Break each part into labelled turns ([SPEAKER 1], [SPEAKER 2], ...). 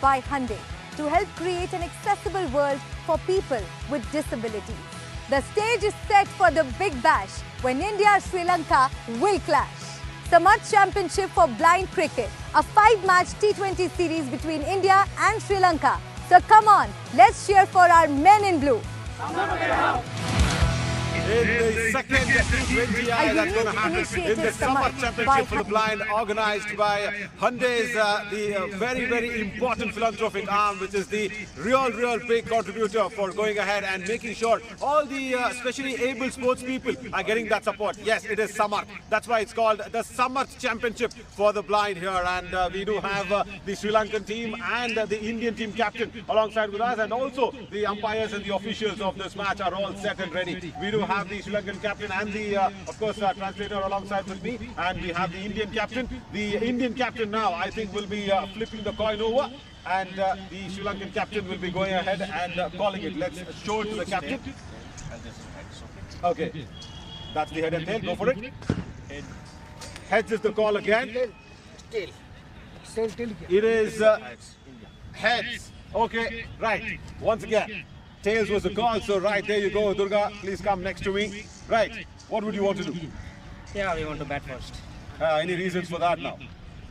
[SPEAKER 1] by Hyundai to help create an accessible world for people with disabilities. The stage is set for the big bash when India-Sri Lanka will clash. Samarth Championship for blind cricket, a 5-match T20 series between India and Sri Lanka. So come on, let's cheer for our men in blue.
[SPEAKER 2] In the second T20 that's going to happen in the Samarth Championship for the blind, organized by Hyundai's the very, very important philanthropic arm, which is the real big contributor for going ahead and making sure all the especially able sports people are getting that support. Yes, it is Samarth. That's why it's called the Samarth Championship for the blind here. And we do have the Sri Lankan team and the Indian team captain alongside with us, and also the umpires and the officials of this match are all set and ready. We do have the Sri Lankan captain and the, of course, translator alongside with me, and we have the Indian captain. The Indian captain now, I think, will be flipping the coin over, and the Sri Lankan captain will be going ahead and calling it. Let's show it to the captain. Okay, that's the head and tail. Go for it. Heads is the call again.
[SPEAKER 3] Tail.
[SPEAKER 2] It is heads. Okay, right. Once again. Tails was the call, so right, there you go, Durga, please come next to me. Right, what would you want to do?
[SPEAKER 3] Yeah, we want to bat first.
[SPEAKER 2] Any reasons for that now?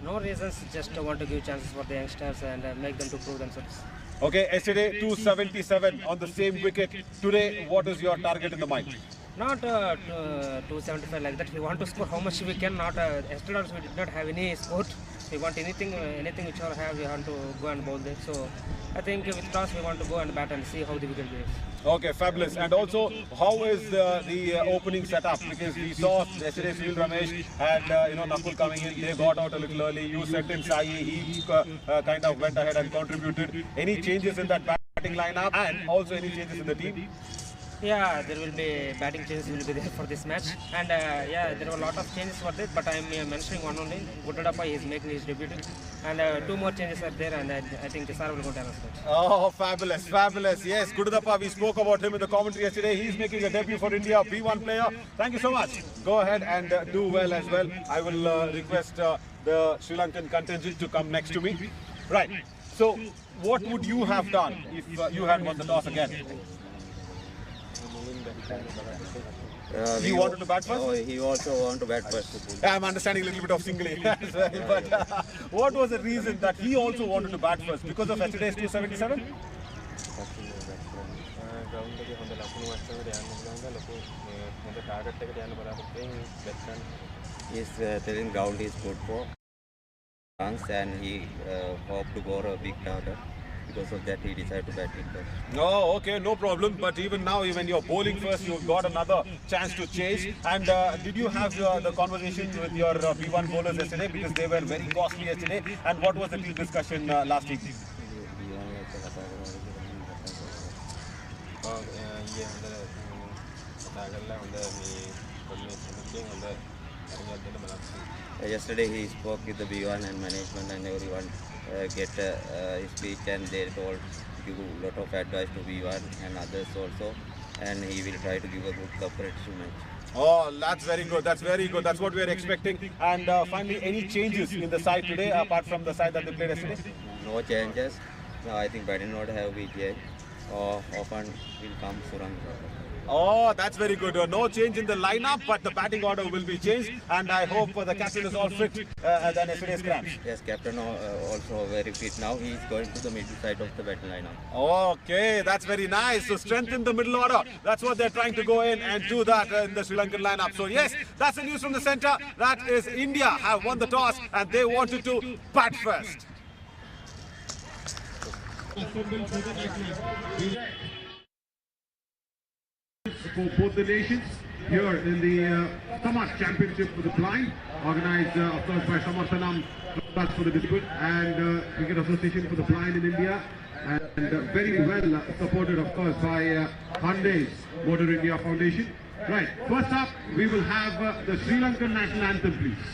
[SPEAKER 3] No reasons, just want to give chances for the youngsters and make them to prove themselves.
[SPEAKER 2] Okay, yesterday 277 on the same wicket. Today, what is your target in the mind?
[SPEAKER 3] Not 275 like that. We want to score how much we can. Not yesterday also we did not have any score. We want anything which we have. We want to go and bowl there. So I think with toss we want to go and bat and see how the wicket goes.
[SPEAKER 2] Okay, fabulous. And also, how is the opening setup? Because we saw yesterday's field Ramesh and Nakul coming in. They got out a little early. You sent in Sai. He kind of went ahead and contributed. Any changes in that batting lineup, and also any changes in the team?
[SPEAKER 3] Yeah, there will be batting changes will be there for this match, and yeah, there are a lot of changes for this, but I am mentioning one only. Guttadappa is making his debut, and 2 more changes are there, and I think Sar will go down as well.
[SPEAKER 2] Oh, fabulous, fabulous. Yes, Guttadappa, we spoke about him in the commentary yesterday. He's making a debut for India, B1 player. Thank you so much. Go ahead and do well as well. I will request the Sri Lankan contingent to come next to me. Right. So, what would you have done if you had won the toss again? He wanted to bat first?
[SPEAKER 4] Oh, he also wanted to bat first.
[SPEAKER 2] I'm understanding a little bit of Single as well, but what was the reason that he also wanted to bat first? Because of yesterday's 277?
[SPEAKER 4] He's telling ground is good for runs, and he hoped to go a big target. Because of that, he decided to bat it first.
[SPEAKER 2] Oh, okay, no problem. But even now, when you're bowling first, you've got another chance to chase. And did you have the conversation with your B1 bowlers yesterday? Because they were very costly yesterday. And what was the team discussion last week?
[SPEAKER 4] Yesterday, he spoke with the B1 and management, and everyone get his speech, and they told give a lot of advice to B1 and others also, and he will try to give a good cooperative match.
[SPEAKER 2] Oh, that's very good. That's very good. That's what we are expecting. And finally, any changes in the side today, apart from the side that they played yesterday?
[SPEAKER 4] No changes. No, I think batting order have been changed. Often will come Surang.
[SPEAKER 2] Oh, that's very good. No change in the lineup, but the batting order will be changed. And I hope the captain is all fit than yesterday's cramps.
[SPEAKER 4] Yes, captain also very fit now. He is going to the middle side of the batting lineup.
[SPEAKER 2] Okay, that's very nice. So strengthen the middle order. That's what they're trying to go in and do that in the Sri Lankan lineup. So yes, that's the news from the centre. That is India have won the toss and they wanted to bat first.
[SPEAKER 5] For both the nations here in the Samarth Championship for the blind, organized of course by Samarthanam for the district and Cricket Association for the blind in India, and very well supported of course by Hyundai's Motor India Foundation. Right, first up we will have the Sri Lankan national anthem, please.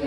[SPEAKER 1] To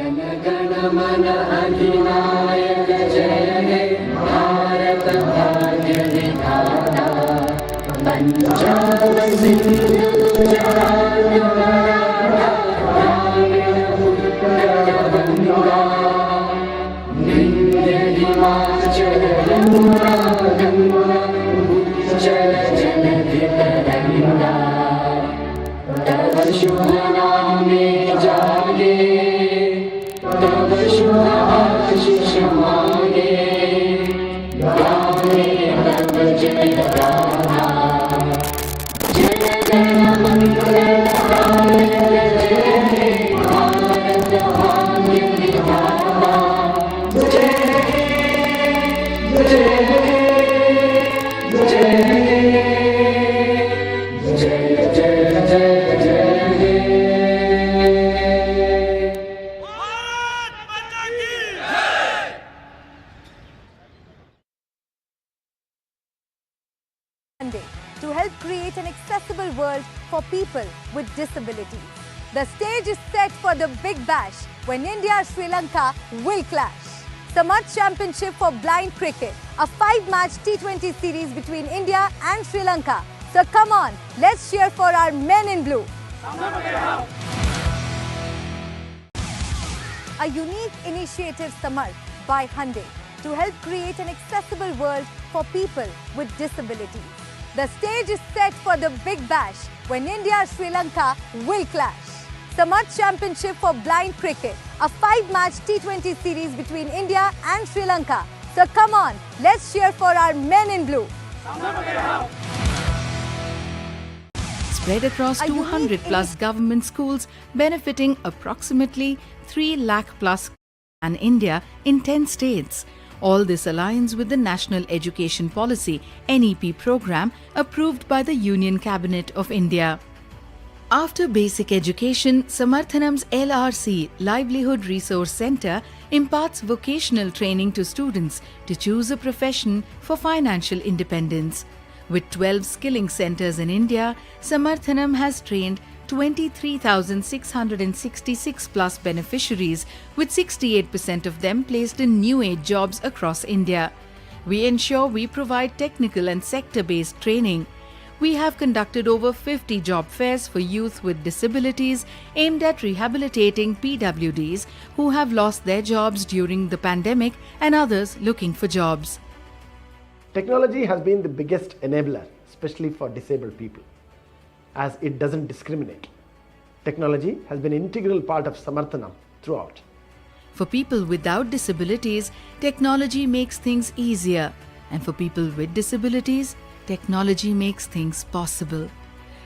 [SPEAKER 1] help create an accessible world for people with disabilities. The stage is set for the big bash when India-Sri Lanka will clash. Samarth Championship for blind cricket, a 5-match T20 series between India and Sri Lanka. So come on, let's cheer for our men in blue. A unique initiative, Samarth, by Hyundai to help create an accessible world for people with disabilities. The stage is set for the big bash when India-Sri Lanka will clash. Samarth Championship for blind cricket, a 5-match T20 series between India and Sri Lanka. So come on, let's cheer for our men in blue.
[SPEAKER 6] Spread across 200 plus government schools, benefiting approximately 3 lakh plus in India in 10 states. All this aligns with the National Education Policy (NEP) program approved by the Union Cabinet of India. After basic education, Samarthanam's LRC Livelihood Resource Centre imparts vocational training to students to choose a profession for financial independence. With 12 skilling centres in India, Samarthanam has trained 23,666 plus beneficiaries, with 68% of them placed in new age jobs across India. We ensure we provide technical and sector-based training. We have conducted over 50 job fairs for youth with disabilities aimed at rehabilitating PWDs who have lost their jobs during the pandemic and others looking for jobs.
[SPEAKER 7] Technology has been the biggest enabler, especially for disabled people, as it doesn't discriminate. Technology has been an integral part of Samarthanam throughout.
[SPEAKER 6] For people without disabilities, technology makes things easier. And for people with disabilities, technology makes things possible.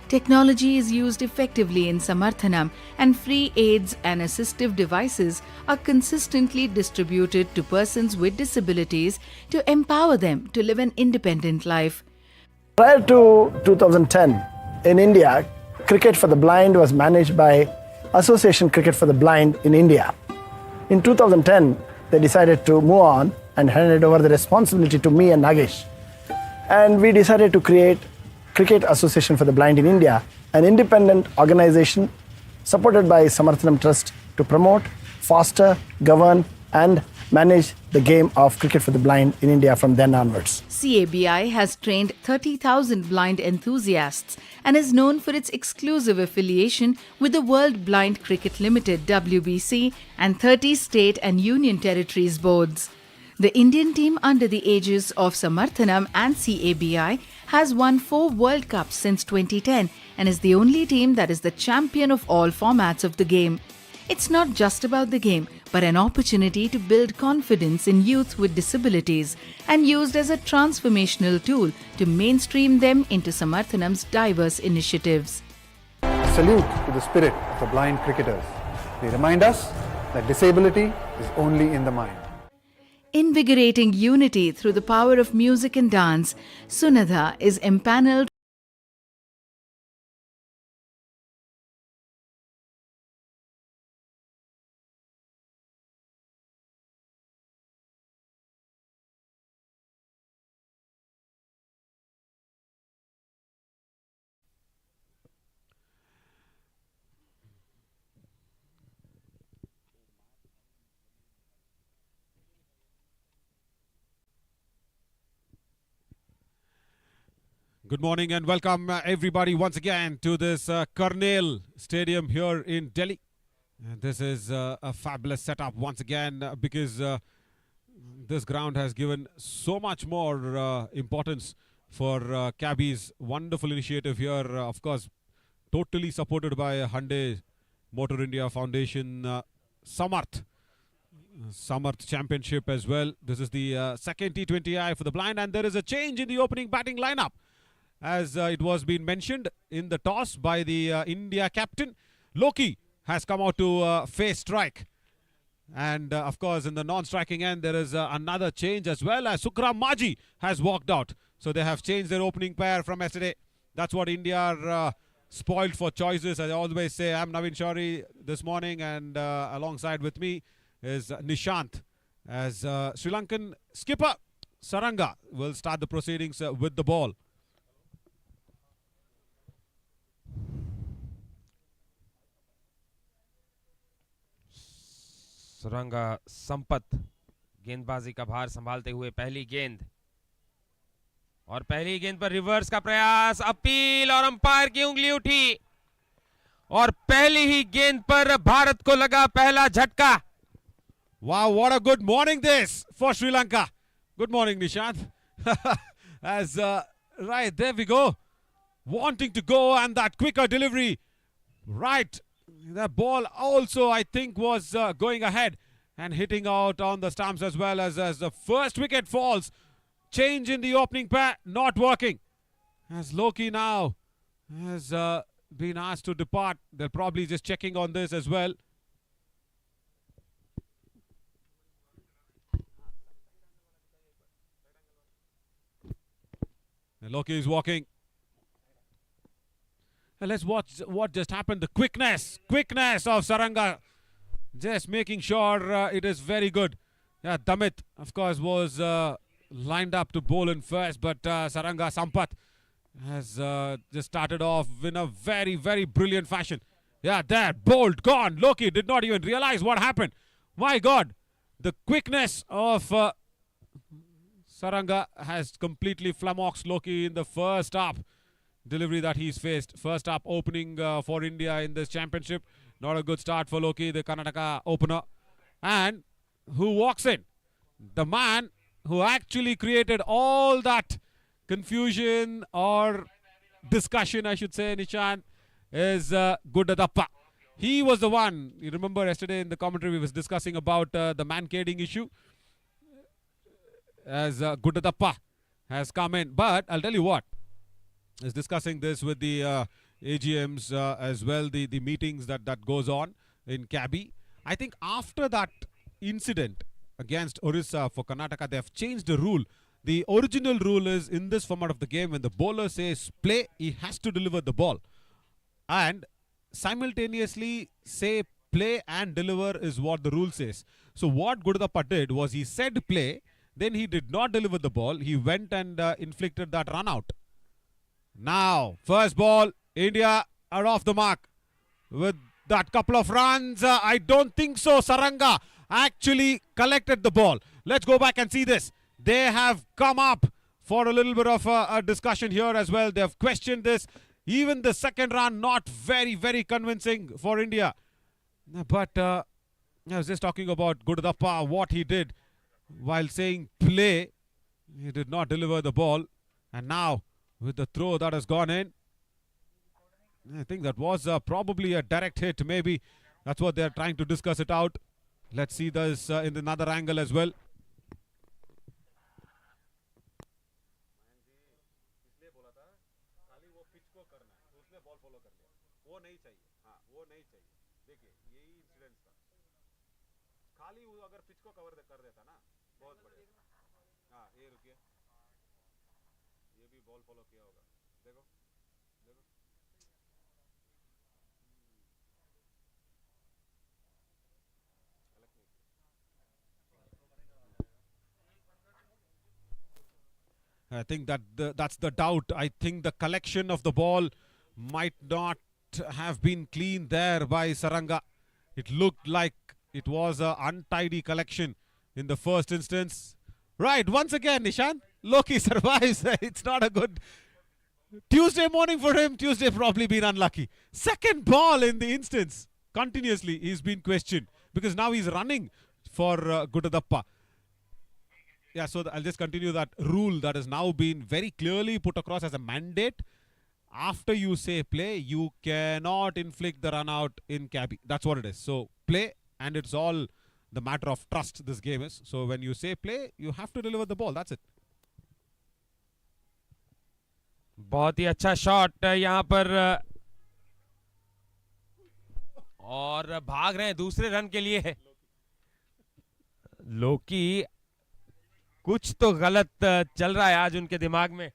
[SPEAKER 6] Technology is used effectively in Samarthanam, and free aids and assistive devices are consistently distributed to persons with disabilities to empower them to live an independent life.
[SPEAKER 7] Prior to 2010, in India, cricket for the blind was managed by Association Cricket for the Blind in India. In 2010, they decided to move on and handed over the responsibility to me and Nagesh. And we decided to create Cricket Association for the Blind in India, an independent organization supported by Samarthanam Trust to promote, foster, govern and manage the game of cricket for the blind in India from then onwards.
[SPEAKER 6] CABI has trained 30,000 blind enthusiasts and is known for its exclusive affiliation with the World Blind Cricket Limited (WBC) and 30 state and union territories boards. The Indian team under the aegis of Samarthanam and CABI has won 4 World Cups since 2010 and is the only team that is the champion of all formats of the game. It's not just about the game, but an opportunity to build confidence in youth with disabilities and used as a transformational tool to mainstream them into Samarthanam's diverse initiatives.
[SPEAKER 8] Salute to the spirit of the blind cricketers. They remind us that disability is only in the mind.
[SPEAKER 6] Invigorating unity through the power of music and dance, Sunadha is empaneled
[SPEAKER 2] Good morning and welcome everybody once again to this Karnail Stadium here in Delhi. And this is a fabulous setup once again because this ground has given so much more importance for cabbies. Wonderful initiative here, of course, totally supported by Hyundai Motor India Foundation, Samarth Championship as well. This is the second T20I for the blind, and there is a change in the opening batting lineup. As it was being mentioned in the toss by the India captain, Loki has come out to face strike. And of course, in the non-striking end, there is another change as well, as Sukram Maji has walked out. So they have changed their opening pair from yesterday. That's what India are spoiled for choices. As I always say, I'm Navin Shari this morning, and alongside with me is Nishant. As Sri Lankan skipper Saranga will start the proceedings with the ball.
[SPEAKER 9] Suranga Sampat गेंदबाजी का भार संभालते हुए पहली गेंद, और पहली गेंद पर रिवर्स का प्रयास, अपील और अंपायर की उंगली उठी और पहली ही गेंद पर भारत को लगा पहला झटका.
[SPEAKER 2] Wow, what a good morning this for Sri Lanka. Good morning, Nishant. As right, there we go. Wanting to go, and that quicker delivery. Right. The ball also, I think, was going ahead and hitting out on the stumps as well, as the first wicket falls. Change in the opening pair, not working. As Loki now has been asked to depart. They're probably just checking on this as well. And Loki is walking. And let's watch what just happened. The quickness of Saranga. Just making sure it is very good. Yeah, Damit, of course, was lined up to bowl in first, but Saranga Sampath has just started off in a very, very brilliant fashion. Yeah, there, bowled, gone. Loki did not even realize what happened. My God, the quickness of Saranga has completely flummoxed Loki in the first up delivery that he's faced. First up opening for India in this championship. Not a good start for Loki, the Karnataka opener. And who walks in? The man who actually created all that confusion or discussion, I should say, Nishan, is Gudadappa. He was the one. You remember yesterday in the commentary we was discussing about the man-cading issue. As Gudadappa has come in. But I'll tell you what, is discussing this with the AGMs as well, the meetings that goes on in Cabby. I think after that incident against Orissa for Karnataka, they have changed the rule. The original rule is, in this format of the game, when the bowler says play, he has to deliver the ball. And simultaneously say play and deliver is what the rule says. So what Gudadappa did was he said play, then he did not deliver the ball. He went and inflicted that run out. Now, first ball, India are off the mark with that couple of runs. I don't think so. Saranga actually collected the ball. Let's go back and see this. They have come up for a little bit of a discussion here as well. They have questioned this. Even the second run, not very, very convincing for India. But I was just talking about Gudadappa, what he did while saying play. He did not deliver the ball. And now, with the throw that has gone in, I think that was probably a direct hit. Maybe that's what they're trying to discuss it out. Let's see this in another angle as well. I think that that's the doubt. I think the collection of the ball might not have been clean there by Saranga. It looked like it was an untidy collection in the first instance. Right, once again, Nishan, Loki survives. It's not a good Tuesday morning for him. Tuesday probably been unlucky. Second ball in the instance. Continuously he's been questioned because now he's running for Guttadappa. Yeah, so I'll just continue that rule that has now been very clearly put across as a mandate. After you say play, you cannot inflict the run out in cabby. That's what it is. So play, and it's all the matter of trust this game is. So when you say play, you have to deliver the ball. That's it.
[SPEAKER 9] बहुत ही अच्छा shot यहां पर और भाग रहे हैं दूसरे run के लिए। लोकी कुछ तो गलत चल रहा है आज उनके दिमाग में।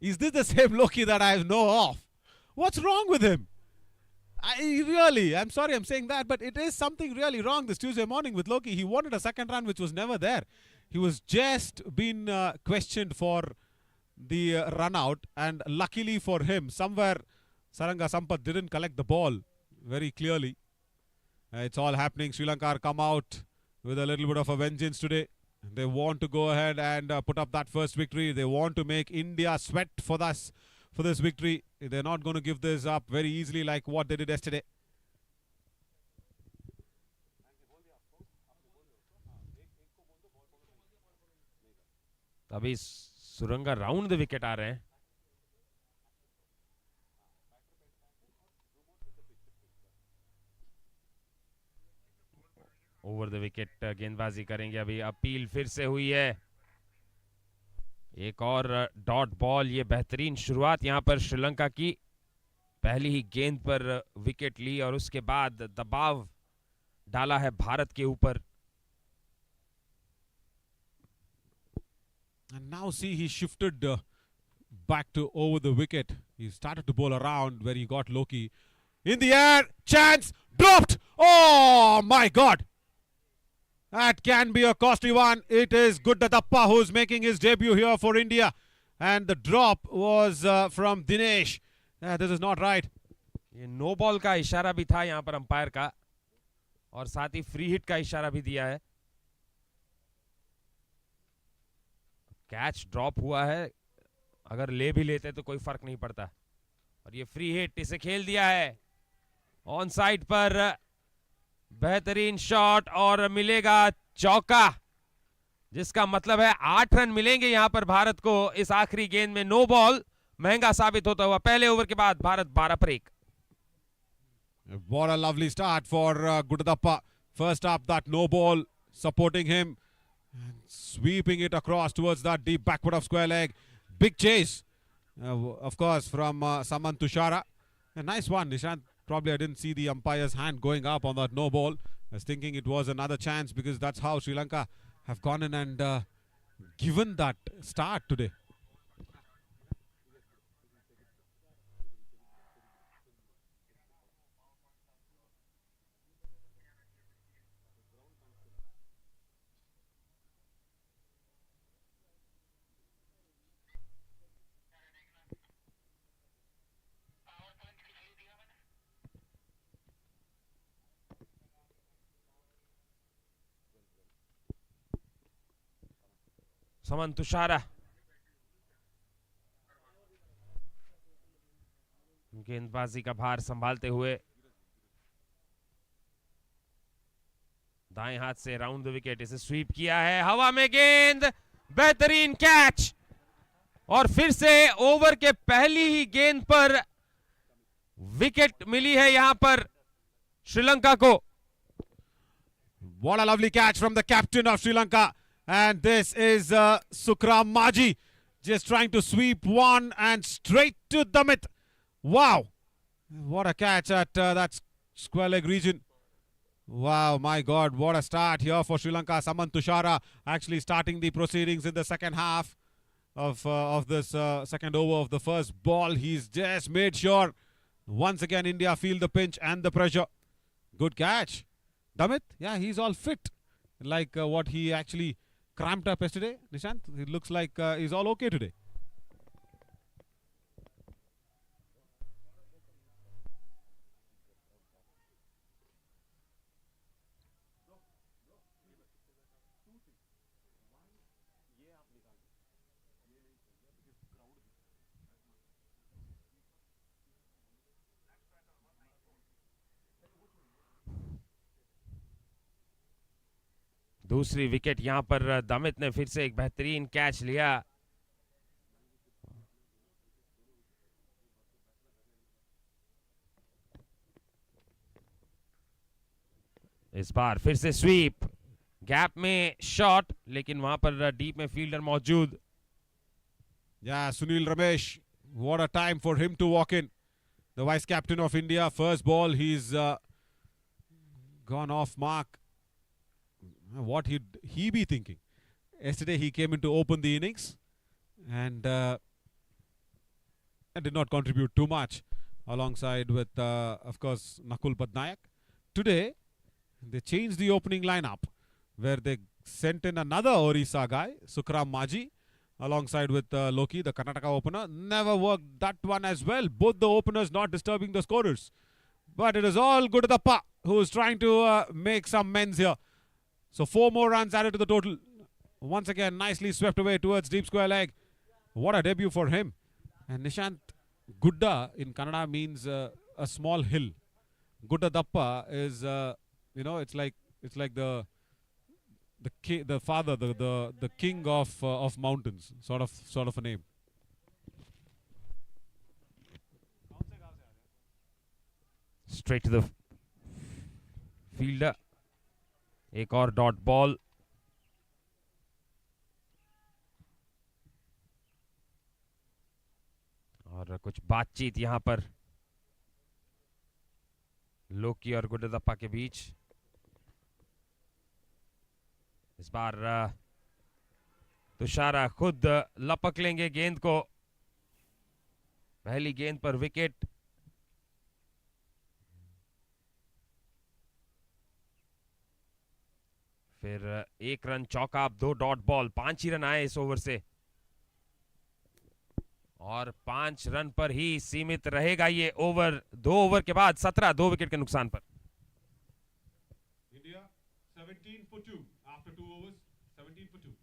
[SPEAKER 2] Is this the same Loki that I know of? What's wrong with him? I'm sorry I'm saying that, but it is something really wrong this Tuesday morning with Loki. He wanted a second run which was never there. He was just been questioned for the run out, and luckily for him, somewhere Saranga Sampath didn't collect the ball very clearly. It's all happening. Sri Lanka are come out with a little bit of a vengeance today. They want to go ahead and put up that first victory. They want to make India sweat for this victory. They're not going to give this up very easily like what they did yesterday.
[SPEAKER 9] अभी Suranga round the wicket आ रहे हैं। Over the wicket गेंदबाजी करेंगे। अभी appeal फिर से हुई है। एक और डॉट बॉल। ये बेहतरीन शुरुआत यहां पर श्रीलंका की। पहली ही गेंद पर विकेट ली और उसके बाद दबाव डाला है भारत के ऊपर।
[SPEAKER 2] And now see, he shifted back to over the wicket. He started to bowl around where he got Loki. In the air, chance, dropped. Oh my God. That can be a costly one. It is Guttadappa who's making his debut here for India. And the drop was from Dinesh. This is not right.
[SPEAKER 9] ये no ball का इशारा भी था यहां पर umpire का, और साथ ही फ्री हिट का इशारा भी दिया है। कैच ड्रॉप हुआ है, अगर ले भी लेते तो कोई फर्क नहीं पड़ता। और ये फ्री हिट, इसे खेल दिया है ऑन साइड पर। बेहतरीन शॉट और मिलेगा चौका, जिसका मतलब है 8 रन मिलेंगे यहां पर भारत को इस आखिरी गेंद में। नो बॉल महंगा साबित होता हुआ पहले ओवर के बाद भारत 12 पर 1।
[SPEAKER 2] What a lovely start for Guttadappa. First up, that no ball supporting him. And sweeping it across towards that deep backward of square leg. Big chase, of course, from Saman Tushara. A nice one, Nishant. Probably I didn't see the umpire's hand going up on that no ball. I was thinking it was another chance, because that's how Sri Lanka have gone in and given that start today.
[SPEAKER 9] समन तुषारा गेंदबाजी का भार संभालते हुए दाएं हाथ से round the wicket, इसे SVEEP किया है। हवा में गेंद, बेहतरीन कैच, और फिर से ओवर के पहली ही गेंद पर विकेट मिली है यहां पर श्रीलंका को।
[SPEAKER 2] What a lovely catch from the captain of Sri Lanka. And this is Sukram Maji just trying to sweep one and straight to Damit. Wow. What a catch at that square leg region. Wow, my God, what a start here for Sri Lanka. Saman Tushara actually starting the proceedings in the second half of this second over of the first ball. He's just made sure once again India feel the pinch and the pressure. Good catch. Damit, yeah, he's all fit. Like what he actually cramped up yesterday, Nishant. It looks like he's all okay today.
[SPEAKER 9] दूसरी wicket यहां पर दमित ने फिर से एक बेहतरीन catch लिया। इस बार फिर से स्वीप, गैप में शॉट, लेकिन वहां पर डीप में फील्डर मौजूद।
[SPEAKER 2] Yeah, Sunil Ramesh, what a time for him to walk in. The vice captain of India, first ball, he's gone off mark. What he be thinking? Yesterday he came in to open the innings and did not contribute too much alongside with, of course, Nakul Patnaik. Today, they changed the opening lineup where they sent in another Orissa guy, Sukram Maji, alongside with Loki, the Karnataka opener. Never worked that one as well. Both the openers not disturbing the scorers. But it is all Gudadappa who is trying to make some mends here. So 4 more runs added to the total. Once again, nicely swept away towards deep square leg. What a debut for him. And Nishant, Gudda in Kannada means a small hill. Gudadappa is, it's like the father, the king of mountains, sort of a name.
[SPEAKER 9] Straight to the fielder, एक और dot ball. और कुछ बातचीत यहां पर लोकी और गुड्डदप्पा के बीच। इस बार तुषारा खुद लपक लेंगे गेंद को। पहली गेंद पर विकेट। फिर 1 रन चौका, 2 डॉट बॉल, 5 ही रन आए इस ओवर से और 5 रन पर ही सीमित रहेगा ये ओवर। 2 ओवर के बाद 17, 2 विकेट के नुकसान पर।
[SPEAKER 2] India 17 for 2 after 2 overs, 17 for 2.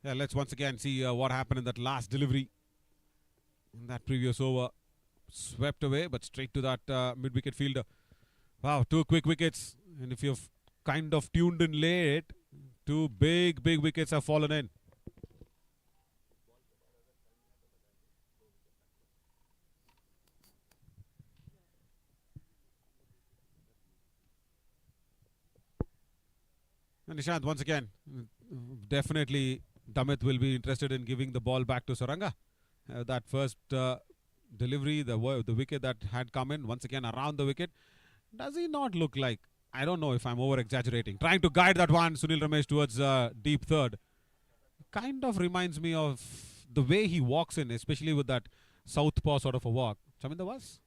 [SPEAKER 2] Yeah, let's once again see what happened in that last delivery in that previous over. Swept away, but straight to that mid-wicket fielder. Wow, 2 quick wickets. And if you've kind of tuned in late, 2 big wickets have fallen in. And Nishant, once again, definitely Damit will be interested in giving the ball back to Saranga. That first delivery, the wicket that had come in, once again around the wicket. Does he not look like, I don't know if I'm over-exaggerating, trying to guide that one, Sunil Ramesh, towards deep third. Kind of reminds me of the way he walks in, especially with that southpaw sort of a walk. Chaminda was?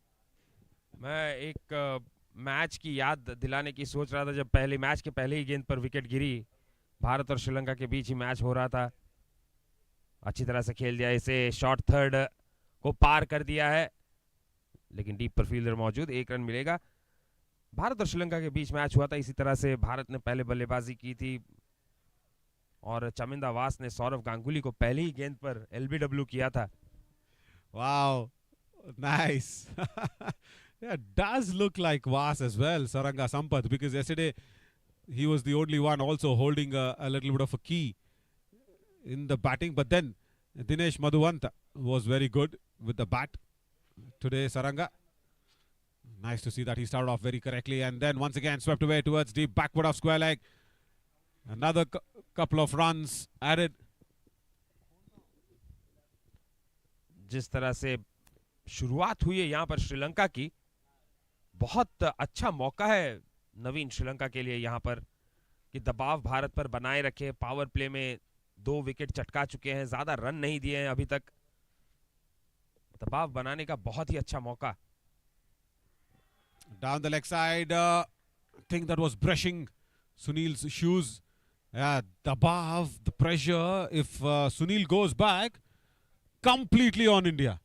[SPEAKER 9] मैं एक match की याद दिलाने की सोच रहा था जब पहले मैच के पहले ही गेंद पर विकेट गिरी। भारत और श्रीलंका के बीच ही मैच हो रहा था। अच्छी तरह से खेल दिया, इसे शॉर्ट थर्ड को पार कर दिया है, लेकिन डीप पर फील्डर मौजूद, 1 रन मिलेगा। भारत और श्रीलंका के बीच मैच हुआ था, इसी तरह से भारत ने पहले बल्लेबाजी की थी और चमिंदा वास ने सौरव गांगुली को पहली ही गेंद पर एलबीडब्ल्यू किया था।
[SPEAKER 2] Wow, nice. Yeah, does look like Vas as well, Saranga Sampath, because yesterday he was the only one also holding a little bit of a key in the batting. But then Dinesh Madhuvanta was very good with the bat. Today, Saranga, nice to see that he started off very correctly and then once again swept away towards deep backward of square leg. Another couple of runs added.
[SPEAKER 9] जिस तरह से शुरुआत हुई है यहाँ पर श्रीलंका की, बहुत अच्छा मौका है नवीन श्रीलंका के लिए यहाँ पर कि दबाव भारत पर बनाए रखे। पावर प्ले में 2 विकेट चटका चुके हैं, ज्यादा रन नहीं दिए हैं अभी तक। दबाव बनाने का बहुत ही अच्छा मौका।
[SPEAKER 2] Down the leg side, thing that was brushing Sunil's shoes. Dabav, the pressure. If Sunil goes back, completely on India.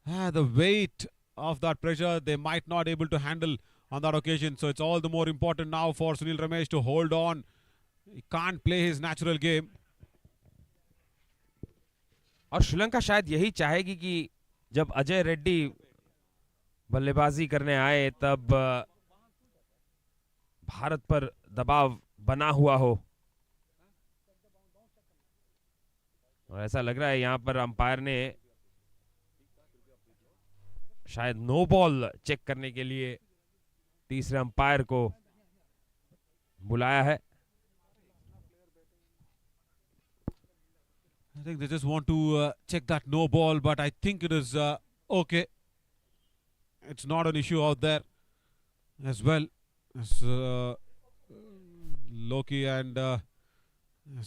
[SPEAKER 2] The weight of that pressure, they might not able to handle on that occasion. So it's all the more important now for Sunil Ramesh to hold on. He can't play his natural game.
[SPEAKER 9] और श्रीलंका शायद यही चाहेगी कि जब अजय रेड्डी बल्लेबाजी करने आए तब भारत पर दबाव बना हुआ हो, और ऐसा लग रहा है यहां पर अंपायर ने शायद नो बॉल चेक करने के लिए तीसरे अंपायर को बुलाया है।
[SPEAKER 2] I think they just want to check that no ball, but I think it is okay. It's not an issue out there as well. As Loki and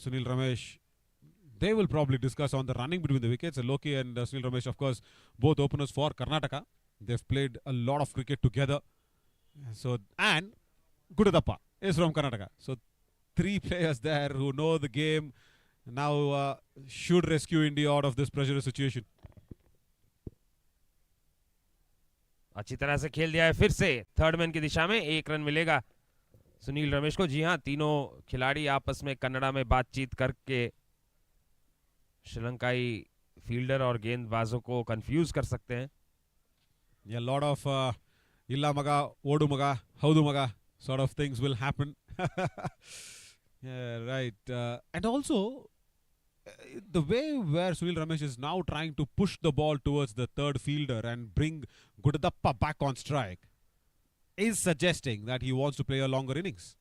[SPEAKER 2] Sunil Ramesh, they will probably discuss on the running between the wickets. Loki and Sunil Ramesh, of course, both openers for Karnataka. They've played a lot of cricket together. So, and Gudadappa is from Karnataka. So, three players there who know the game now should rescue India out of this pressure situation.
[SPEAKER 9] अच्छी तरह से खेल दिया है फिर से third man की दिशा में, 1 रन मिलेगा सुनील रमेश को। जी हां, तीनों खिलाड़ी आपस में कन्नड़ा में बातचीत करके श्रीलंकाई फील्डर और गेंदबाजों को कंफ्यूज कर सकते हैं।
[SPEAKER 2] Yeah, a lot of illa maga, odu maga, haudu maga sort of things will happen. Yeah, right. And also, the way where Sunil Ramesh is now trying to push the ball towards the third fielder and bring Gudadappa back on strike is suggesting that he wants to play a longer innings.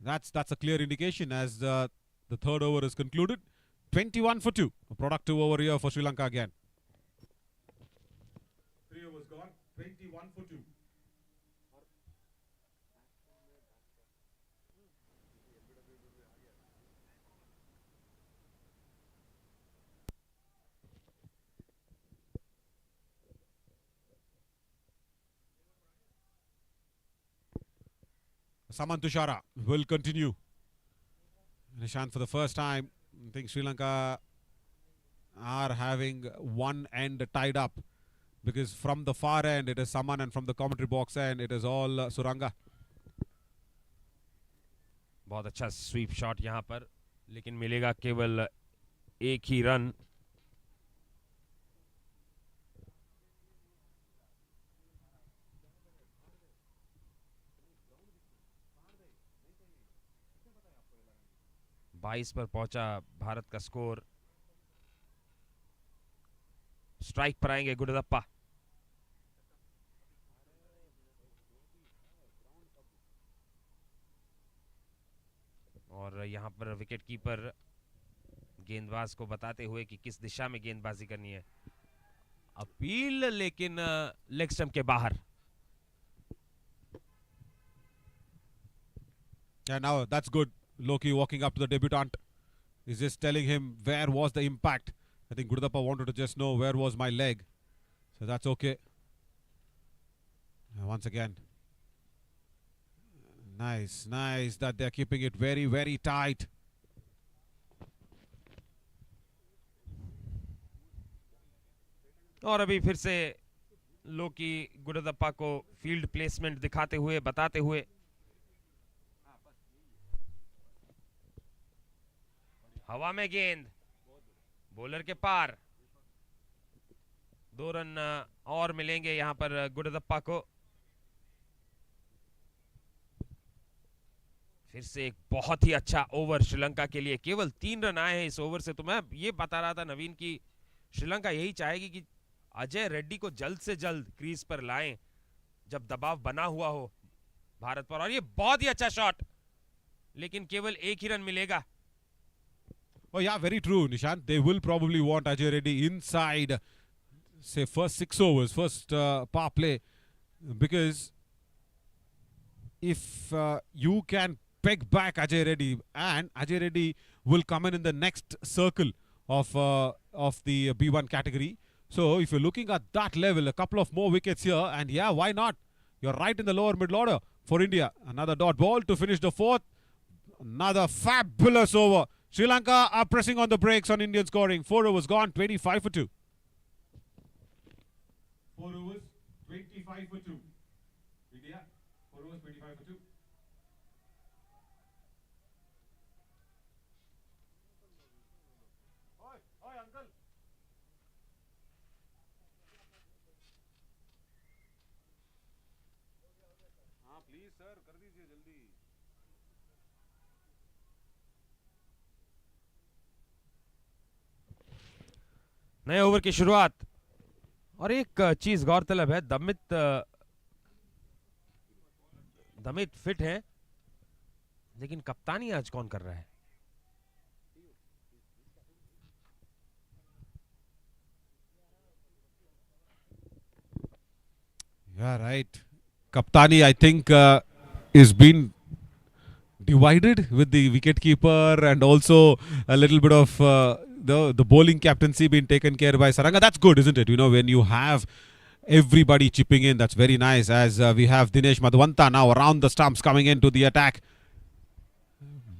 [SPEAKER 2] That's a clear indication as the third over is concluded. 21 for 2. A productive over here for Sri Lanka again. 3 overs gone. 21 for 2. Saman Tushara will continue. Nishant, for the first time, I think Sri Lanka are having one end tied up, because from the far end it is Saman and from the commentary box end it is all Suranga.
[SPEAKER 9] बहुत अच्छा sweep shot यहां पर, लेकिन मिलेगा केवल 1 ही run. बाईस पर पहुंचा भारत का स्कोर। स्ट्राइक पर आएंगे गुडदप्पा। और यहां पर विकेट कीपर गेंदबाज को बताते हुए कि किस दिशा में गेंदबाजी करनी है। अपील, लेकिन लेग स्टंप के बाहर।
[SPEAKER 2] Yeah, now that's good. Loki walking up to the debutant is just telling him where was the impact. I think Gudadappa wanted to just know where was my leg. So that's okay. Once again. Nice that they're keeping it very, very tight.
[SPEAKER 9] और अभी फिर से लोकी गुडदप्पा को field placement दिखाते हुए, बताते हुए। हवा में गेंद, बॉलर के पार। 2 रन और मिलेंगे यहां पर गुडदप्पा को। फिर से एक बहुत ही अच्छा ओवर श्रीलंका के लिए। केवल 3 रन आए हैं इस ओवर से। तो मैं ये बता रहा था नवीन की श्रीलंका यही चाहेगी कि अजय रेड्डी को जल्द से जल्द क्रीज पर लाएं जब दबाव बना हुआ हो भारत पर। और ये बहुत ही अच्छा शॉट, लेकिन केवल 1 ही रन मिलेगा।
[SPEAKER 2] Oh yeah, very true, Nishant. They will probably want Ajay Reddy inside, say, first 6 overs, first power play, because if you can peg back Ajay Reddy, and Ajay Reddy will come in the next circle of the B1 category. So if you're looking at that level, a couple of more wickets here, and yeah, why not? You're right in the lower middle order for India. Another dot ball to finish the 4th. Another fabulous over. Sri Lanka are pressing on the brakes on Indian scoring. 4 overs gone, 25 for 2. 4 overs, 25 for 2. India, 4 overs, 25 for 2. Oi, uncle. हाँ, please sir, कर दीजिए जल्दी.
[SPEAKER 9] नए over की शुरुआत। और एक चीज गौरतलब है, दमित फिट है, लेकिन कप्तानी आज कौन कर रहा है?
[SPEAKER 2] Yeah, right. Kaptani, I think, is been divided with the wicketkeeper and also a little bit of the bowling captaincy being taken care by Saranga. That's good, isn't it? You know, when you have everybody chipping in, that's very nice. As we have Dinesh Madhwanta now around the stumps coming into the attack.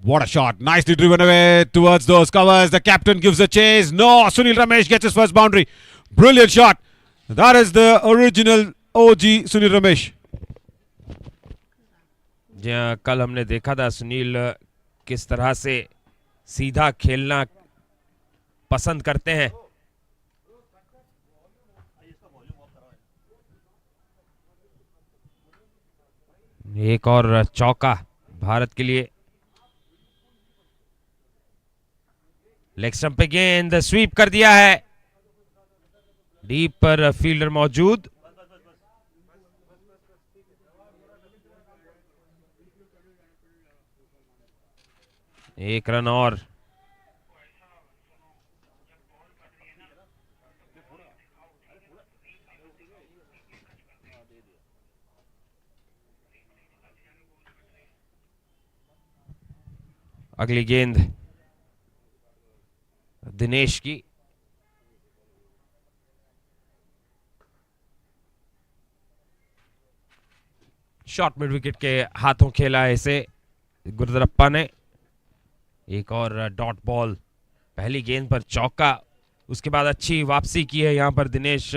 [SPEAKER 2] What a shot. Nicely driven away towards those covers. The captain gives a chase. No, Sunil Ramesh gets his first boundary. Brilliant shot. That is the original OG Sunil Ramesh.
[SPEAKER 9] कल हमने देखा था सुनील किस तरह से सीधा खेलना पसंद करते हैं। एक और चौका भारत के लिए। लेग स्टंप पे गेंद स्वीप कर दिया है, डीप पर फील्डर मौजूद। एक रन और। अगली गेंद दिनेश की। शॉट मिड विकेट के हाथों खेला है इसे गुरुदरप्पा ने। एक और डॉट बॉल, पहली गेंद पर चौका, उसके बाद अच्छी वापसी की है यहां पर दिनेश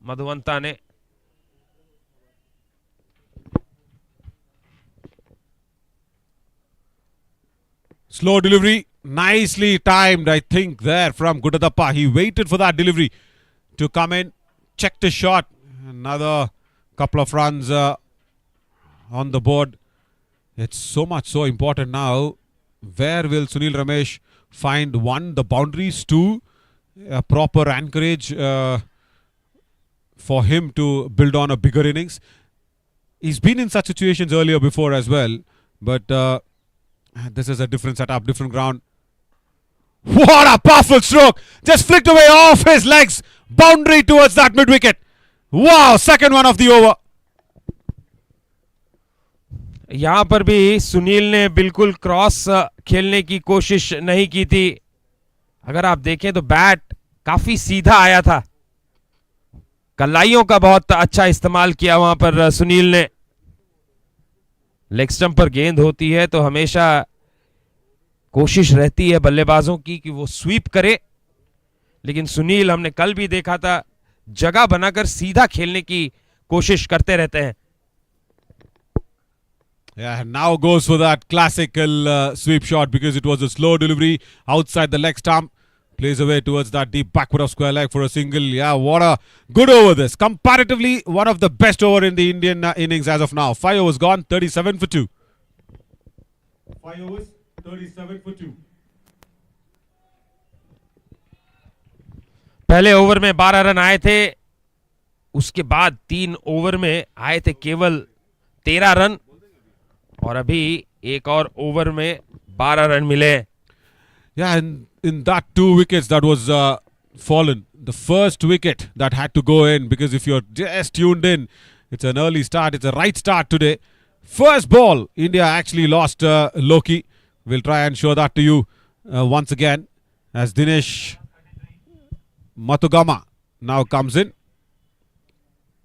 [SPEAKER 9] मधुवंता ने।
[SPEAKER 2] Slow delivery, nicely timed, I think, there from Gudadappa. He waited for that delivery to come in, checked his shot. Another couple of runs on the board. It's so important now. Where will Sunil Ramesh find, one, the boundaries, two, a proper anchorage for him to build on a bigger innings? He's been in such situations earlier before as well, but this is a different setup, different ground. What a powerful stroke! Just flicked away off his legs. Boundary towards that mid-wicket. Wow, second one of the over.
[SPEAKER 9] यहां पर भी सुनील ने बिल्कुल cross खेलने की कोशिश नहीं की थी। अगर आप देखें तो बैट काफी सीधा आया था, कलाइयों का बहुत अच्छा इस्तेमाल किया वहां पर सुनील ने। लेग स्टंप पर गेंद होती है तो हमेशा कोशिश रहती है बल्लेबाजों की कि वो स्वीप करे, लेकिन सुनील हमने कल भी देखा था जगह बनाकर सीधा खेलने की कोशिश करते रहते हैं।
[SPEAKER 2] Yeah, now goes for that classical sweep shot because it was a slow delivery outside the leg stump. Plays away towards that deep backward of square leg for a single. Yeah, what a good over this. Comparatively, one of the best over in the Indian innings as of now. 5 overs gone, 37 for 2. 5 overs, 37 for 2.
[SPEAKER 9] पहले over में 12 run आए थे, उसके बाद 3 over में आए थे केवल 13 रन, और अभी एक और ओवर में 12 रन मिले।
[SPEAKER 2] Yeah, and in that 2 wickets that was fallen, the first wicket that had to go in, because if you're just tuned in, it's an early start, it's a right start today. First ball, India actually lost Loki. We'll try and show that to you once again as Dinesh Matugama now comes in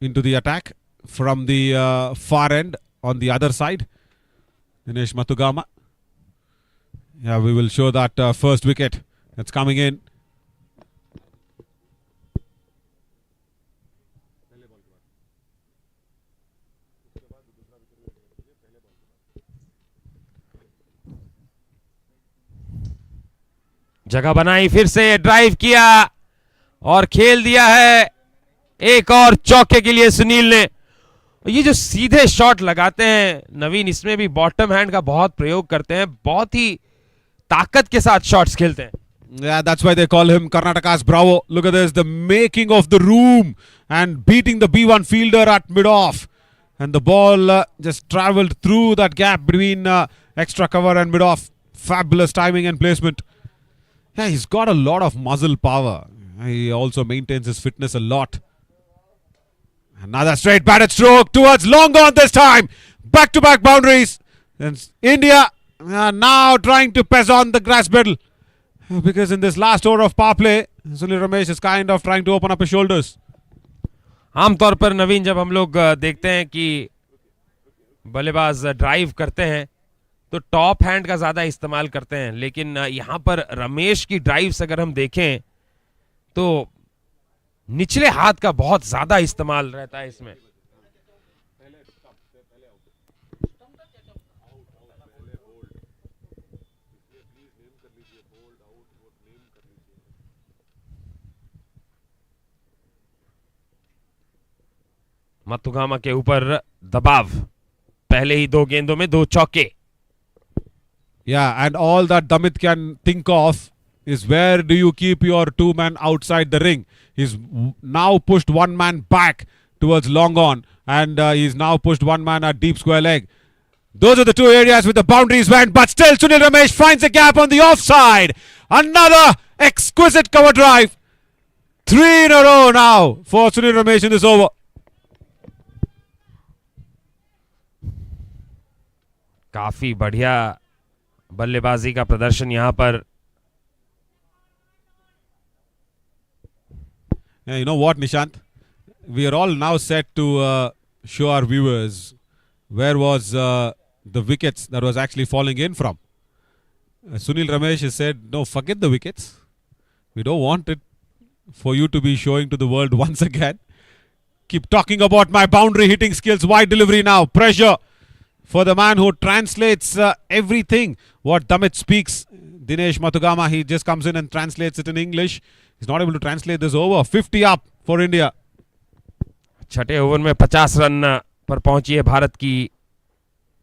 [SPEAKER 2] into the attack from the far end on the other side. Dinesh Matugama. Yeah, we will show that first wicket that's coming in.
[SPEAKER 9] जगह बनाई, फिर से drive किया और खेल दिया है एक और चौके के लिए सुनील ने। ये जो सीधे शॉट लगाते हैं नवीन, इसमें भी बॉटम हैंड का बहुत प्रयोग करते हैं, बहुत ही ताकत के साथ शॉट्स खेलते हैं।
[SPEAKER 2] Yeah, that's why they call him Karnataka's Bravo. Look at this, the making of the room and beating the B1 fielder at mid-off. And the ball just travelled through that gap between extra cover and mid-off. Fabulous timing and placement. Yeah, he's got a lot of muscle power. He also maintains his fitness a lot. Another straight batted stroke towards long on this time. Back-to-back boundaries. And India now trying to press on the grass pedal. Because in this last over of power play, Sunil Ramesh is kind of trying to open up his shoulders.
[SPEAKER 9] आमतौर पर नवीन जब हम लोग देखते हैं कि बल्लेबाज drive करते हैं तो टॉप हैंड का ज्यादा इस्तेमाल करते हैं, लेकिन यहां पर रमेश की ड्राइव्स अगर हम देखें तो निचले हाथ का बहुत ज्यादा इस्तेमाल रहता है इसमें. मथुगामा के ऊपर दबाव, पहले ही 2 गेंदों में 2 चौके.
[SPEAKER 2] Yeah, and all that Damit can think of is where do you keep your 2 men outside the ring. He's now pushed 1 man back towards long on, and he's now pushed 1 man at deep square leg. Those are the 2 areas where the boundaries went, but still Sunil Ramesh finds a gap on the offside. Another exquisite cover drive. 3 in a row now for Sunil Ramesh in this over.
[SPEAKER 9] काफी बढ़िया बल्लेबाजी का प्रदर्शन यहां पर.
[SPEAKER 2] Yeah, you know what, Nishant? We are all now set to show our viewers where was the wickets that was actually falling in from. Sunil Ramesh has said, no, forget the wickets. We don't want it for you to be showing to the world once again. Keep talking about my boundary hitting skills. Wide delivery now. Pressure for the man who translates everything what Damit speaks. Dinesh Mathugama, he just comes in and translates it in English. He's not able to translate this over. 50 up for India.
[SPEAKER 9] छठे over में 50 run पर पहुंची है भारत की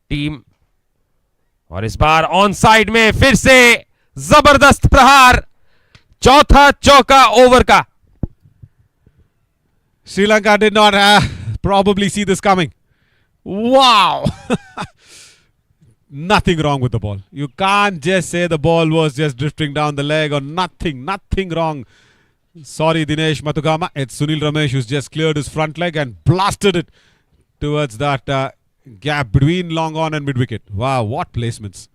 [SPEAKER 9] team, और इस बार on side में फिर से जबरदस्त प्रहार. चौथा चौका ओवर का.
[SPEAKER 2] Sri Lanka did not probably see this coming. Wow! Nothing wrong with the ball. You can't just say the ball was just drifting down the leg or nothing wrong. Sorry, Dinesh Mathugama. It's Sunil Ramesh who's just cleared his front leg and blasted it towards that gap between long on and mid wicket. Wow, what placements.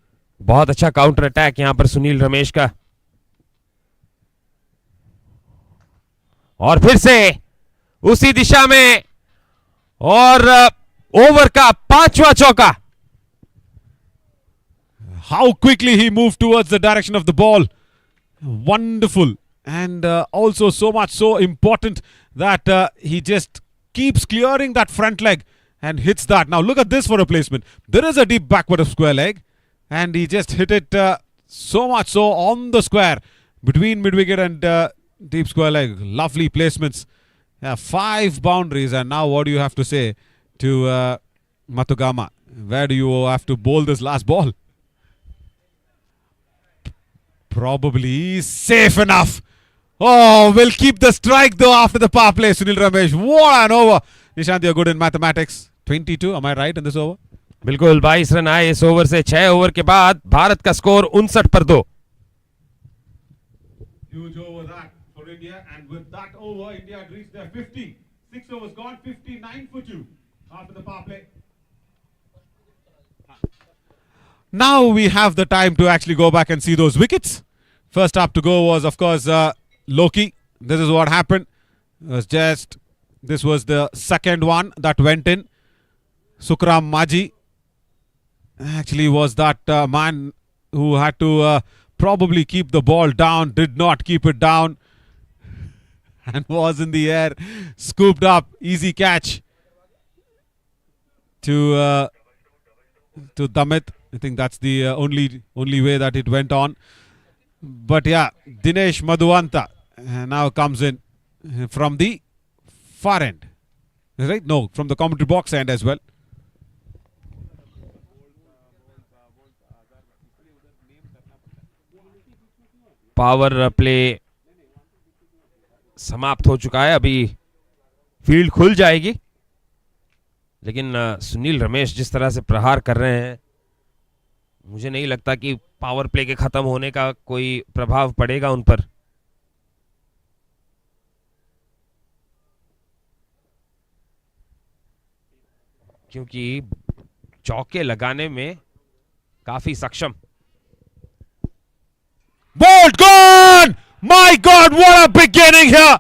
[SPEAKER 9] बहुत अच्छा counter attack यहां पर सुनील रमेश का. और फिर से उसी दिशा में, और ओवर का 5वां चौका.
[SPEAKER 2] How quickly he moved towards the direction of the ball. Wonderful. And also so much so important that he just keeps clearing that front leg and hits that. Now look at this for a placement. There is a deep backward of square leg, and he just hit it so much so on the square between mid wicket and deep square leg. Lovely placements. 5 boundaries, and now what do you have to say to Mathugama? Where do you have to bowl this last ball? Probably safe enough. Oh, we'll keep the strike though after the power play. Sunil Ramesh, what an over. Nishant, you're good in mathematics. 22, am I right in this over?
[SPEAKER 9] बिल्कुल 22 run आए इस over से. 6 over के बाद भारत का score 59 पर 2.
[SPEAKER 2] Huge over that for India, and with that over, India had reached their 50. 6 overs gone, 59 for 2 after the power play. Now we have the time to actually go back and see those wickets. First up to go was, of course, Loki. This is what happened. This was the second one that went in. Sukram Maji actually was that man who had to probably keep the ball down, did not keep it down, and was in the air, scooped up, easy catch to Damit. I think that's the only way that it went on. But yeah, Dinesh Madhuanta now comes in from the far end. Right? No, from the commentary box end as well.
[SPEAKER 9] Power play समाप्त हो चुका है। अभी field खुल जाएगी, लेकिन सुनील रमेश जिस तरह से प्रहार कर रहे हैं, मुझे नहीं लगता कि पावर प्ले के खत्म होने का कोई प्रभाव पड़ेगा उन पर। क्योंकि चौके लगाने में काफी सक्षम।
[SPEAKER 2] Bolt gone! My God, what a beginning here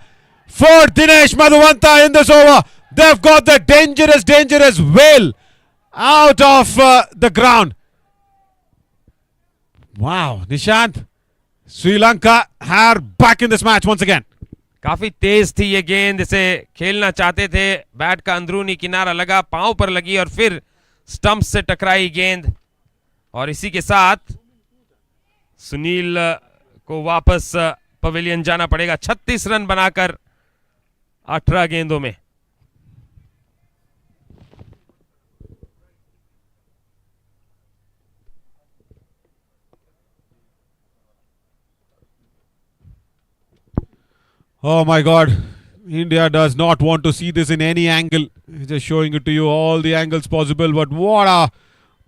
[SPEAKER 2] for Dinesh Madhuvanta in this over. They've got the dangerous whale out of the ground. Wow, Nishant, Sri Lanka are back in this match once again.
[SPEAKER 9] काफी तेज थी ये गेंद, इसे खेलना चाहते थे, bat का अंदरूनी किनारा लगा, पांव पर लगी और फिर स्टंप से टकराई गेंद, और इसी के साथ सुनील को वापस पवेलियन जाना पड़ेगा 36 रन बनाकर 18 गेंदों में।
[SPEAKER 2] Oh my God, India does not want to see this in any angle. Just showing it to you, all the angles possible, but what a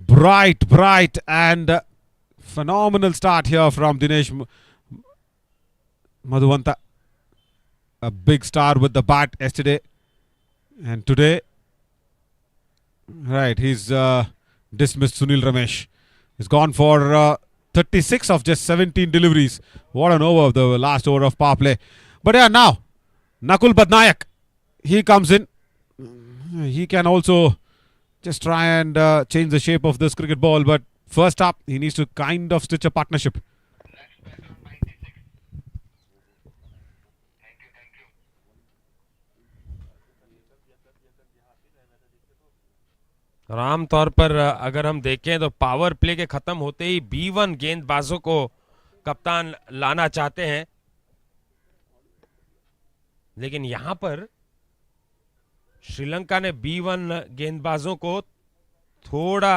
[SPEAKER 2] bright and phenomenal start here from Dinesh Madhuvanta. A big star with the bat yesterday, and today, right, he's dismissed Sunil Ramesh. He's gone for 36 of just 17 deliveries. What an over, the last over of power play. But yeah, now Nakul Badnayak, he comes in. He can also just try and change the shape of this cricket ball, but first up, he needs to kind of stitch a partnership.
[SPEAKER 9] और आमतौर पर अगर हम देखें तो power play के खत्म होते ही B1 गेंदबाजों को कप्तान लाना चाहते हैं, लेकिन यहां पर श्रीलंका ने B1 गेंदबाजों को थोड़ा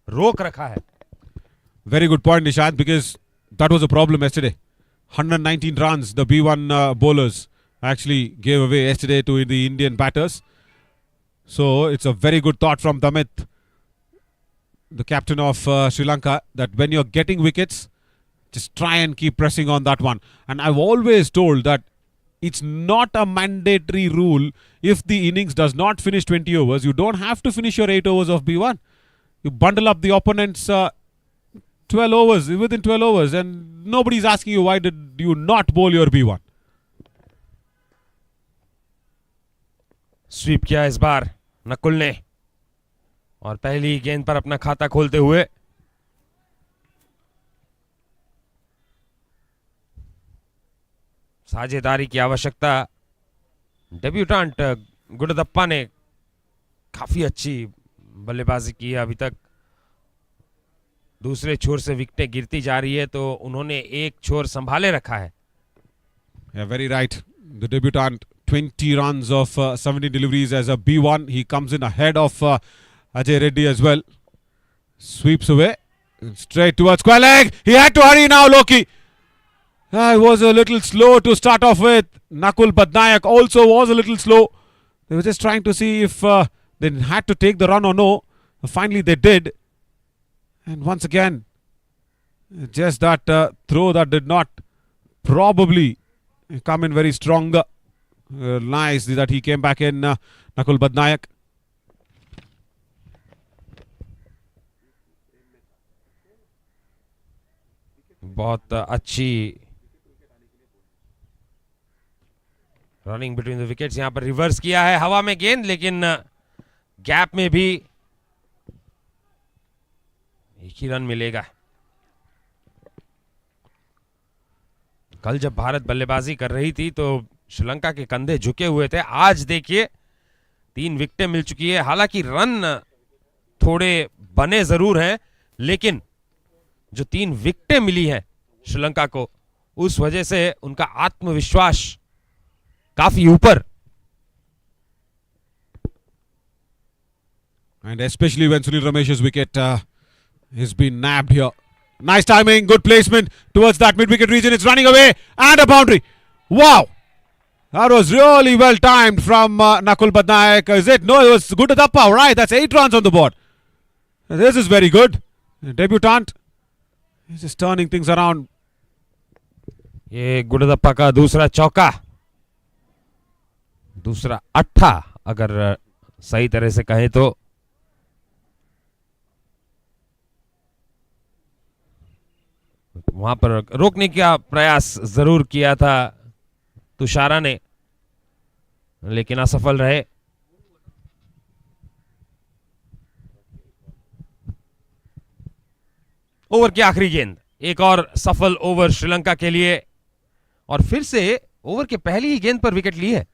[SPEAKER 9] रोक रखा है।
[SPEAKER 2] Very good point, Nishant, because that was a problem yesterday. 119 runs the B1 bowlers actually gave away yesterday to the Indian batters. So it's a very good thought from Damit, the captain of Sri Lanka, that when you're getting wickets, just try and keep pressing on that one. And I've always told that it's not a mandatory rule. If the innings does not finish 20 overs, you don't have to finish your 8 overs of B1. You bundle up the opponent's 12 overs, within 12 overs, and nobody's asking you why did you not bowl your B1.
[SPEAKER 9] Sweep किया इस बार नकुल ने, और पहली गेंद पर अपना खाता खोलते हुए साझेदारी की आवश्यकता। डेब्यूटेंट गुडदप्पा ने काफी अच्छी बल्लेबाजी की है अभी तक। दूसरे छोर से विकेटें गिरती जा रही है, तो उन्होंने एक छोर संभाले रखा है।
[SPEAKER 2] Yeah, very right. The debutant, 20 runs of 70 deliveries as a B1. He comes in ahead of Ajay Reddy as well. Sweeps away straight towards square leg. He had to hurry now, Loki. It was a little slow to start off with. Nakul Badnayak also was a little slow. They were just trying to see if they had to take the run or no. Finally they did. And once again, just that throw that did not probably come in very strong. Nice that he came back in, Nakul Badnayak.
[SPEAKER 9] बहुत अच्छी running between the wickets. यहां पर reverse किया है हवा में गेंद, लेकिन गैप में भी एक ही रन मिलेगा। कल जब भारत बल्लेबाजी कर रही थी तो श्रीलंका के कंधे झुके हुए थे। आज देखिए 3 विकेटें मिल चुकी है। हालांकि रन थोड़े बने जरूर हैं, लेकिन जो 3 विकेटें मिली हैं श्रीलंका को, उस वजह से उनका आत्मविश्वास काफी ऊपर।
[SPEAKER 2] And especially when Sunil Ramesh's wicket has been nabbed here. Nice timing, good placement towards that mid-wicket region. It's running away and a boundary. Wow. That was really well timed from Nakul Badnaik. Is it? No, it was good at Tappa. Right, that's 8 runs on the board. This is very good. Debutant. He's just turning things around.
[SPEAKER 9] ये गुडदप्पा का दूसरा चौका, दूसरा अट्ठा अगर सही तरह से कहें तो। वहां पर रोकने का प्रयास जरूर किया था तुषारा ने, लेकिन असफल रहे। ओवर की आखिरी गेंद, एक और सफल ओवर श्रीलंका के लिए, और फिर से ओवर के पहली ही गेंद पर विकेट ली है।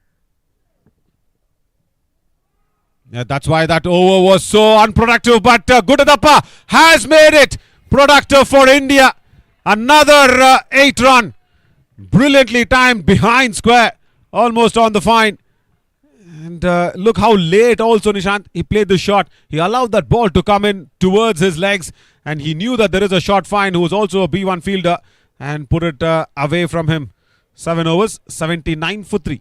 [SPEAKER 2] Yeah, that's why that over was so unproductive, but Gudadappa has made it productive for India. Another 8 run. Brilliantly timed behind square, almost on the fine. And look how late also Nishant, he played the shot. He allowed that ball to come in towards his legs, and he knew that there is a short fine, who was also a B1 fielder, and put it away from him. 7 overs, 79 for 3.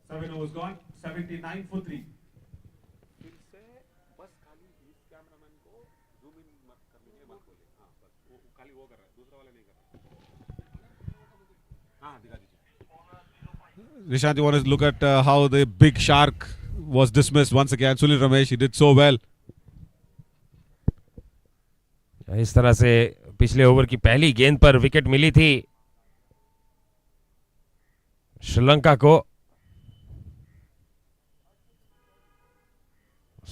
[SPEAKER 2] 7 overs gone, 79 for 3. Nishant, you want to look at how the big shark was dismissed once again. Sunil Ramesh, he did so well.
[SPEAKER 9] इस तरह से पिछले over की पहली गेंद पर wicket मिली थी श्रीलंका को।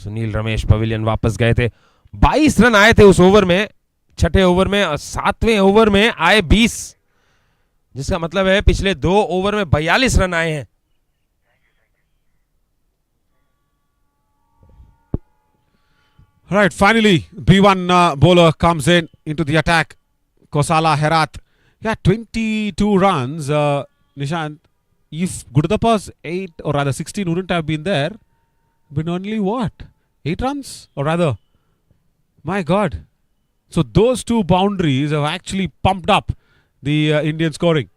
[SPEAKER 9] सुनील रमेश पवेलियन वापस गए थे। 22 रन आए थे उस ओवर में, छठे ओवर में, और 7वें ओवर में आए 20, जिसका मतलब है पिछले 2 ओवर में 42 रन आए हैं।
[SPEAKER 2] Right, finally, B1 bowler comes in into the attack. Kosala Herat. Yeah, 22 runs. Nishant, if Gudadappa's 8 or rather 16 wouldn't have been there, been only what? 8 runs? Or rather, my God. So those 2 boundaries have actually pumped up the Indian scoring.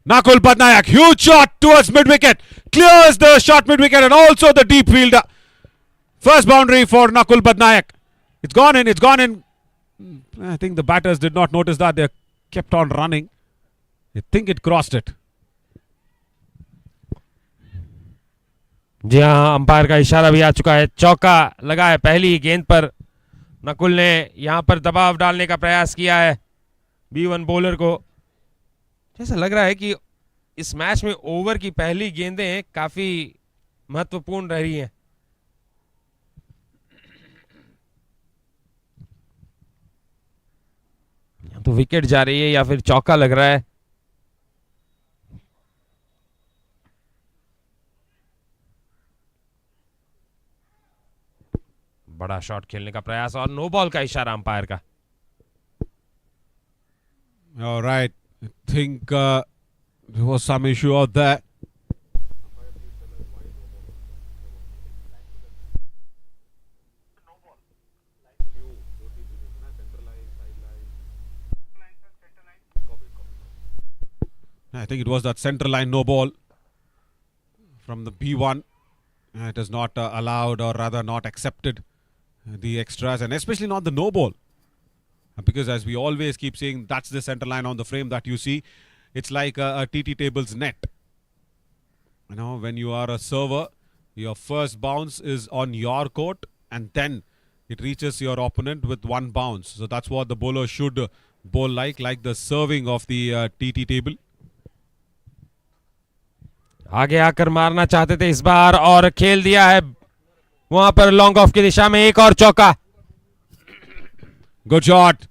[SPEAKER 2] Nakul Badnaik, huge shot towards mid-wicket. Clears the short mid-wicket and also the deep fielder. First boundary for Nakul Badnaik. It's gone in, it's gone in. I think the batters did not notice that. They kept on running. I think it crossed it.
[SPEAKER 9] जी हाँ, umpire का इशारा भी आ चुका है। चौका लगा है पहली ही गेंद पर। नकुल ने यहां पर दबाव डालने का प्रयास किया है B1 बॉलर को। जैसा लग रहा है कि इस मैच में ओवर की पहली गेंदें काफी महत्वपूर्ण रह रही हैं। तो विकेट जा रही है या फिर चौका लग रहा है। बड़ा शॉट खेलने का प्रयास और नो बॉल का इशारा अंपायर का।
[SPEAKER 2] All right, I think there was some issue out there. I think it was that center line no ball from the B1. It is not allowed, or rather not accepted, the extras, and especially not the no ball. Because as we always keep saying, that's the center line on the frame that you see. It's like a TT table's net. You know, when you are a server, your first bounce is on your court and then it reaches your opponent with 1 bounce. So that's what the bowler should bowl like the serving of the TT table.
[SPEAKER 9] आगे आकर मारना चाहते थे इस बार और खेल दिया है वहां पर लॉन्ग ऑफ की दिशा में। एक और चौका।
[SPEAKER 2] Good shot.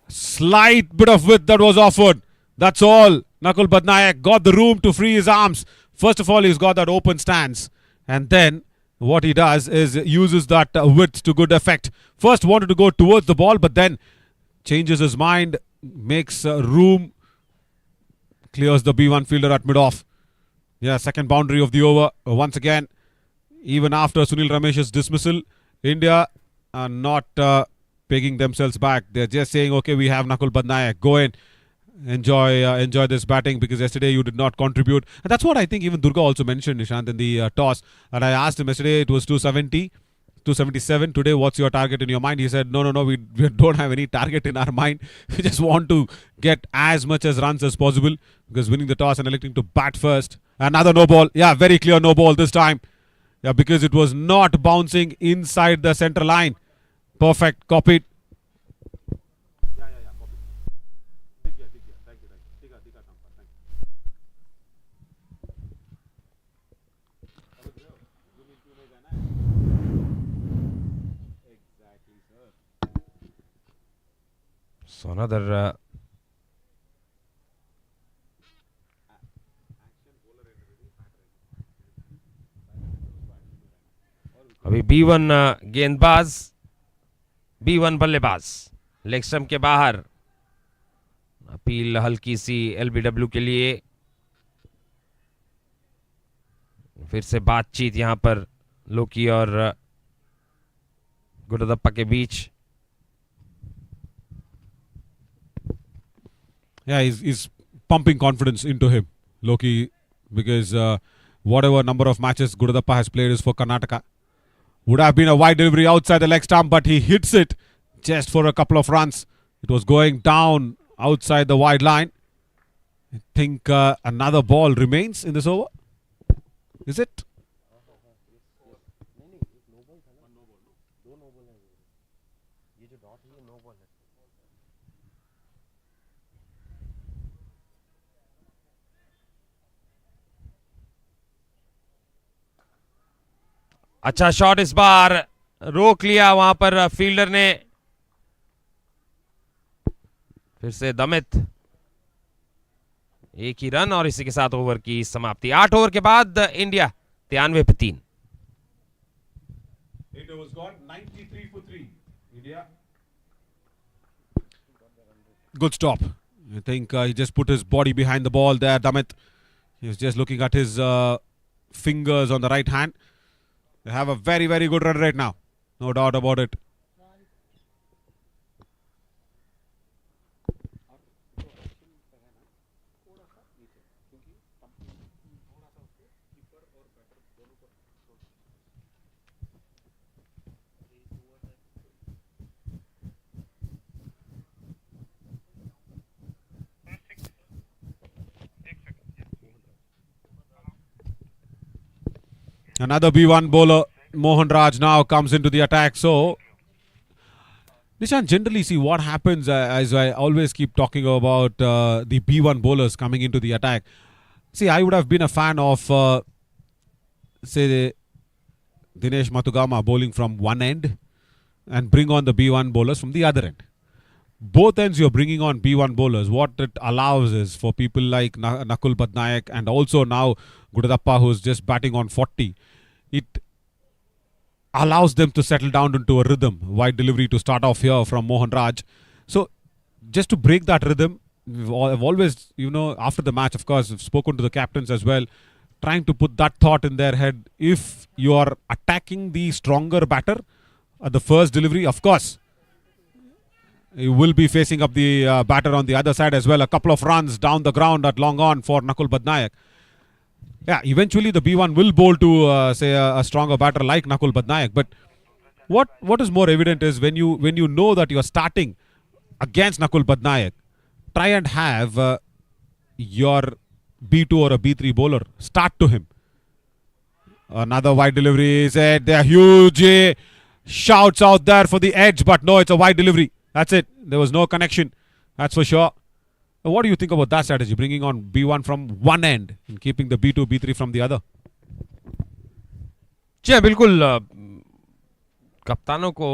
[SPEAKER 2] Slight bit of width that was offered. That's all. Nakul Badnaik got the room to free his arms. First of all, he's got that open stance. And then what he does is uses that width to good effect. First wanted to go towards the ball, but then changes his mind, makes room, clears the B1 fielder at mid-off. Yeah, second boundary of the over. Once again, even after Sunil Ramesh's dismissal, India are not pegging themselves back. They're just saying, okay, we have Nakul Badnaik. Go in. Enjoy this batting, because yesterday you did not contribute. And that's what I think even Durga also mentioned, Nishant, in the toss. And I asked him yesterday, it was 270, 277. Today, what's your target in your mind? He said, no, we don't have any target in our mind. We just want to get as much as runs as possible, because winning the toss and electing to bat first. Another no ball. Yeah, very clear no ball this time. Yeah, because it was not bouncing inside the center line. Perfect. Copied.
[SPEAKER 9] So another अभी B1 गेंदबाज, B1 बल्लेबाज, leg stump के बाहर. Appeal हल्की सी LBW के लिए. फिर से बातचीत यहां पर लोकी और गुरुदप्पा के बीच.
[SPEAKER 2] Yeah, he's pumping confidence into him, Loki, because whatever number of matches Gurudappa has played is for Karnataka. Would have been a wide delivery outside the leg stump, but he hits it just for a couple of runs. It was going down outside the wide line. I think another ball remains in this over. Is it?
[SPEAKER 9] अच्छा shot इस बार रोक लिया वहां पर fielder ने. फिर से दमित. एक ही रन और इसी के साथ ओवर की समाप्ति. 8 ओवर के बाद इंडिया 93 पे 3.
[SPEAKER 2] Good stop. I think he just put his body behind the ball there, Damit. He was just looking at his fingers on the right hand. They have a very, very good run right now. No doubt about it. Another B1 bowler, Mohan Raj, now comes into the attack. So, Nishan, generally see what happens, as I always keep talking about the B1 bowlers coming into the attack. See, I would have been a fan of, say, Dinesh Matugama bowling from one end and bring on the B1 bowlers from the other end. Both ends you're bringing on B1 bowlers. What it allows is for people like Nakul Badnaik and also now Gurudappa, who's just batting on 40. It allows them to settle down into a rhythm. Wide delivery to start off here from Mohan Raj. So, just to break that rhythm, I've always, after the match, of course, I've spoken to the captains as well, trying to put that thought in their head. If you are attacking the stronger batter at the first delivery, of course, you will be facing up the batter on the other side as well. A couple of runs down the ground at long on for Nakul Badnaik. Yeah, eventually the B1 will bowl to, say, a stronger batter like Nakul Badnaik. But what is more evident is when you know that you are starting against Nakul Badnaik, try and have your B2 or a B3 bowler start to him. Another wide delivery is it. There are huge shouts out there for the edge, but no, it's a wide delivery. That's it. There was no connection. That's for sure. What do you think about that strategy? Bringing on B1 from one end and keeping the B2, B3 from the other?
[SPEAKER 9] जी बिल्कुल. कप्तानों को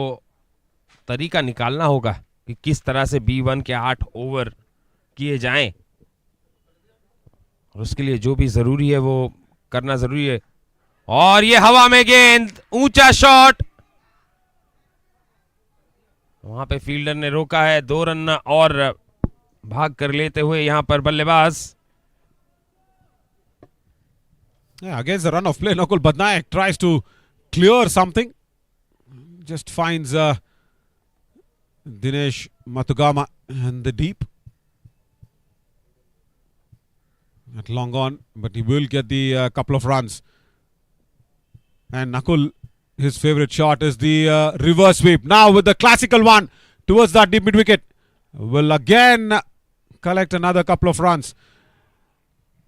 [SPEAKER 9] तरीका निकालना होगा कि किस तरह से B1 के 8 ओवर किए जाएं. और उसके लिए जो भी जरूरी है वो करना जरूरी है. और ये हवा में गेंद, ऊंचा शॉट. वहां पे फील्डर ने रोका है. 2 रन और भाग कर लेते हुए यहां पर बल्लेबाज.
[SPEAKER 2] Against the run of play, Nakul Badnaik tries to clear something. Just finds Dinesh Matugama in the deep. At long on, but he will get the couple of runs. And Nakul, his favourite shot is the reverse sweep. Now with the classical one towards that deep mid-wicket. Will again collect another couple of runs.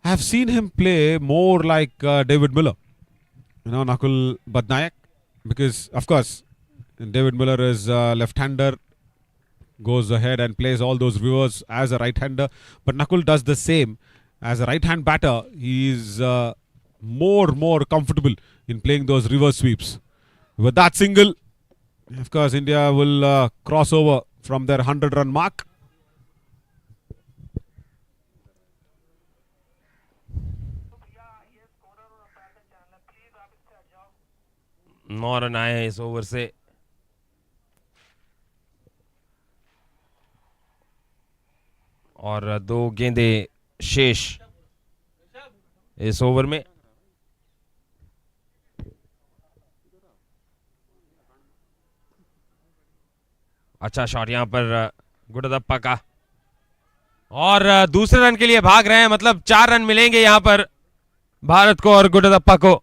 [SPEAKER 2] I have seen him play more like David Miller. You know, Nakul Badnayak. Because, of course, David Miller is left-hander. Goes ahead and plays all those reverse as a right-hander. But Nakul does the same. As a right-hand batter, he is more comfortable in playing those reverse sweeps. With that single, of course, India will cross over from their 100-run mark.
[SPEAKER 9] Now run आए हैं इस over से। और 2 गेंदें शेष इस over में। अच्छा शॉट यहां पर गुडदप्पा का, और दूसरे रन के लिए भाग रहे हैं। मतलब 4 रन मिलेंगे यहां पर भारत को और गुडदप्पा को।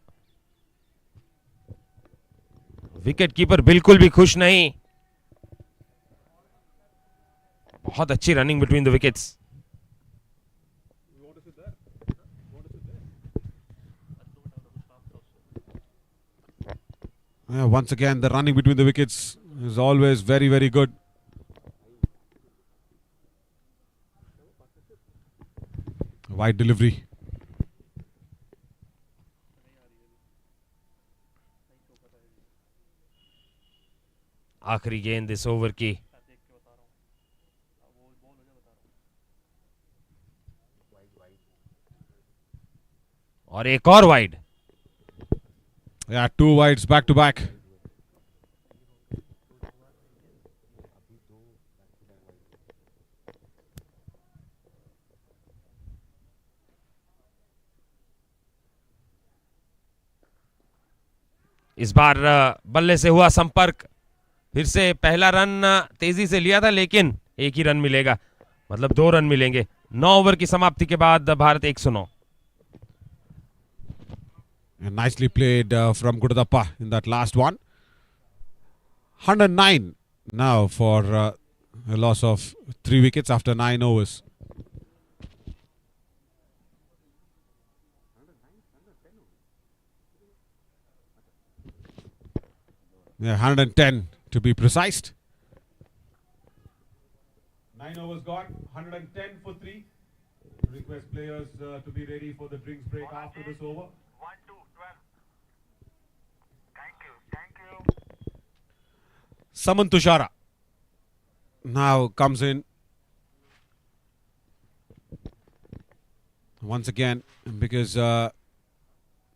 [SPEAKER 9] विकेट कीपर बिल्कुल भी खुश नहीं। बहुत अच्छी running between the wickets.
[SPEAKER 2] Once again, the running between the wickets is always very good. Wide delivery.
[SPEAKER 9] आखिरी गेंद इस ओवर की। और एक और wide.
[SPEAKER 2] Yeah, 2 wides back to back.
[SPEAKER 9] इस बार बल्ले से हुआ संपर्क। फिर से पहला रन तेजी से लिया था, लेकिन एक ही रन मिलेगा, मतलब 2 रन मिलेंगे। 9 ओवर की समाप्ति के बाद Bharat 109।
[SPEAKER 2] And nicely played from Gudadappa in that last one. 109 now for a loss of 3 wickets after 9 overs. Yeah, 110 to be precise. 9 overs gone, 110 for 3. Request players to be ready for the drinks break after this over. Samarth Tushara now comes in once again, because the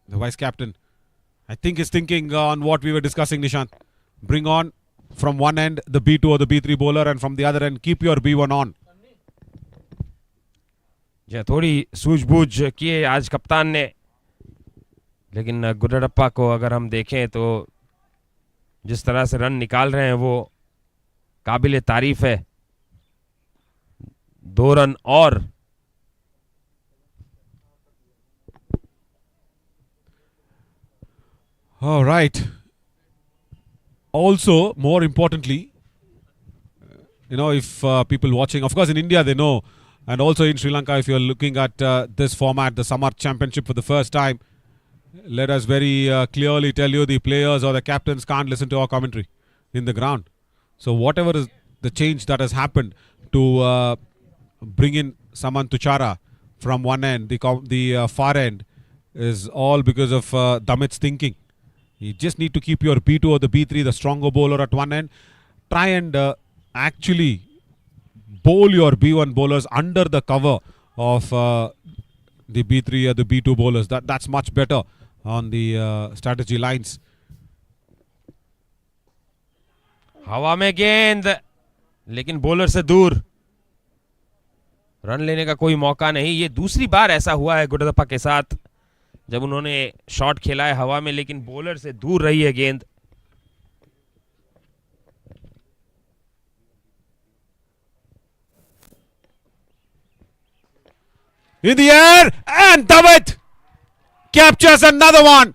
[SPEAKER 2] vice captain, I think, is thinking on what we were discussing, Nishant. Bring on from one end the B2 or the B3 bowler, and from the other end keep your B1 on.
[SPEAKER 9] थोड़ी सूझबूझ किए आज कप्तान ने, लेकिन गुडदप्पा को अगर हम देखें तो जिस तरह से रन निकाल रहे हैं वो काबिल तारीफ है। 2 रन और।
[SPEAKER 2] All right. Also, more importantly, you know, if people watching, of course in India they know, and also in Sri Lanka, if you're looking at this format, the Samarth Championship for the first time, let us very clearly tell you, the players or the captains can't listen to our commentary in the ground. So whatever is the change that has happened to bring in Samarth Tushara from one end, the far end, is all because of Damit's thinking. You just need to keep your B2 or the B3, the stronger bowler, at one end. Try and actually bowl your B1 bowlers under the cover of the B3 or the B2 bowlers. That's much better on the strategy lines.
[SPEAKER 9] हवा में गेंद, लेकिन bowler से दूर। Run लेने का कोई मौका नहीं। ये दूसरी बार ऐसा हुआ है गुडदप्पा के साथ, जब उन्होंने शॉट खेला है हवा में, लेकिन बॉलर से दूर रही है गेंद।
[SPEAKER 2] In the air, and David captures another one.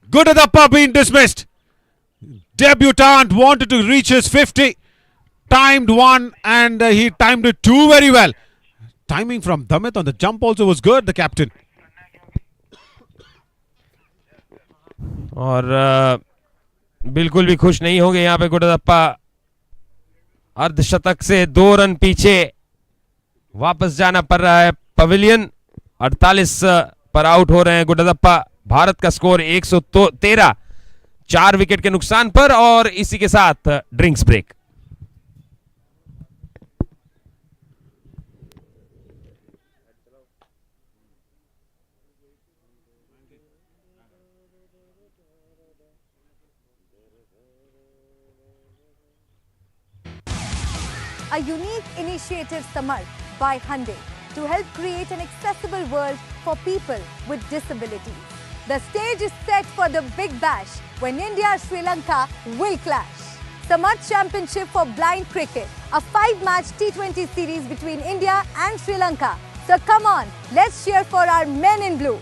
[SPEAKER 2] Gudadappa being dismissed. Debutant wanted to reach his 50. Timed one, and he timed it two very well. Timing from Damit on the jump also was good, the captain.
[SPEAKER 9] और बिल्कुल भी खुश नहीं होंगे यहाँ पे गुडदप्पा. अर्धशतक से 2 रन पीछे वापस जाना पड़ रहा है पवेलियन. 48 पर आउट हो रहे हैं गुडदप्पा. भारत का स्कोर 113, 4 विकेट के नुकसान पर. और इसी के साथ drinks break.
[SPEAKER 1] A unique initiative, Samarth, by Hyundai to help create an accessible world for people with disabilities. The stage is set for the big bash when India-Sri Lanka will clash. Samarth Championship for blind cricket, a 5-match T20 series between India and Sri Lanka. So come on, let's cheer for our men in blue.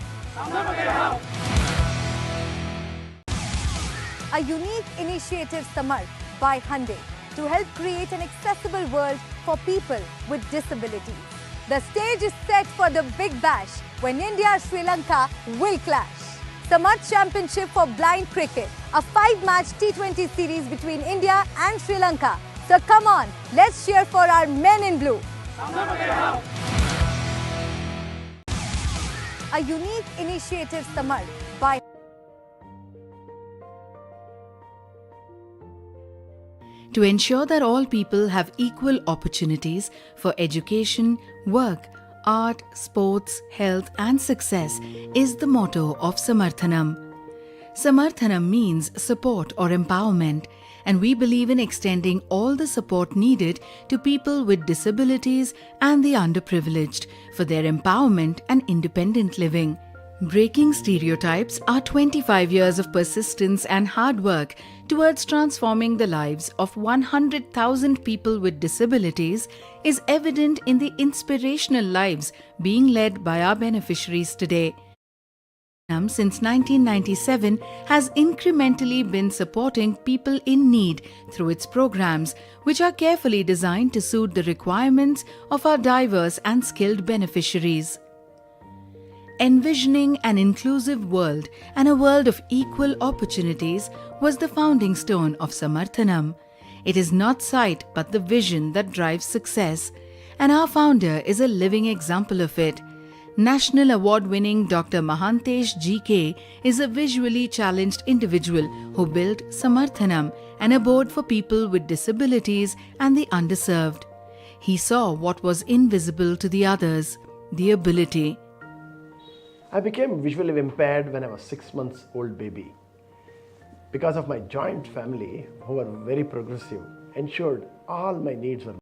[SPEAKER 1] A unique initiative, Samarth, by Hyundai to help create an accessible world for people with disabilities. The stage is set for the big bash when India-Sri Lanka will clash. Samarth Championship for blind cricket, a 5-match T20 series between India and Sri Lanka. So come on, let's cheer for our men in blue. A unique initiative, Samarth, by
[SPEAKER 6] to ensure that all people have equal opportunities for education, work, art, sports, health and success is the motto of Samarthanam. Samarthanam means support or empowerment, and we believe in extending all the support needed to people with disabilities and the underprivileged for their empowerment and independent living. Breaking stereotypes, our 25 years of persistence and hard work towards transforming the lives of 100,000 people with disabilities is evident in the inspirational lives being led by our beneficiaries today. Since 1997 has incrementally been supporting people in need through its programs, which are carefully designed to suit the requirements of our diverse and skilled beneficiaries. Envisioning an inclusive world and a world of equal opportunities was the founding stone of Samarthanam. It is not sight but the vision that drives success, and our founder is a living example of it. National award-winning Dr. Mahantesh GK is a visually challenged individual who built Samarthanam, an abode for people with disabilities and the underserved. He saw what was invisible to the others, the ability.
[SPEAKER 7] I became visually impaired when I was 6 months old baby. Because of my joint family, who were very progressive, ensured all my needs were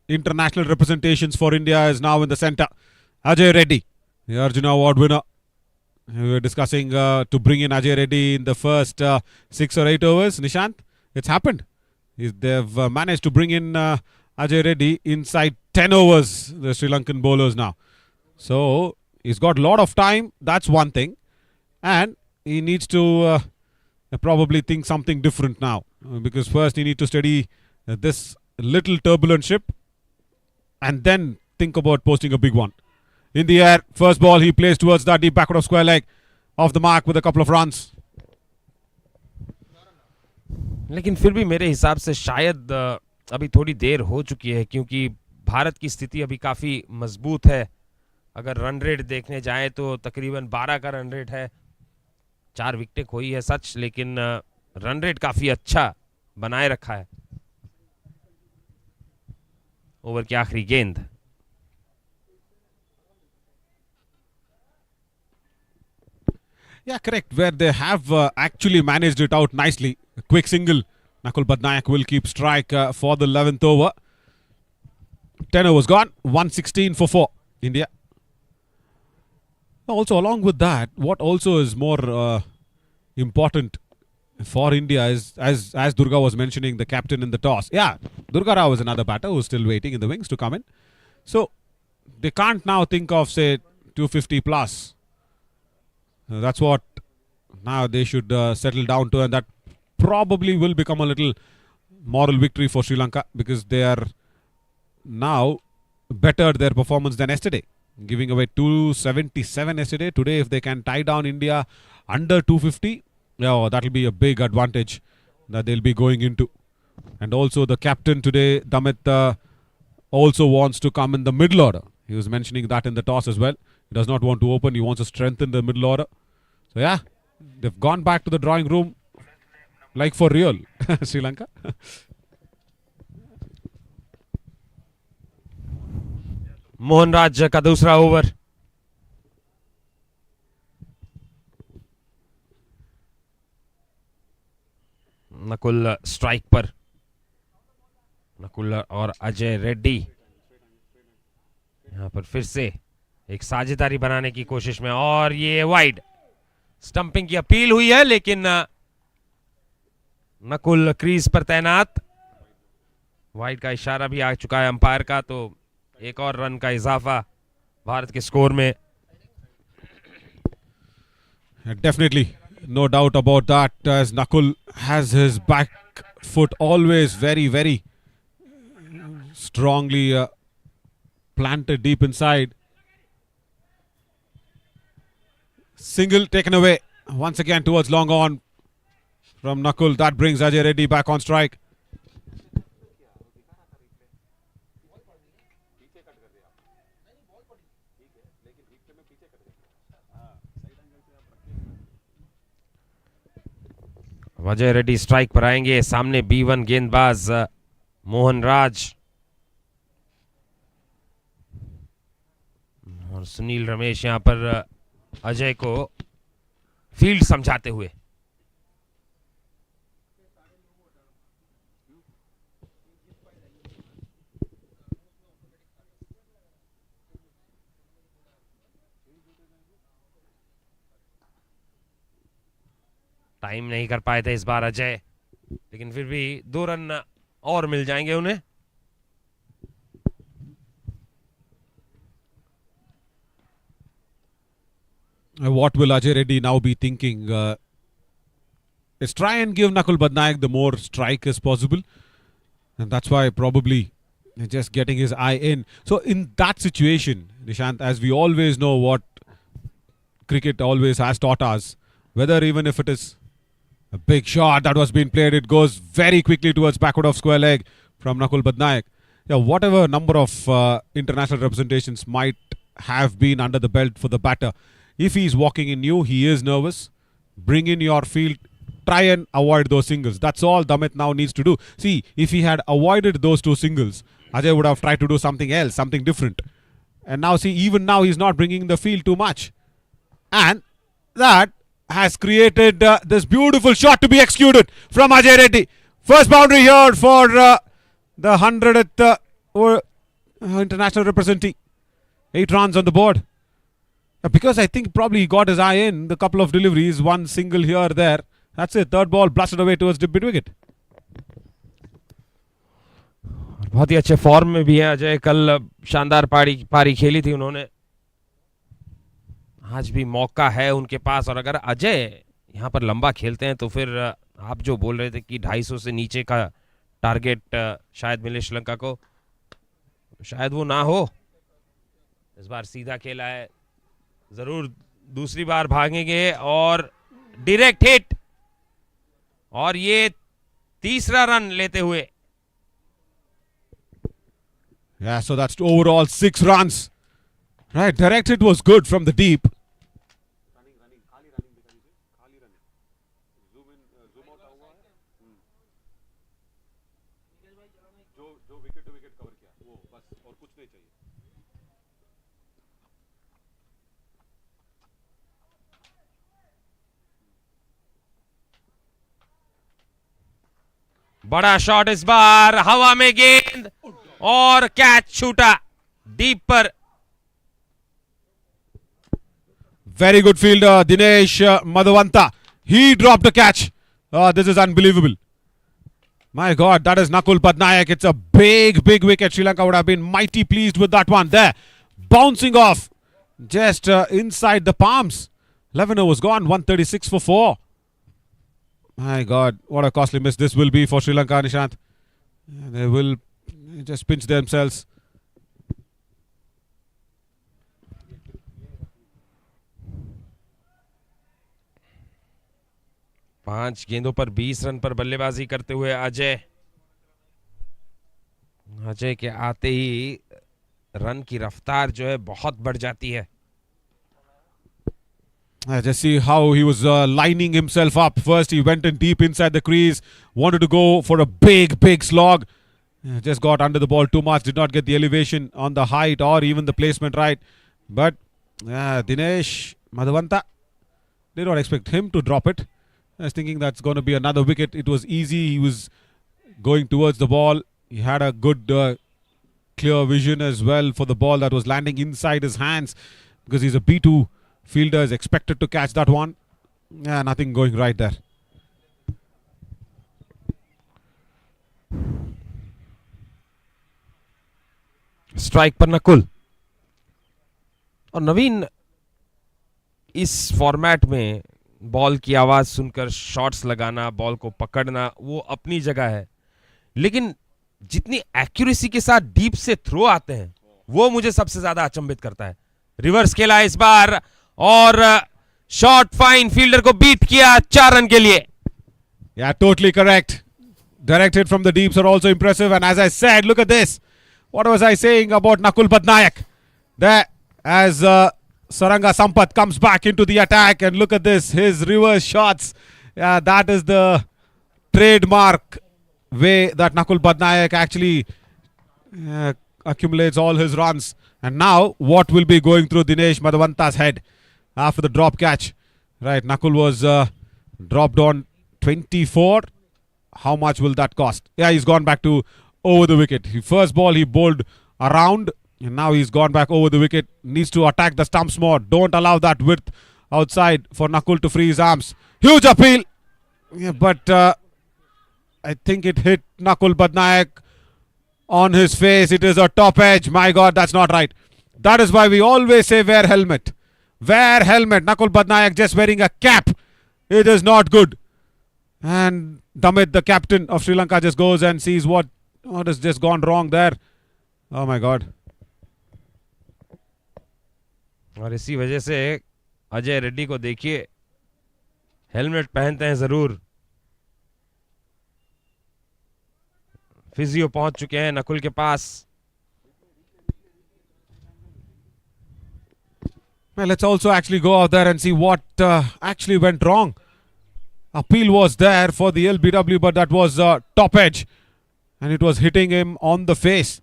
[SPEAKER 2] International representations for India is now in the centre. Ajay Reddy, the Arjuna Award winner. We were discussing to bring in Ajay Reddy in the first 6 or 8 overs. Nishant, it's happened. They've managed to bring in Ajay Reddy inside 10 overs, the Sri Lankan bowlers now. So, he's got a lot of time. That's one thing. And he needs to probably think something different now. Because first he needs to study this little turbulent ship and then think about posting a big one. In the air, first ball he plays towards that deep backward of square leg, off the mark with a couple of runs.
[SPEAKER 9] लेकिन फिर भी मेरे हिसाब से शायद अभी थोड़ी देर हो चुकी है, क्योंकि भारत की स्थिति अभी काफ़ी मजबूत है. अगर रन रेट देखने जाएं तो तकरीबन 12 का रन रेट है. 4 विकेटें खोई है सच, लेकिन रन रेट काफ़ी अच्छा बनाए रखा है. ओवर की आखिरी गेंद.
[SPEAKER 2] Yeah, correct. Where they have actually managed it out nicely. A quick single. Nakul Badnayak will keep strike for the 11th over. 10 overs gone. 116 for 4. India. Also, along with that, what also is more important for India is, as Durga was mentioning, the captain in the toss. Yeah, Durga Rao is another batter who's still waiting in the wings to come in. So they can't now think of, say, 250 plus. That's what now they should settle down to, and that probably will become a little moral victory for Sri Lanka, because they are now bettered their performance than yesterday, giving away 277 yesterday. Today, if they can tie down India under 250, yeah, that will be a big advantage that they'll be going into. And also the captain today, Damit, also wants to come in the middle order. He was mentioning that in the toss as well. He does not want to open. He wants to strengthen the middle order. So yeah, they've gone back to the drawing room like for real, Sri Lanka.
[SPEAKER 9] Mohan राज का दूसरा over. Nakul strike पर। नकुल और अजय रेड्डी यहां पर फिर से एक साझेदारी बनाने की कोशिश में, और ये वाइड। स्टंपिंग की अपील हुई है, लेकिन नकुल क्रीज पर तैनात। वाइड का इशारा भी आ चुका है अंपायर का, तो एक और रन का इजाफा भारत के स्कोर में।
[SPEAKER 2] Definitely, no doubt about that, as Nakul has his back foot always very, very strongly planted deep inside. Single taken away once again towards long on from Nakul. That brings Ajay Reddy back on strike.
[SPEAKER 9] Ajay Reddy strike पर आएंगे। सामने B1 गेंदबाज मोहन राज और सुनील रमेश यहां पर अजय को field समझाते हुए। टाइम नहीं कर पाए थे इस बार अजय, लेकिन फिर भी 2 रन और मिल जाएंगे उन्हें।
[SPEAKER 2] What will Ajay Reddy now be thinking? Is try and give Nakul Badnaik the more strike as possible, and that's why probably just getting his eye in. So in that situation, Nishant, as we always know what cricket always has taught us, whether even if it is a big shot that was being played, it goes very quickly towards backward of square leg from Nakul Badnaik. Yeah, whatever number of international representations might have been under the belt for the batter, if he's walking in new, he is nervous. Bring in your field, try and avoid those singles. That's all Damit now needs to do. See, if he had avoided those 2 singles, Ajay would have tried to do something else, something different. And now see, even now he's not bringing the field too much. And that has created this beautiful shot to be executed from Ajay Reddy. First boundary here for the 100th international representative. 8 runs on the board. Because I think probably he got his eye in the couple of deliveries, 1 single here, there. That's it. 3rd ball blasted away towards the mid wicket.
[SPEAKER 9] बहुत ही अच्छे form में भी है अजय। कल शानदार पारी खेली थी उन्होंने। आज भी मौका है उनके पास, और अगर अजय यहां पर लंबा खेलते हैं तो फिर आप जो बोल रहे थे कि 250 से नीचे का टारगेट शायद मिले श्रीलंका को, शायद वो ना हो। इस बार सीधा खेला है, जरूर दूसरी बार भागेंगे और डायरेक्ट हिट, और ये 3रा रन लेते हुए।
[SPEAKER 2] Yeah, so that's overall 6 runs. Right, direct hit was good from the deep.
[SPEAKER 9] बड़ा शॉट इस बार, हवा में गेंद और कैच छूटा डीप पर।
[SPEAKER 2] Very good fielder, Dinesh Madhavanta. He dropped a catch. This is unbelievable. My God, that is Nakul Patnaik. It's a big wicket. Sri Lanka would have been mighty pleased with that one there. Bouncing off just inside the palms. 11 overs gone, 136 for 4. My God, what a costly miss this will be for Sri Lanka, Nishant. They will just pinch themselves.
[SPEAKER 9] पांच गेंदों पर 20 run पर बल्लेबाजी करते हुए अजय के आते ही run की रफ्तार जो है बहुत बढ़ जाती है.
[SPEAKER 2] Just see how he was lining himself up. First he went in deep inside the crease, wanted to go for a big slog. Just got under the ball too much, did not get the elevation on the height or even the placement right. But Dinesh Madhavanta, did not expect him to drop it. I was thinking that's going to be another wicket. It was easy. He was going towards the ball. He had a good clear vision as well for the ball that was landing inside his hands, because he's a B2 fielder, is expected to catch that one. Yeah, nothing going right there.
[SPEAKER 9] Strike पर नकुल. और नवीन, इस format में ball की आवाज सुनकर shots लगाना, ball को पकड़ना, वो अपनी जगह है, लेकिन जितनी एक्यूरेसी के साथ डीप से थ्रो आते हैं वो मुझे सबसे ज्यादा अचंभित करता है. रिवर्स खेला इस बार और शॉट फाइन, फील्डर को बीट किया 4 रन के लिए.
[SPEAKER 2] Yeah, totally correct. Direct hit from the deeps are also impressive. And as I said, look at this. What was I saying about Nakul Patnaik? There, as Saranga Sampath comes back into the attack, and look at this, his reverse shots. Yeah, that is the trademark way that Nakul Patnaik actually accumulates all his runs. And now, what will be going through Dinesh Madhavanta's head after the drop catch? Right, Nakul was dropped on 24. How much will that cost? Yeah, he's gone back to over the wicket. First ball he bowled around, and now he's gone back over the wicket. Needs to attack the stumps more. Don't allow that width outside for Nakul to free his arms. Huge appeal. Yeah, but I think it hit Nakul Patnaik on his face. It is a top edge. My God, that's not right. That is why we always say wear helmet. Wear helmet. Nakul Patnaik just wearing a cap. It is not good. And Damit, the captain of Sri Lanka, just goes and sees what has just gone wrong there. Oh my God.
[SPEAKER 9] और इसी वजह से अजय रेड्डी को देखिए, helmet पहनते हैं जरूर. Physio पहुंच चुके हैं नकुल के पास.
[SPEAKER 2] Well, let's also actually go out there and see what actually went wrong. Appeal was there for the LBW, but that was top edge, and it was hitting him on the face.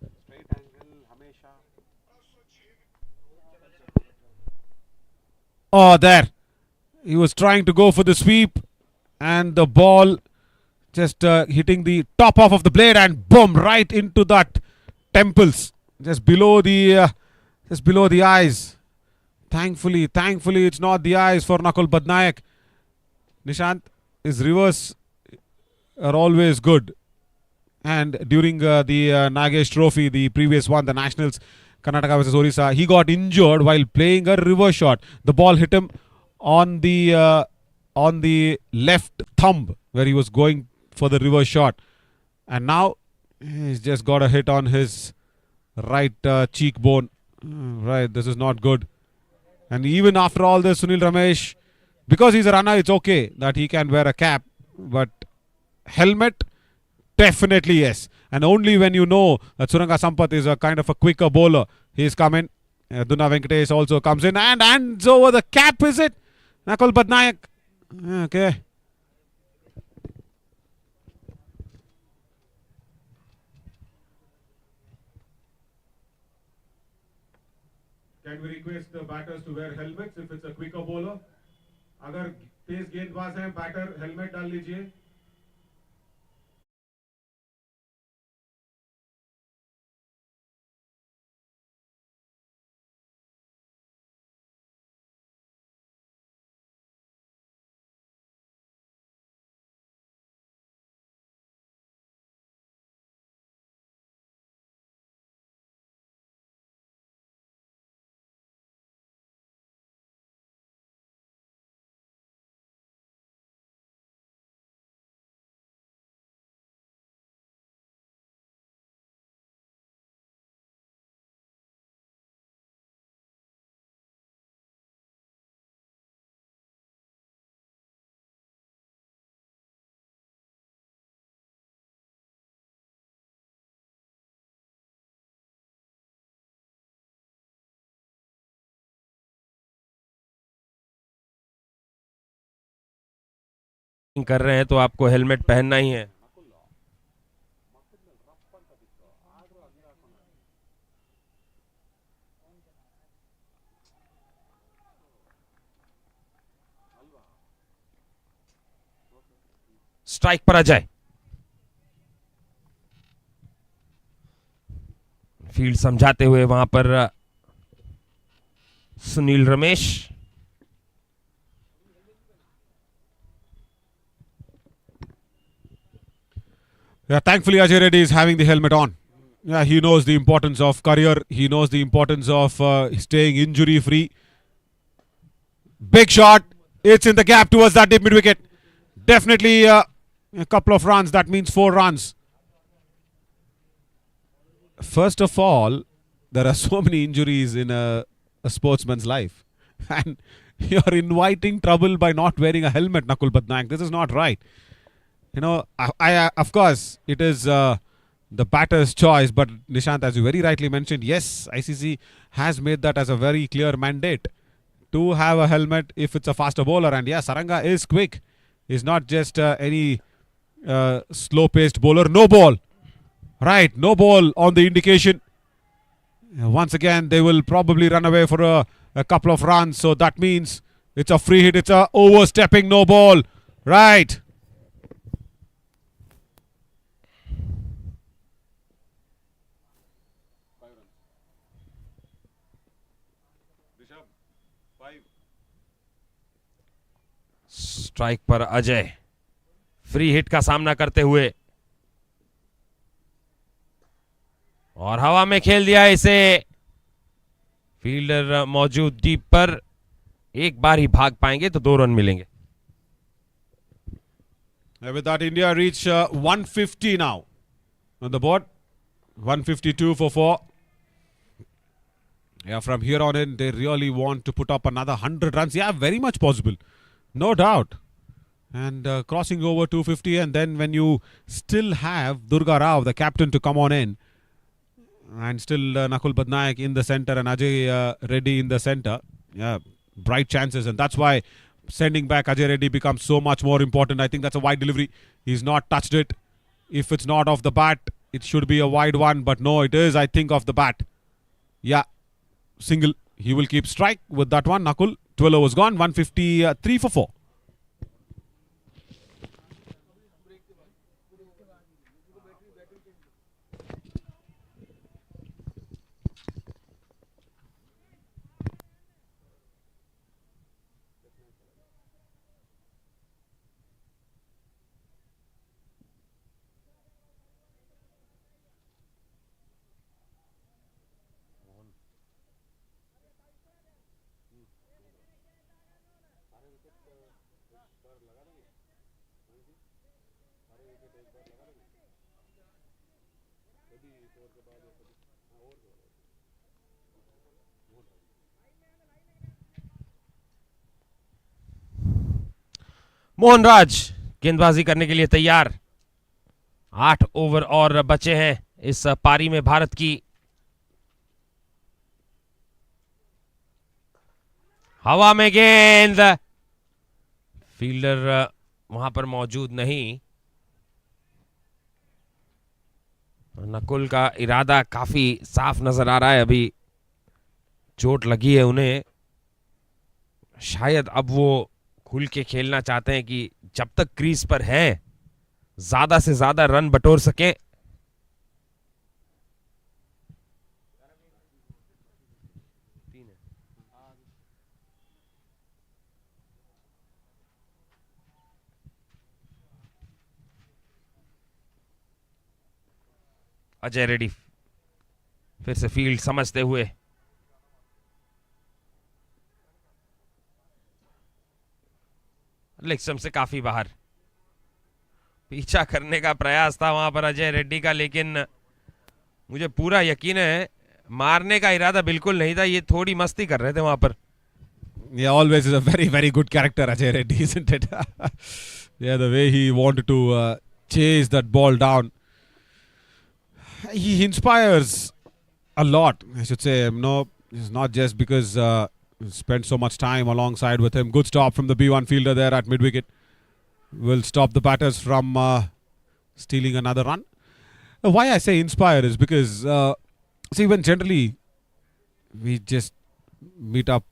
[SPEAKER 2] Oh, there. He was trying to go for the sweep, and the ball just hitting the top off of the blade, and boom, right into that temples, just below the eyes. Thankfully, it's not the eyes for Nakul Patnaik. Nishant, his reverse are always good. And during the Nagesh Trophy, the previous one, the Nationals, Karnataka versus Orissa, he got injured while playing a reverse shot. The ball hit him on the left thumb where he was going for the reverse shot. And now he's just got a hit on his right cheekbone. Right, this is not good. And even after all this, Sunil Ramesh, because he's a runner, it's okay that he can wear a cap. But helmet, definitely yes. And only when you know that Suranga Sampath is a kind of a quicker bowler, he's coming. Duna Venkatesh also comes in and hands over the cap, is it? Nakul Patnaik. Okay. Can we request the batters to wear helmets if it's a quicker bowler? अगर तेज गेंदबाज हैं, batter helmet डाल लीजिए.
[SPEAKER 9] कर रहे हैं तो आपको हेलमेट पहनना ही है। स्ट्राइक पर अजय, फील्ड समझाते हुए वहां पर Sunil Ramesh.
[SPEAKER 2] Yeah, thankfully Ajay Reddy is having the helmet on. Yeah, he knows the importance of career. He knows the importance of staying injury free. Big shot. It's in the gap towards that deep mid wicket. Definitely a couple of runs. That means 4 runs. First of all, there are so many injuries in a sportsman's life. And you're inviting trouble by not wearing a helmet, Nakul Patnaik. This is not right. You know, I of course, it is the batter's choice. But Nishant, as you very rightly mentioned, yes, ICC has made that as a very clear mandate to have a helmet if it's a faster bowler. And yeah, Saranga is quick. He's not just any slow-paced bowler. No ball. Right, no ball on the indication. Once again, they will probably run away for a couple of runs. So that means it's a free hit. It's a overstepping no ball. Right.
[SPEAKER 9] Strike पर Ajay free hit का सामना करते हुए और हवा में खेल दिया इसे। फील्डर मौजूद डीप पर, एक बार ही भाग पाएंगे तो 2 रन मिलेंगे।
[SPEAKER 2] With that, India reach 150 now on the board. 152 for 4. Yeah, from here on in, they really want to put up another 100 runs. Yeah, very much possible. No doubt. And crossing over 250, and then when you still have Durga Rao, the captain, to come on in, and still Nakul Patnaik in the center and Ajay Reddy in the center, yeah, bright chances. And that's why sending back Ajay Reddy becomes so much more important. I think that's a wide delivery. He's not touched it. If it's not off the bat, it should be a wide one. But no, it is, I think, off the bat. Yeah, single. He will keep strike with that one. Nakul, 12 overs gone. 153 for 4.
[SPEAKER 9] Mohanraj गेंदबाजी करने के लिए तैयार। 8 over और बचे हैं इस पारी में भारत की। हवा में गेंद, फील्डर वहां पर मौजूद नहीं। नकुल का इरादा काफी साफ नजर आ रहा है। अभी चोट लगी है उन्हें, शायद अब वो खुल के खेलना चाहते हैं कि जब तक क्रीज पर है ज्यादा से ज्यादा रन बटोर सके। अजय रेड्डी फिर से फील्ड समझते हुए लेग स्टंप से काफी बाहर। पीछा करने का प्रयास था वहां पर अजय रेड्डी का, लेकिन मुझे पूरा यकीन है मारने का इरादा बिल्कुल नहीं था। ये थोड़ी मस्ती कर रहे थे वहां पर।
[SPEAKER 2] Yeah, always is a very, very good character, Ajay Reddy, isn't it? Yeah, the way he wanted to chase that ball down. He inspires a lot, I should say. No, it's not just because spent so much time alongside with him. Good stop from the B1 fielder there at mid-wicket. will stop the batters from stealing another run. Why I say inspire is because, see, when generally we just meet up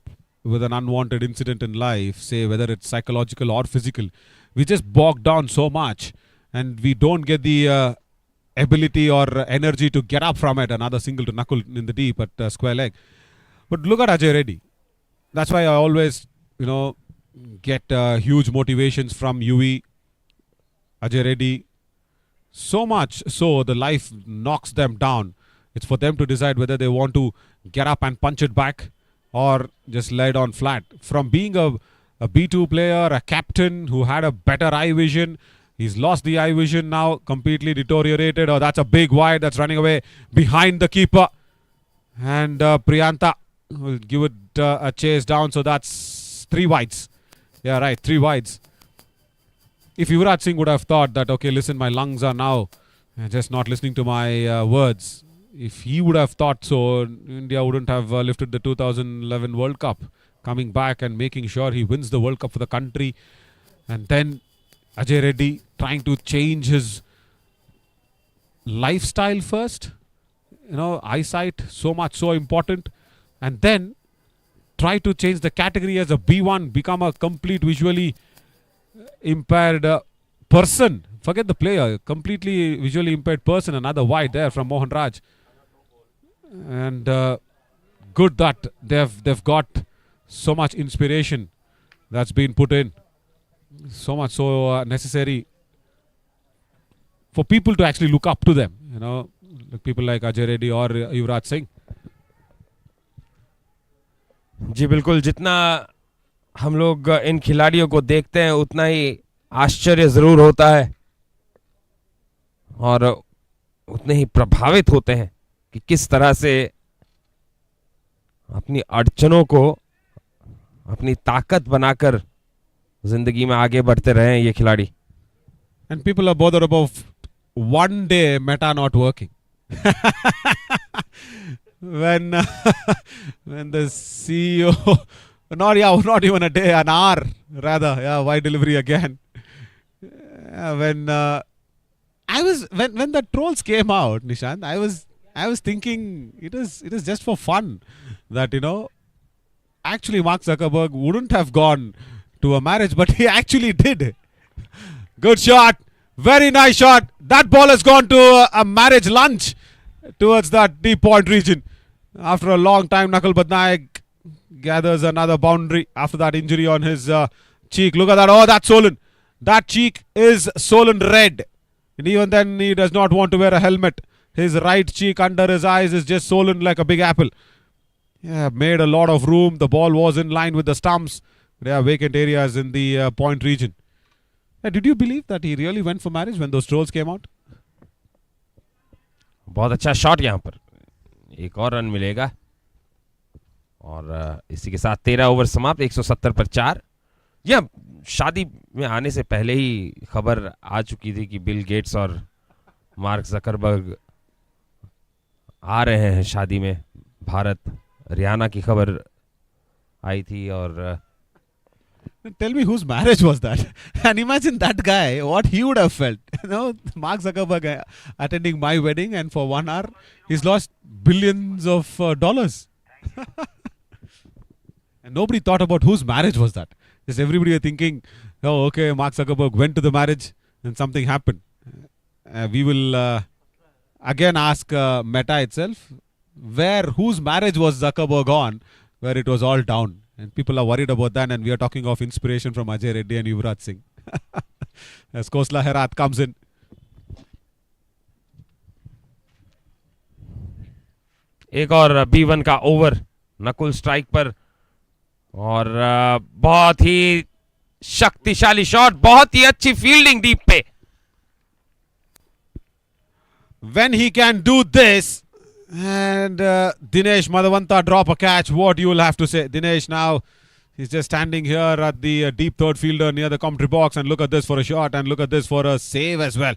[SPEAKER 2] with an unwanted incident in life, say whether it's psychological or physical, we just bog down so much and we don't get the ability or energy to get up from it. Another single to knuckle in the deep at square leg. But look at Ajay Reddy. That's why I always, get huge motivations from UE, Ajay Reddy. So much so the life knocks them down. It's for them to decide whether they want to get up and punch it back or just lay it on flat. From being a B2 player, a captain who had a better eye vision, he's lost the eye vision now, completely deteriorated. Oh, that's a big wide that's running away behind the keeper. And Priyanta will give it a chase down. So that's 3 wides. Yeah, right, 3 wides. If Yuvraj Singh would have thought that, okay, listen, my lungs are now just not listening to my words. If he would have thought so, India wouldn't have lifted the 2011 World Cup. Coming back and making sure he wins the World Cup for the country. And then Ajay Reddy trying to change his lifestyle first. Eyesight, so much, so important. And then try to change the category as a B1, become a complete visually impaired person. Forget the player, completely visually impaired person. Another wide there from Mohan Raj. And good that they've got so much inspiration that's been put in. So much so necessary for people to actually look up to them. People like Ajay Reddy or Yuvraj Singh.
[SPEAKER 9] जी बिल्कुल, जितना हम लोग इन खिलाड़ियों को देखते हैं उतना ही आश्चर्य जरूर होता है और उतने ही प्रभावित होते हैं कि किस तरह से अपनी अड़चनों को अपनी ताकत बनाकर जिंदगी में आगे बढ़ते रहे हैं ये खिलाड़ी.
[SPEAKER 2] And people are bothered about one day meta not working. when the CEO, not even a day, an hour rather, wide delivery again. When the trolls came out, Nishant, I was thinking it is just for fun that actually Mark Zuckerberg wouldn't have gone to a marriage, but he actually did. Good shot, very nice shot. That ball has gone to a marriage lunch towards that deep point region. After a long time, Nakul Badnaik gathers another boundary after that injury on his cheek. Look at that. Oh, that's swollen. That cheek is swollen red. And even then, he does not want to wear a helmet. His right cheek under his eyes is just swollen like a big apple. Yeah, made a lot of room. The ball was in line with the stumps. There are vacant areas in the point region. Did you believe that he really went for marriage when those trolls came out?
[SPEAKER 9] बहुत अच्छा shot यहाँ पर. एक और run मिलेगा और इसी के साथ 13 ओवर समाप्त. 170 पर 4. यह शादी में आने से पहले ही खबर आ चुकी थी कि बिल गेट्स और मार्क जकरबर्ग आ रहे हैं शादी में. भारत हरियाणा की खबर आई थी और
[SPEAKER 2] tell me whose marriage was that? And imagine that guy, what he would have felt. Mark Zuckerberg attending my wedding and for 1 hour he's lost billions of dollars. And nobody thought about whose marriage was that. Just everybody are thinking, oh, okay, Mark Zuckerberg went to the marriage and something happened. We will again ask Meta itself, whose marriage was Zuckerberg on, where it was all down. And people are worried about that, and we are talking of inspiration from Ajay Reddy and Yuvraj Singh. As Khosla Herat comes in.
[SPEAKER 9] एक और B1 का over Nakul strike पर और बहुत ही शक्तिशाली shot, बहुत ही अच्छी fielding deep पे.
[SPEAKER 2] When he can do this, and Dinesh Madhavanta drop a catch, what you will have to say. Dinesh now, he's just standing here at the deep third fielder near the commentary box, and look at this for a shot, and look at this for a save as well.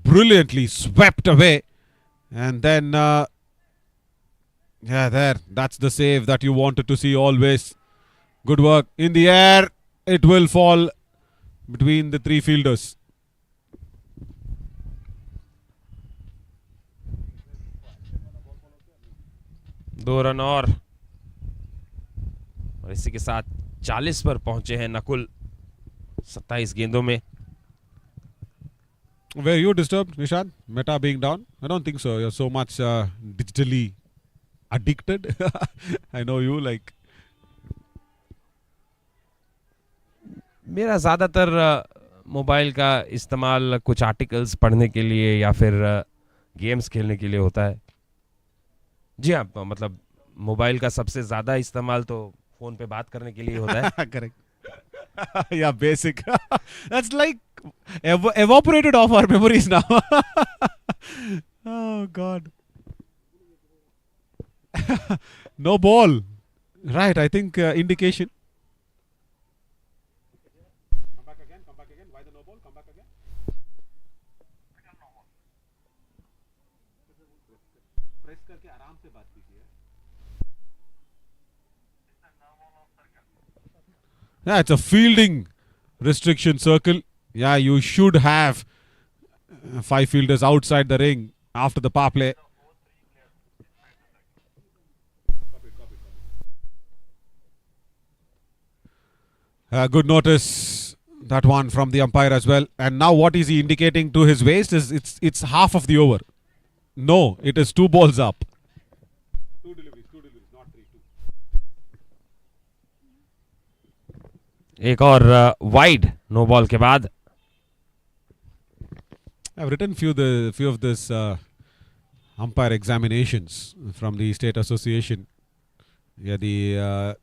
[SPEAKER 2] Brilliantly swept away. And then, that's the save that you wanted to see always. Good work. In the air, it will fall between the three fielders.
[SPEAKER 9] दो run और इसी के साथ 40 पर पहुंचे हैं नकुल 27 गेंदों में.
[SPEAKER 2] Were you disturbed, Nishant? Meta being down? I don't think so. You're so much digitally addicted. I know you like.
[SPEAKER 9] मेरा ज़्यादातर मोबाइल का इस्तेमाल कुछ आर्टिकल्स पढ़ने के लिए या फिर गेम्स खेलने के लिए होता है. जी हाँ, मतलब मोबाइल का सबसे ज़्यादा इस्तेमाल तो फोन पे बात करने के लिए होता है.
[SPEAKER 2] Correct. Yeah, basic. That's like evaporated off our memories now. Oh God. No ball. Right, I think indication. Come back again. Why the no ball? Come back again. Press करके आराम से बात कीजिए. Yeah, it's a fielding restriction circle. Yeah, you should have 5 fielders outside the ring after the power play. Good notice, that one from the umpire as well. And now what is he indicating to his waist is it's half of the over. No, it is 2 balls up. Two deliveries, not 3, 2.
[SPEAKER 9] एक और wide no ball के बाद.
[SPEAKER 2] I've written few of this umpire examinations from the State Association. Yeah, the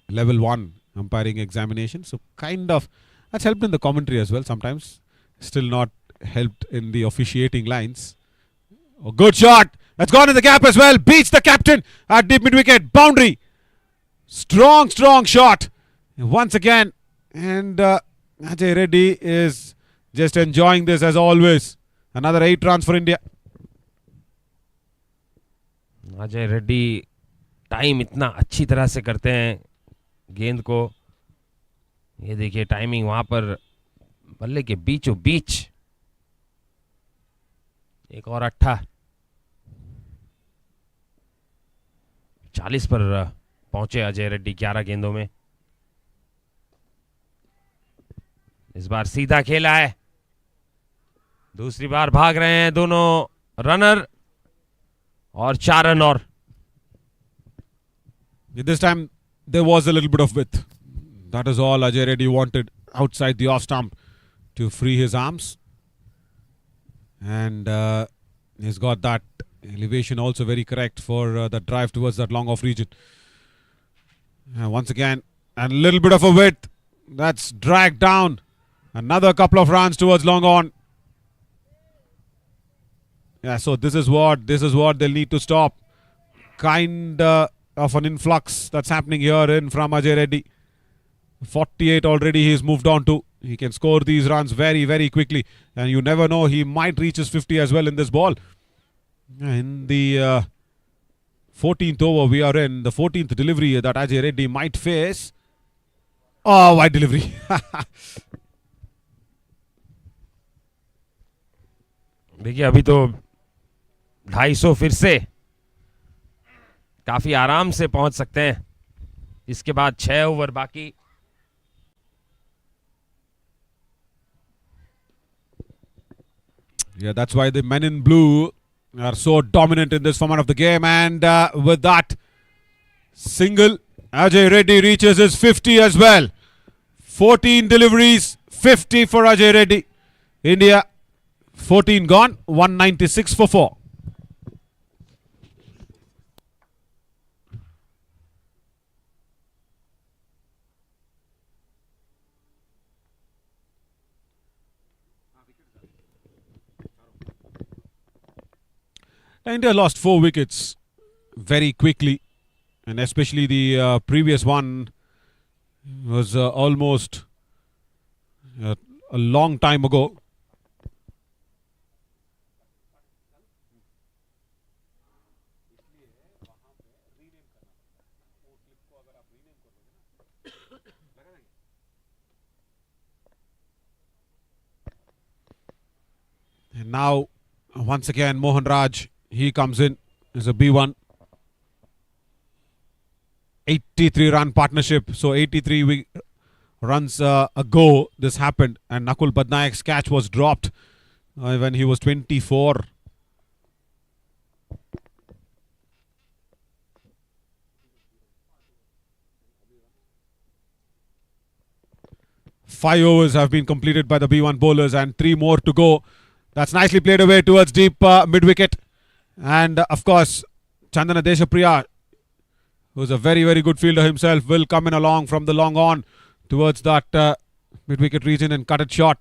[SPEAKER 2] level 1 umpiring examination. So kind of that's helped in the commentary as well sometimes. Still not helped in the officiating lines. Oh, good shot. That's gone in the gap as well. Beats the captain at deep mid wicket. Boundary. Strong shot. Once again. And Ajay Reddy is just enjoying this as always. Another 8 runs for India.
[SPEAKER 9] Ajay Reddy time इतना अच्छी तरह से करते हैं गेंद को. ये देखिए टाइमिंग वहां पर बल्ले के बीचों बीच. एक और 40 पर पहुंचे अजय रेड्डी 11 गेंदों में. इस बार सीधा खेला है. दूसरी बार भाग रहे हैं दोनों रनर और 4 रन और.
[SPEAKER 2] This time there was a little bit of width. That is all Ajay Reddy wanted outside the off stump to free his arms. And he's got that elevation also very correct for the drive towards that long off region. Once again, and a little bit of a width. That's dragged down. Another couple of runs towards long on. Yeah, so this is what they'll need to stop. Kind of an influx that's happening here in from Ajay Reddy. 48 already he's moved on to. He can score these runs very, very quickly. And you never know, he might reach his 50 as well in this ball. In the 14th over we are in, the 14th delivery that Ajay Reddy might face. Oh, wide delivery.
[SPEAKER 9] देखिए अभी तो 250 फिर से काफी आराम से पहुंच सकते हैं. इसके बाद 6 ओवर बाकी.
[SPEAKER 2] Yeah, that's why the men in blue are so dominant in this format of the game. And with that single, Ajay Reddy reaches his 50 as well. 14 deliveries, 50 for Ajay Reddy. India 14 gone, 196 for 4. India lost 4 wickets very quickly, and especially the previous one was almost a long time ago. And now, once again, Mohan Raj, he comes in as a B1. 83 run partnership. So 83 runs ago this happened, and Nakul Badnaik's catch was dropped when he was 24. Five overs have been completed by the B1 bowlers and 3 more to go. That's nicely played away towards deep mid-wicket. And of course, Chandana Deshapriya, who's a very, very good fielder himself, will come in along from the long on towards that mid-wicket region and cut it short.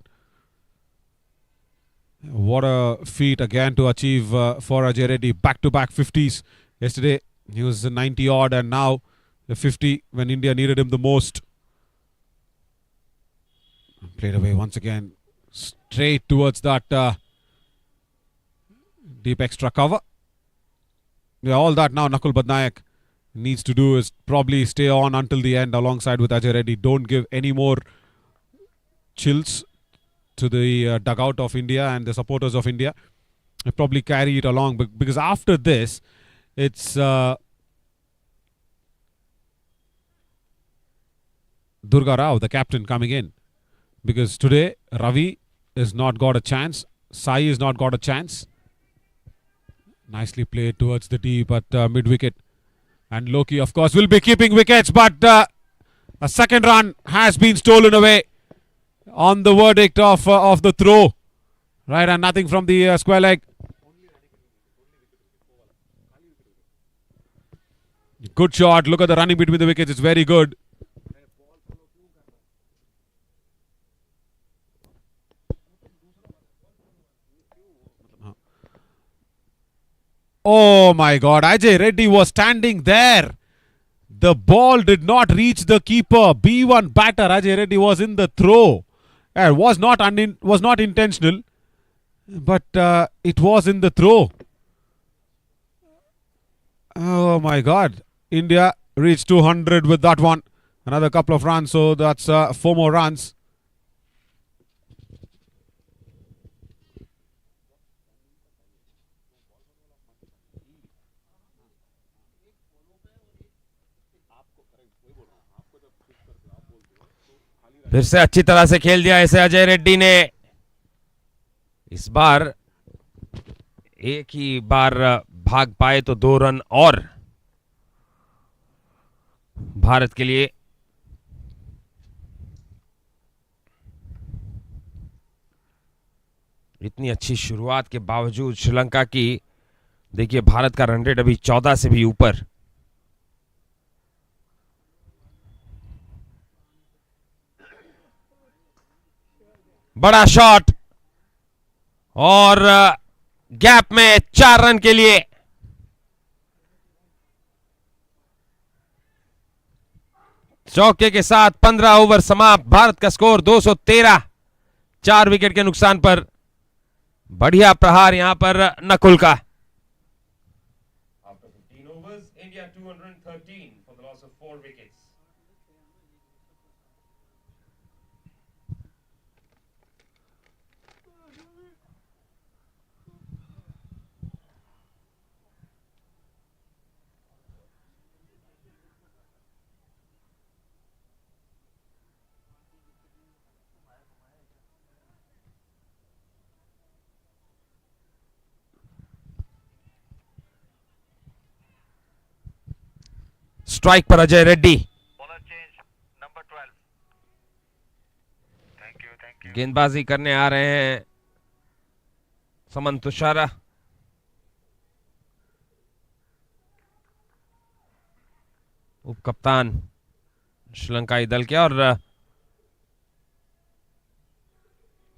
[SPEAKER 2] What a feat again to achieve for Ajay Reddy. Back-to-back 50s. Yesterday he was 90 odd, and now the 50 when India needed him the most. Played away once again straight towards that deep extra cover. Yeah, all that now Nakul Badnaik needs to do is probably stay on until the end alongside with Ajay Reddy. Don't give any more chills to the dugout of India and the supporters of India. They probably carry it along, because after this it's Durga Rao, the captain, coming in, because today Ravi has not got a chance, Sai has not got a chance. Nicely played towards the deep at mid-wicket. And Loki, of course, will be keeping wickets, but a second run has been stolen away on the verdict of the throw. Right, and nothing from the square leg. Good shot. Look at the running between the wickets. It's very good. Oh my God, Ajay Reddy was standing there. The ball did not reach the keeper. B1 batter Ajay Reddy was in the throw. It was not intentional, but it was in the throw. Oh my God. India reached 200 with that one. Another couple of runs, so that's 4 more runs.
[SPEAKER 9] फिर से अच्छी तरह से खेल दिया इसे अजय रेड्डी ने. इस बार एक ही बार भाग पाए तो 2 रन और भारत के लिए. इतनी अच्छी शुरुआत के बावजूद श्रीलंका की, देखिए भारत का रन रेट अभी 14 से भी ऊपर. बड़ा शॉट और गैप में 4 रन के लिए. चौके के साथ 15 ओवर समाप्त. भारत का स्कोर 213. 4 विकेट के नुकसान पर. बढ़िया प्रहार यहां पर नकुल का. After 15 overs, India 213 for the loss of 4 wickets. Strike पर अजय रेड्डी. गेंदबाजी करने आ रहे हैं समन तुषारा. उप कप्तान श्रीलंकाई दल के, और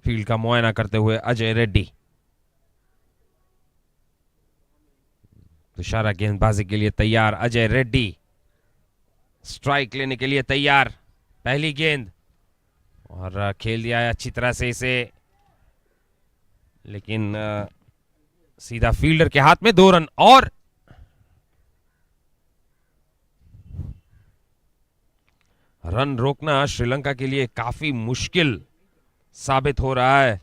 [SPEAKER 9] फील्ड का मुआयना करते हुए अजय रेड्डी. तुषारा गेंदबाजी के लिए तैयार. अजय रेड्डी स्ट्राइक लेने के लिए तैयार. पहली गेंद और खेल दिया है अच्छी तरह से इसे, लेकिन सीधा फील्डर के हाथ में. 2 रन और. रन रोकना श्रीलंका के लिए काफी मुश्किल साबित हो रहा है.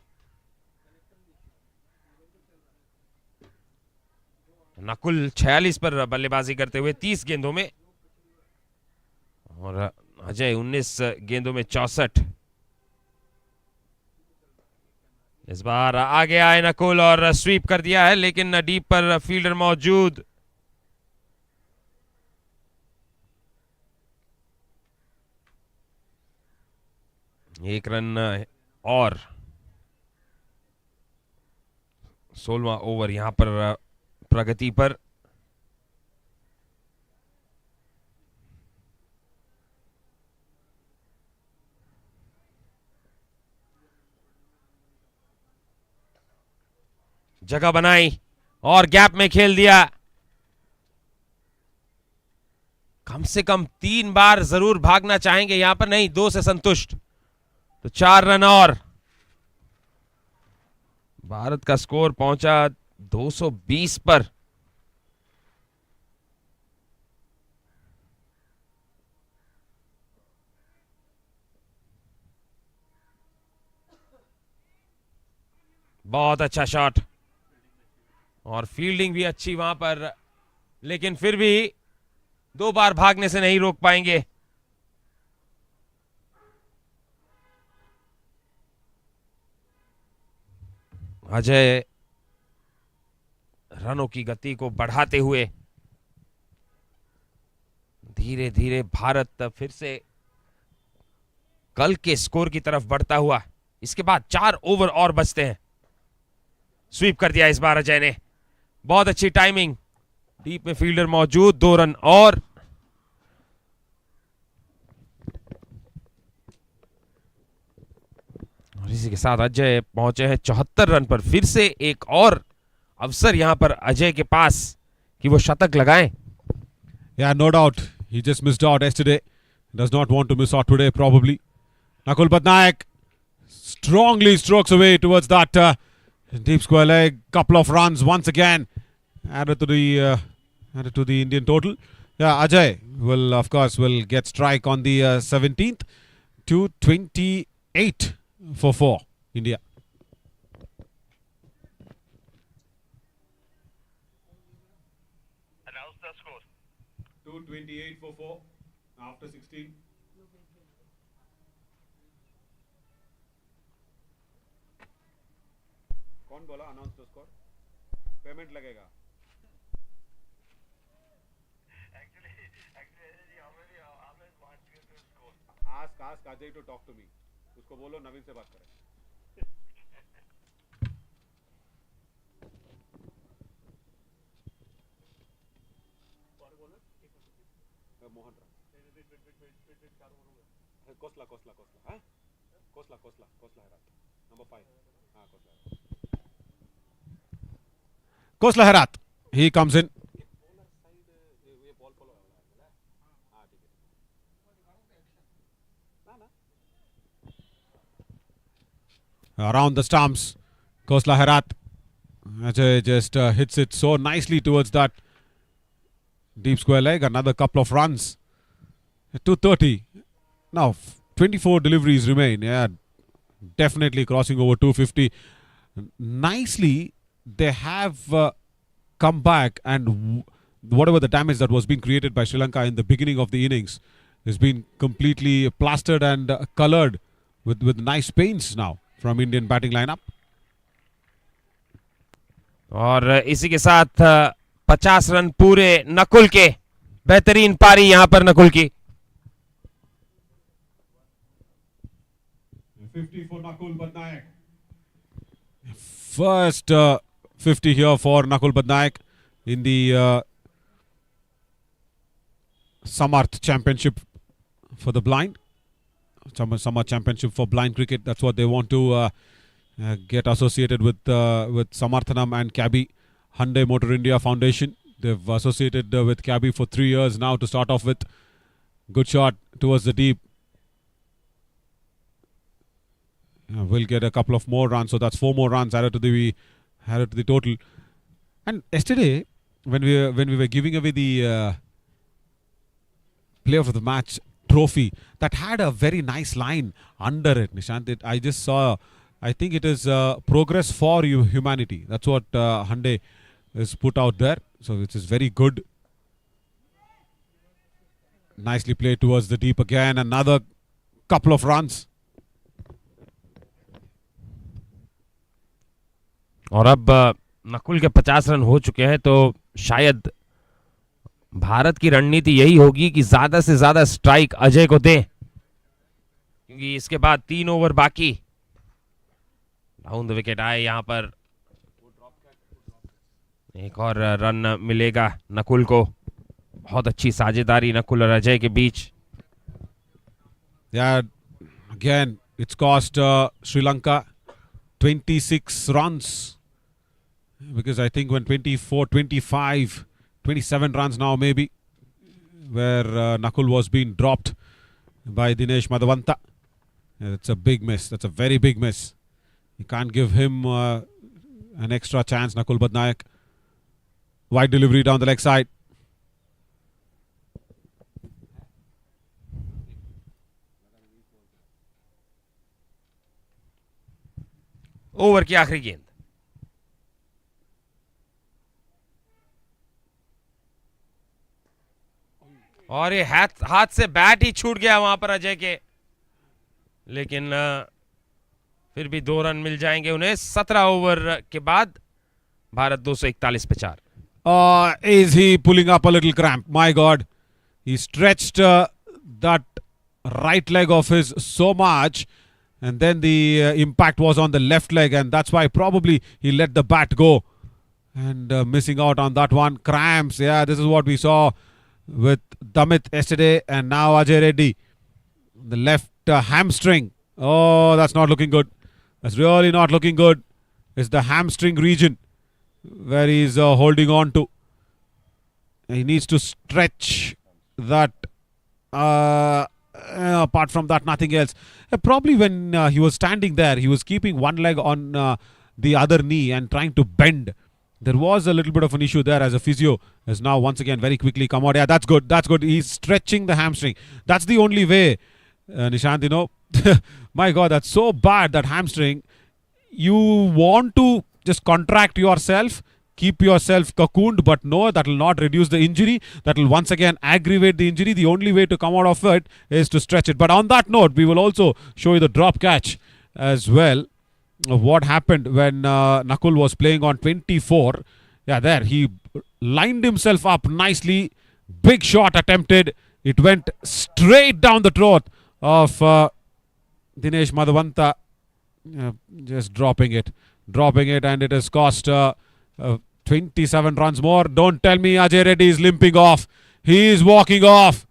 [SPEAKER 9] नकुल 46 पर बल्लेबाजी करते हुए 30 गेंदों में, और अजय 19 गेंदों में 64। इस बार आगे आए नकुल और स्वीप कर दिया है, लेकिन डीप पर फील्डर मौजूद। एक रन और 16वां ओवर यहां पर प्रगति पर। जगह बनाई और गैप में खेल दिया। कम से कम 3 बार जरूर भागना चाहेंगे यहां पर, नहीं 2 से संतुष्ट, तो 4 रन और। भारत का स्कोर पहुंचा 220 पर। बहुत अच्छा शॉट और फील्डिंग भी अच्छी वहां पर, लेकिन फिर भी 2 बार भागने से नहीं रोक पाएंगे। अजय रनों की गति को बढ़ाते हुए धीरे धीरे भारत फिर से कल के स्कोर की तरफ बढ़ता हुआ। इसके बाद 4 ओवर और बचते हैं। स्वीप कर दिया इस बार अजय ने, बहुत अच्छी टाइमिंग, डीप में फील्डर मौजूद, 2 रन और। इसी के साथ अजय पहुंचे हैं 74 रन पर। फिर से एक और अवसर यहां पर अजय के पास कि वो शतक लगाएं।
[SPEAKER 10] Yeah, no doubt. He just missed out yesterday. Does not want to miss out today, probably. Nakul Patnaik strongly strokes away towards that deep square leg. Couple of runs once again added to the Indian total. Yeah, Ajay will, of course, will get strike on the 17th. 228 for 4 India.
[SPEAKER 5] Announce the score. 228 for 4 after 16. कौन बोला announce the score? Payment लगेगा. Ask Ajay to talk to me. उसको बोलो नवीन से बात करें. मोहन राव. कोसला हाँ? कोसला है रात. Number 5. हाँ कोसला.
[SPEAKER 10] Kosla Herat. He comes in. Around the stumps, Kosla Herat. Ajay just hits it so nicely towards that deep square leg. Another couple of runs. 230. Now 24 deliveries remain. Yeah, definitely crossing over 250. Nicely, they have come back, and whatever the damage that was being created by Sri Lanka in the beginning of the innings has been completely plastered and colored with nice paints now from Indian batting lineup.
[SPEAKER 9] और इसी के साथ 50 run पूरे नकुल के. बेहतरीन पारी यहां पर नकुल की.
[SPEAKER 5] 50 for Nakul Patnaik.
[SPEAKER 10] First 50 here for Nakul Patnaik in the Samarth Championship for the blind. Samarth Championship for blind cricket. That's what they want to get associated with Samarthanam and Cabby. Hyundai Motor India Foundation. They've associated with Cabby for 3 years now to start off with. Good shot towards the deep. Will get a couple of more runs, so that's 4 more runs added to the total. And yesterday, when we were giving away the player of the match trophy, that had a very nice line under it, Nishant. I just saw. I think it is progress for humanity. That's what Hyundai is put out there. So which is very good. Nicely played towards the deep again. Another couple of runs.
[SPEAKER 9] और अब नकुल के 50 run हो चुके हैं, तो शायद भारत की रणनीति यही होगी कि ज्यादा से ज्यादा स्ट्राइक अजय को दें, क्योंकि इसके बाद 3 ओवर बाकी. डाउन द विकेट आए यहां पर. एक और रन मिलेगा नकुल को. बहुत अच्छी साझेदारी नकुल और अजय के बीच.
[SPEAKER 10] Yeah, again it's cost Sri Lanka 26 runs, because I think when 24, 25, 27 runs now maybe, where Nakul was being dropped by Dinesh Madhavanta. Yeah, that's a big miss. That's a very big miss. You can't give him an extra chance, Nakul Badnayak. Wide delivery down the leg side.
[SPEAKER 9] Over की आखिरी गेंद. और ये हाथ से bat ही छूट गया वहां पर अजय के, लेकिन फिर भी 2 रन मिल जाएंगे उन्हें. 17 ओवर के बाद भारत 241 पे 4.
[SPEAKER 10] Is he pulling up a little cramp? My God, he stretched that right leg of his so much, and then the impact was on the left leg, and that's why probably he let the bat go, and missing out on that one. Cramps, yeah, this is what we saw with Damit yesterday, and now Ajay Reddy. The left hamstring. Oh, that's not looking good. That's really not looking good. It's the hamstring region where he's holding on to. He needs to stretch that. Apart from that, nothing else. Probably when he was standing there, he was keeping one leg on the other knee and trying to bend. There was a little bit of an issue there, as a physio has now once again very quickly come out. Yeah, that's good. That's good. He's stretching the hamstring. That's the only way, Nishant, you know. My God, that's so bad, that hamstring. You want to just contract yourself, keep yourself cocooned, but no, that will not reduce the injury. That will once again aggravate the injury. The only way to come out of it is to stretch it. But on that note, we will also show you the drop catch as well of what happened when Nakul was playing on 24. Yeah, there he lined himself up nicely. Big shot attempted. It went straight down the throat of Dinesh Madhavanta. Just dropping it, and it has cost 27 runs more. Don't tell me Ajay Reddy is limping off. He is walking off.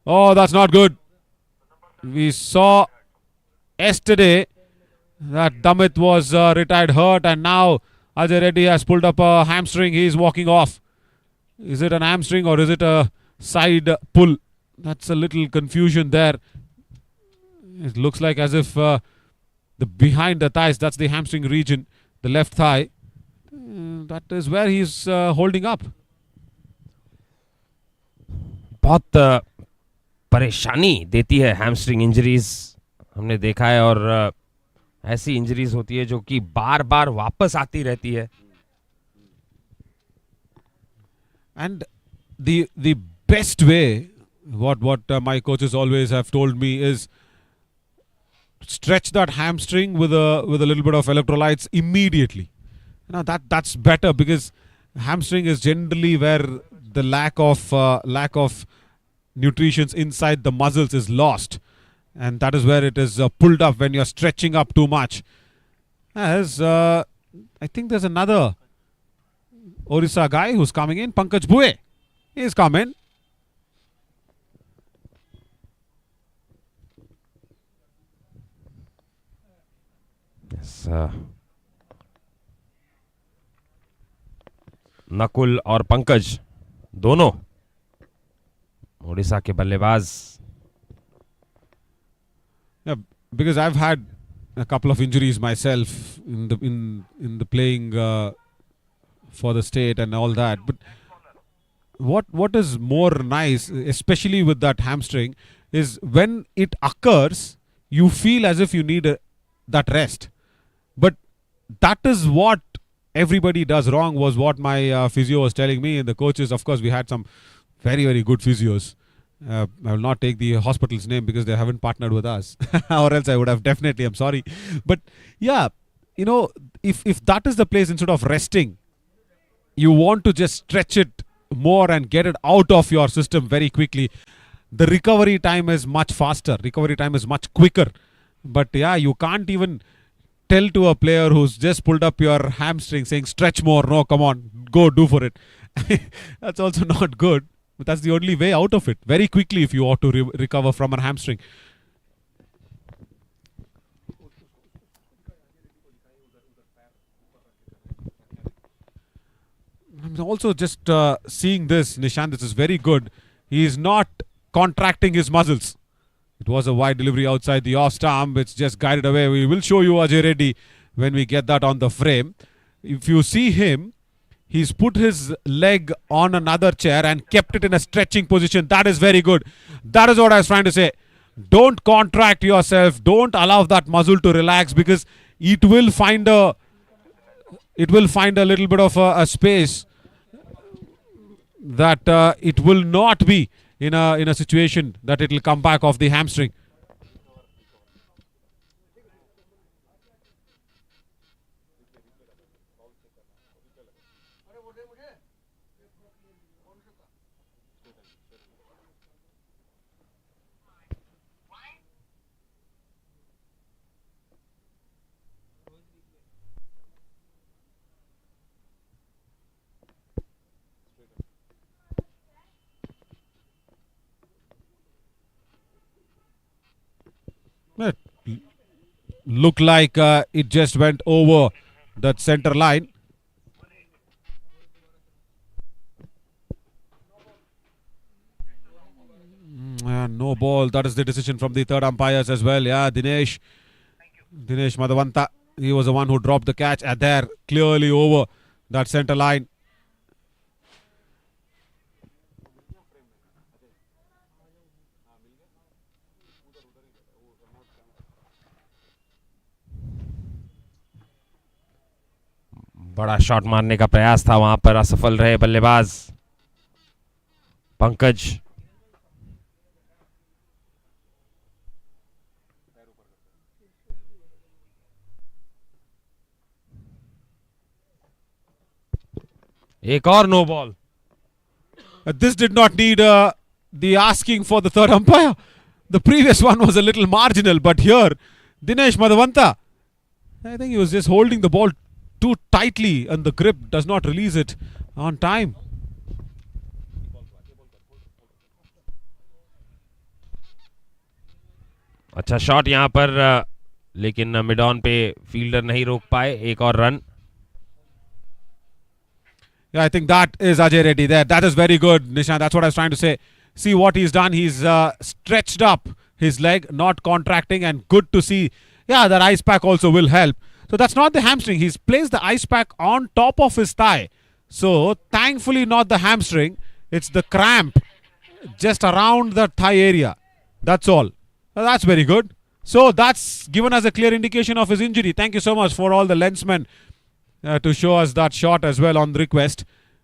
[SPEAKER 10] Oh, that's not good. We saw yesterday that Damit was retired hurt, and now Ajay Reddy has pulled up a hamstring. He is walking off. Is it an hamstring or is it a side pull? That's a little confusion there. It looks like as if the behind the thighs, that's the hamstring region, the left thigh. That is where he's holding up.
[SPEAKER 9] बहुत परेशानी देती है hamstring injuries, हमने देखा है. और ऐसी injuries होती है जो कि बार बार वापस आती रहती है.
[SPEAKER 10] And the best way, what my coaches always have told me, is stretch that hamstring with a little bit of electrolytes immediately. Now that's better, because hamstring is generally where the lack of nutrition inside the muscles is lost, and that is where it is pulled up when you're stretching up too much. As I think there's another Orissa guy who's coming in, Pankaj Bhuye. He's coming.
[SPEAKER 9] Yes, Nakul और पंकज दोनों ओडिशा के बल्लेबाज.
[SPEAKER 10] Yeah, because I've had a couple of injuries myself in the playing for the state and all that. But what is more nice, especially with that hamstring, is when it occurs, you feel as if you need that rest. But that is what everybody does wrong was what my physio was telling me. And the coaches, of course, we had some very, very good physios. I will not take the hospital's name because they haven't partnered with us, or else I would have definitely. I'm sorry, but yeah, you know, if that is the place, instead of resting, you want to just stretch it more and get it out of your system very quickly. The recovery time is much faster. Recovery time is much quicker. But yeah, you can't even tell to a player who's just pulled up your hamstring saying stretch more. No, come on, go do for it. That's also not good. But that's the only way out of it. Very quickly if you ought to recover from a hamstring. I'm also just seeing this, Nishant. This is very good. He is not contracting his muscles. It was a wide delivery outside the off stump. It's just guided away. We will show you Ajay Reddy when we get that on the frame. If you see him, he's put his leg on another chair and kept it in a stretching position. That is very good. That is what I was trying to say. Don't contract yourself. Don't allow that muscle to relax, because it will find a little bit of a space that it will not be in a situation that it will come back off the hamstring. It looked like it just went over that center line. No ball. That is the decision from the third umpires as well. Yeah, Dinesh Madhavanta, he was the one who dropped the catch at there, clearly over that center line.
[SPEAKER 9] बड़ा shot मारने का प्रयास था, वहां पर असफल रहे बल्लेबाज पंकज। एक और no ball.
[SPEAKER 10] This did not need the asking for the third umpire. The previous one was a little marginal, but here Dinesh Madhavanta, I think he was just holding the ball too tightly and the grip does not release it on time.
[SPEAKER 9] अच्छा shot यहां पर, लेकिन mid on पे fielder नहीं रोक पाए। एक और run.
[SPEAKER 10] Yeah, I think that is Ajay Reddy there. That is very good, Nishan. That's what I was trying to say. See what he's done. He's stretched up his leg, not contracting, and good to see. Yeah, that ice pack also will help. So that's not the hamstring. He's placed the ice pack on top of his thigh. So thankfully not the hamstring. It's the cramp just around the thigh area. That's all. Well, that's very good. So that's given us a clear indication of his injury. Thank you so much for all the lensmen to show us that shot as well on the request.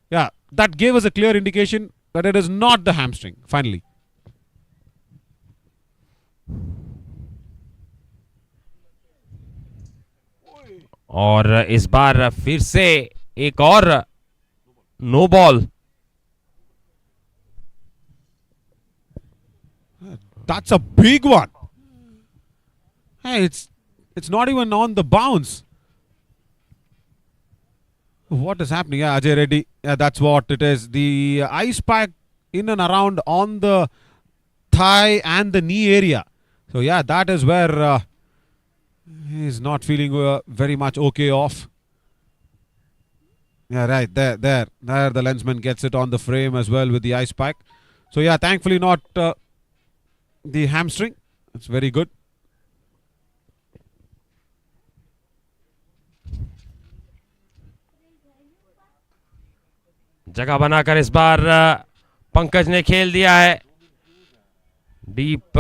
[SPEAKER 10] Yeah, that gave us a clear indication that it is not the hamstring, finally.
[SPEAKER 9] और इस बार फिर से एक और no ball.
[SPEAKER 10] That's a big one. Hey, it's not even on the bounce. What is happening? Yeah, Ajay Reddy. Yeah, that's what it is. The ice pack in and around on the thigh and the knee area. So yeah, that is where he's not feeling very much okay off. Yeah, right there. The lensman gets it on the frame as well with the ice pack. So yeah, thankfully not the hamstring. It's very good.
[SPEAKER 9] जगह बनाकर इस बार पंकज ने खेल दिया है। Deep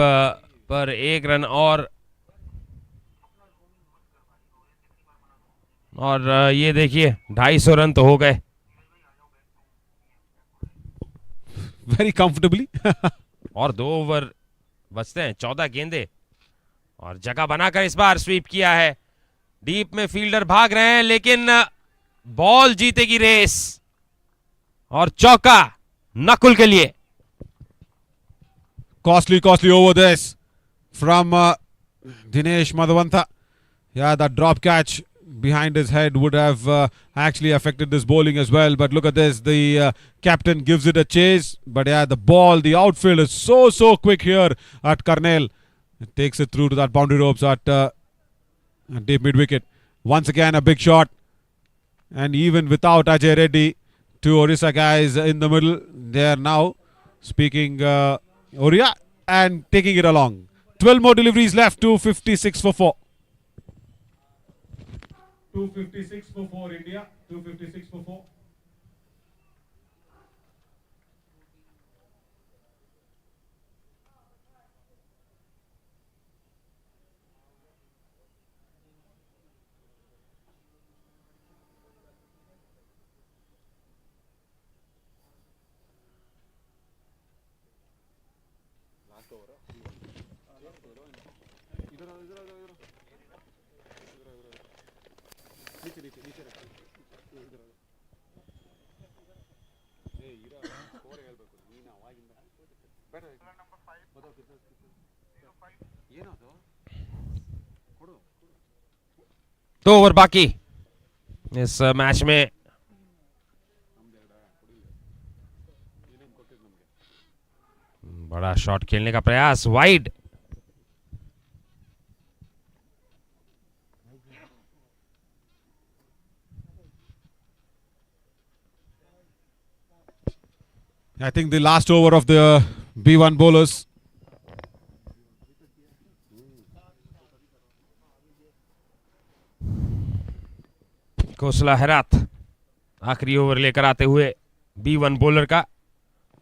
[SPEAKER 9] पर एक run और। और ये देखिए 250 रन तो हो गए
[SPEAKER 10] वेरी कंफर्टेबली.
[SPEAKER 9] और 2 ओवर बचते हैं, 14 गेंदे और जगह बनाकर इस बार स्वीप किया है. डीप में फील्डर भाग रहे हैं लेकिन बॉल जीतेगी रेस और चौका नकुल के लिए.
[SPEAKER 10] Costly over this from Dinesh Madhavantha. Yeah, that drop catch behind his head would have actually affected this bowling as well. But look at this. The captain gives it a chase. But yeah, the ball, the outfield is so quick here at Karnail. It takes it through to that boundary ropes at deep mid-wicket. Once again, a big shot. And even without Ajay Reddy, 2 Orissa guys in the middle. They are now speaking Oriya and taking it along. 12 more deliveries left. 256 for 4. 256 for 4 India. 256 for 4.
[SPEAKER 9] दो over बाकी इस match में. बड़ा shot खेलने का प्रयास, wide.
[SPEAKER 10] I think the last over of the B1 bowlers.
[SPEAKER 9] कोसला हेरात आखिरी over लेकर आते हुए B1 बॉलर का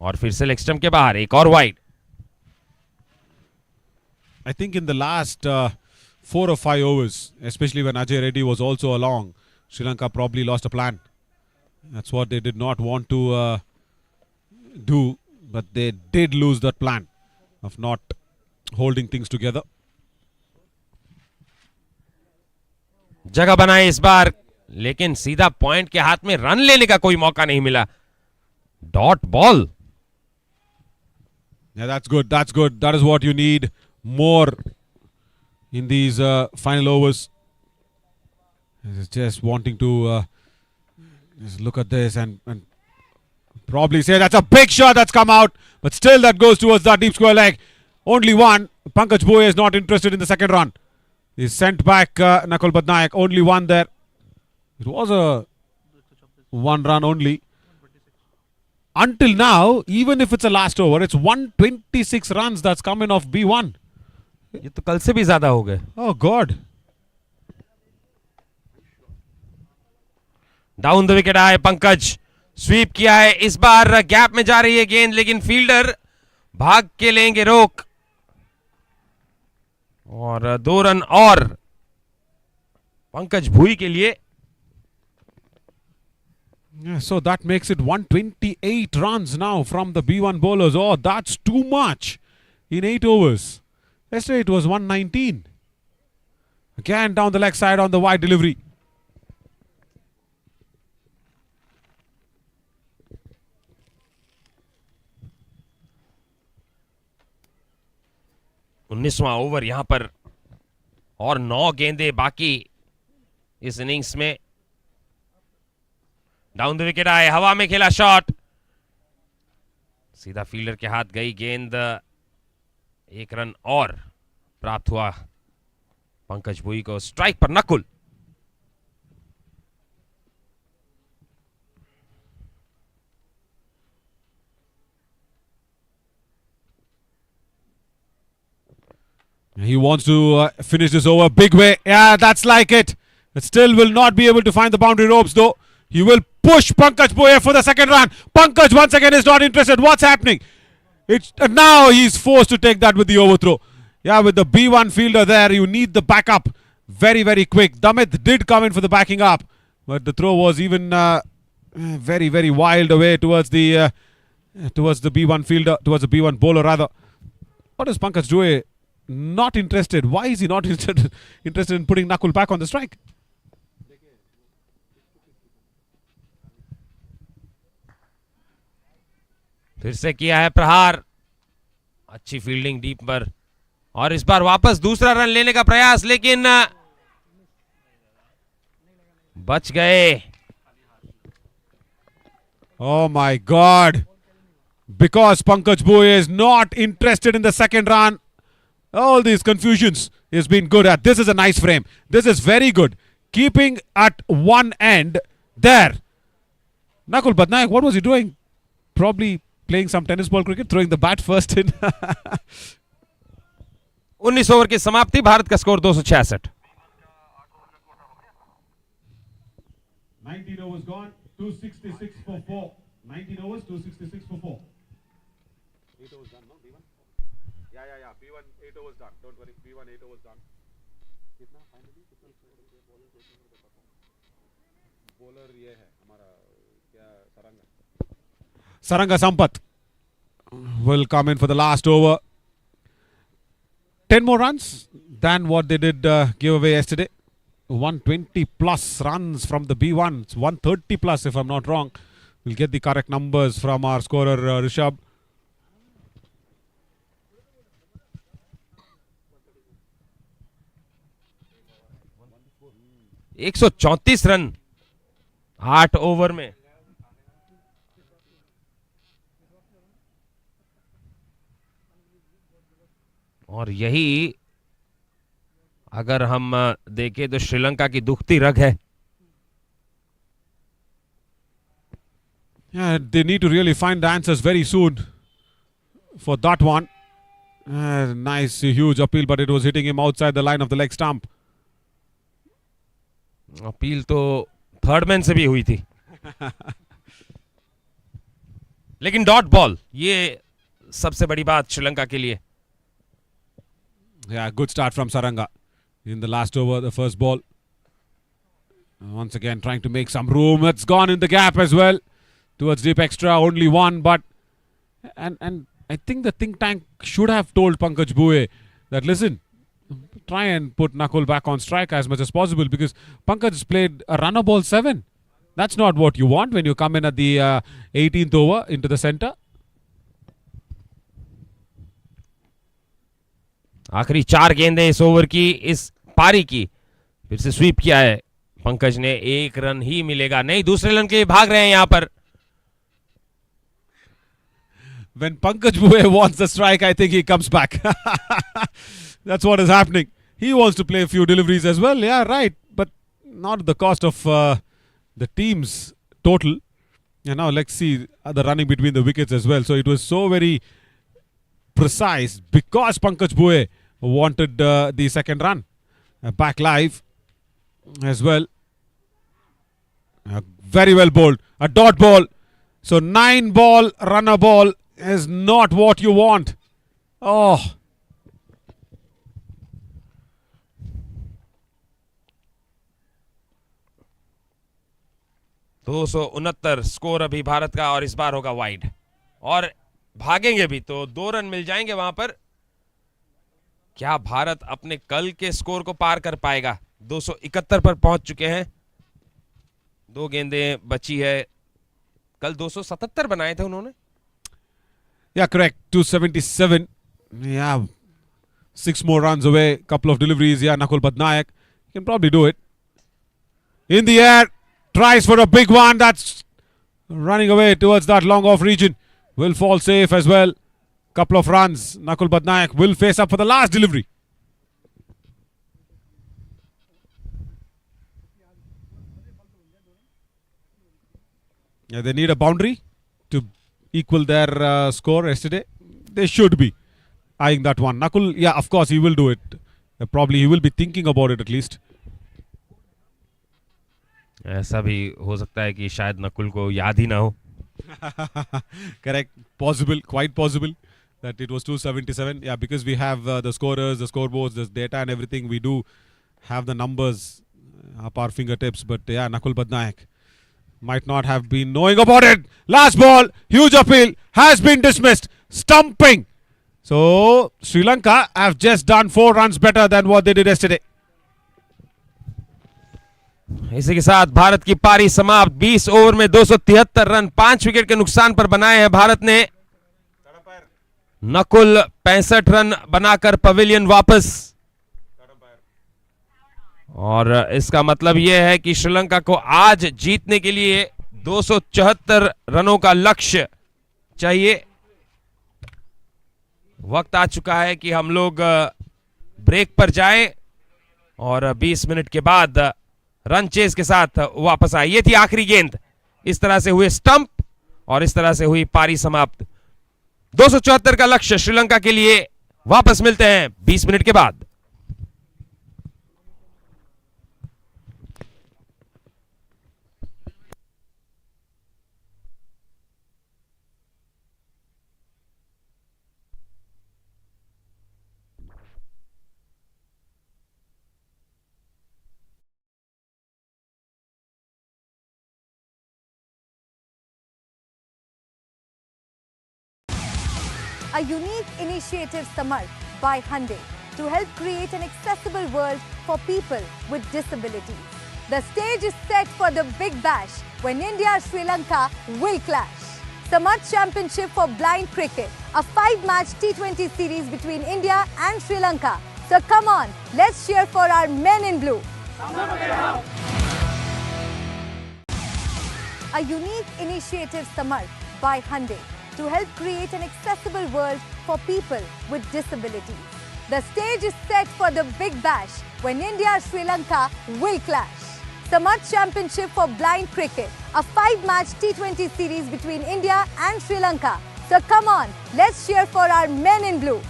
[SPEAKER 9] और फिर से लेग स्टंप के बाहर एक और wide.
[SPEAKER 10] I think in the last 4 or 5 overs, especially when Ajay Reddy was also along, Sri Lanka probably lost a plan. That's what they did not want to do, but they did lose that plan of not holding things together.
[SPEAKER 9] जगह बनाए इस बार, लेकिन सीधा point के हाथ में run लेने का कोई मौका नहीं मिला. Dot ball.
[SPEAKER 10] Yeah, that's good. That's good. That is what you need more in these final overs. Just wanting to just look at this and probably say that's a big shot that's come out, but still that goes towards that deep square leg. Only one. Pankaj Bhoye is not interested in the second run. He's sent back Nakul Badnaik. Only one there. It was a 1 run only. Until now, even if it's a last over, it's 126 runs that's coming off B1.
[SPEAKER 9] ये तो कल से भी ज्यादा हो गए.
[SPEAKER 10] Oh God.
[SPEAKER 9] Down the wicket आए Pankaj. SVEEP किया है इस बार, गैप में जा रही है गेंद, लेकिन फील्डर भाग के लेंगे रोक और 2 रन और पंकज भूई के लिए.
[SPEAKER 10] Yeah, so that makes it 128 runs now from the B1 bowlers. Oh, that's too much in 8 overs. Yesterday it was 119. Again down the leg side on the wide delivery.
[SPEAKER 9] उन्नीसवां ओवर यहां पर और 9 गेंदे बाकी इस इनिंग्स में. Down the wicket आए, हवा में खेला शॉट, सीधा फील्डर के हाथ गई गेंद. 1 रन और प्राप्त हुआ पंकज भूई को. स्ट्राइक पर Nakul.
[SPEAKER 10] He wants to finish this over big way. Yeah, that's like it. But still will not be able to find the boundary ropes though. He will push Pankaj Bhoye for the second run. Pankaj once again is not interested. What's happening? Now he's forced to take that with the overthrow. Yeah, with the B1 fielder there, you need the backup. very, very quick. Damit did come in for the backing up, but the throw was even very, very wild away towards the B1 fielder, towards the B1 bowler rather. What is Pankaj Bhuye not interested? Why is he not interested in putting Nakul back on the strike?
[SPEAKER 9] फिर से किया है प्रहार, अच्छी fielding deep पर, और इस बार वापस दूसरा रन लेने का प्रयास, लेकिन बच गए.
[SPEAKER 10] Oh my God! Because Pankaj Bhuye is not interested in the second run. All these confusions he's been good at. This is a nice frame. This is very good. Keeping at one end there. Nakul Badnaik, what was he doing? Probably playing some tennis ball cricket, throwing the bat first in.
[SPEAKER 9] 19 over की समाप्ति, भारत का score 266.
[SPEAKER 10] 19 overs gone, 266 for 4. 19 overs, 266 for 4. 8 overs done, no? B1? Yeah. B1, 8 overs done. Don't worry. B1, 8 overs done. कितना finally? Bowler ये है हमारा क्या Saranga Sampath will come in for the last over. 10 more runs than what they did give away yesterday. 120 plus runs from the B1. It's 130 plus if I'm not wrong. We'll get the correct numbers from our scorer Rishabh.
[SPEAKER 9] एक 134 run 8 over में. और यही अगर हम देखें तो श्रीलंका की दुखती रग है.
[SPEAKER 10] Yeah, they need to really find the answers very soon for that one. Nice, huge appeal, but it was hitting him outside the line of the leg stump.
[SPEAKER 9] Appeal तो थर्ड मैन से भी हुई थी. लेकिन dot ball, ये सबसे बड़ी बात श्रीलंका के लिए.
[SPEAKER 10] Yeah, good start from Saranga in the last over, the first ball. Once again trying to make some room. It's gone in the gap as well. Towards deep extra, only one, but and I think the think tank should have told Pankaj Bhuye that listen, try and put Nakul back on strike as much as possible, because Pankaj has played a runner ball 7. That's not what you want when you come in at the 18th over into the center.
[SPEAKER 9] आखिरी 4 गेंदें इस over की, इस पारी की. फिर से SVEEP किया है पंकज ने. 1 रन ही मिलेगा, नहीं दूसरे रन के लिए भाग रहे हैं यहां पर.
[SPEAKER 10] When Pankaj Bhuye wants the strike, I think he comes back. That's what is happening. He wants to play a few deliveries as well. Yeah, right. But not at the cost of the team's total. And now let's see the running between the wickets as well. So it was so very precise because Pankaj Bhuye wanted the second run. Back live as well. Very well bowled. A dot ball. So 9 ball, runner ball is not what you want. Oh.
[SPEAKER 9] $269 score अभी भारत का, और इस बार होगा wide. और भागेंगे भी तो 2 run मिल जाएंगे वहां पर. क्या भारत अपने कल के स्कोर को पार कर पाएगा? 271 पर पहुंच चुके हैं. 2 गेंदें बची है. कल 277 बनाए थे उन्होंने.
[SPEAKER 10] Yeah, correct. 277. Yeah. 6 more runs away. Couple of deliveries. Yeah, Nakul Badnaik can probably do it. In the air. Tries for a big one. That's running away towards that long off region. Will fall safe as well. Couple of runs. Nakul Badnaik will face up for the last delivery. Yeah, they need a boundary to equal their score yesterday. They should be eyeing that one. Nakul, yeah, of course he will do it. Probably he will be thinking about it at least.
[SPEAKER 9] ऐसा भी हो सकता है कि शायद नकुल को याद ही ना हो.
[SPEAKER 10] Correct. Possible. Quite possible that it was 277. Yeah, because we have the scorers, the scoreboards, the data and everything. We do have the numbers up our fingertips, but yeah, Nakul Badnaik might not have been knowing about it. Last ball, huge appeal, has been dismissed. Stumping. So Sri Lanka have just done 4 runs better than what they did yesterday.
[SPEAKER 9] इसी के साथ भारत की पारी समाप्त। 20 over में 273 run 5 wicket के नुकसान पर बनाए हैं भारत ने। नकुल 65 रन बनाकर पवेलियन वापस। और इसका मतलब यह है कि श्रीलंका को आज जीतने के लिए 274 रनों का लक्ष्य चाहिए। वक्त आ चुका है कि हम लोग ब्रेक पर जाएं और 20 मिनट के बाद रन चेज के साथ वापस आए। ये थी आखिरी गेंद। इस तरह से हुए स्टंप और इस तरह से हुई पारी समाप्त। 274 का लक्ष्य श्रीलंका के लिए। वापस मिलते हैं 20 मिनट के बाद।
[SPEAKER 1] A unique initiative, Samarth, by Hyundai to help create an accessible world for people with disabilities. The stage is set for the big bash when India-Sri Lanka will clash. Samarth Championship for blind cricket, a 5-match T20 series between India and Sri Lanka. So come on, let's cheer for our men in blue. A unique initiative, Samarth, by Hyundai to help create an accessible world for people with disabilities. The stage is set for the big bash when India-Sri Lanka will clash. Samarth Championship for blind cricket, a 5-match T20 series between India and Sri Lanka. So come on, let's cheer for our men in blue.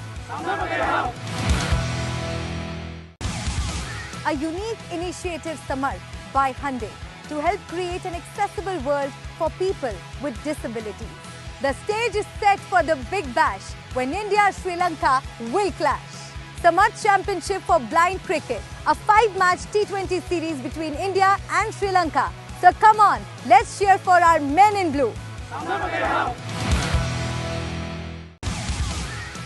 [SPEAKER 1] A unique initiative, Samarth, by Hyundai to help create an accessible world for people with disabilities. The stage is set for the big bash when India-Sri Lanka will clash. Samarth Championship for blind cricket, a 5-match T20 series between India and Sri Lanka. So come on, let's cheer for our men in blue.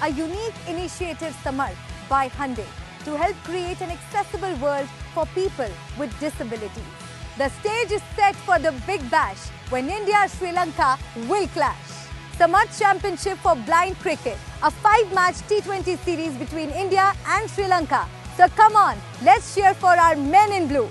[SPEAKER 1] A unique initiative, Samarth, by Hyundai to help create an accessible world for people with disabilities. The stage is set for the big bash when India-Sri Lanka will clash. Samarth Championship for blind cricket, a 5-match T20 series between India and Sri Lanka. So come on, let's cheer for our men in blue.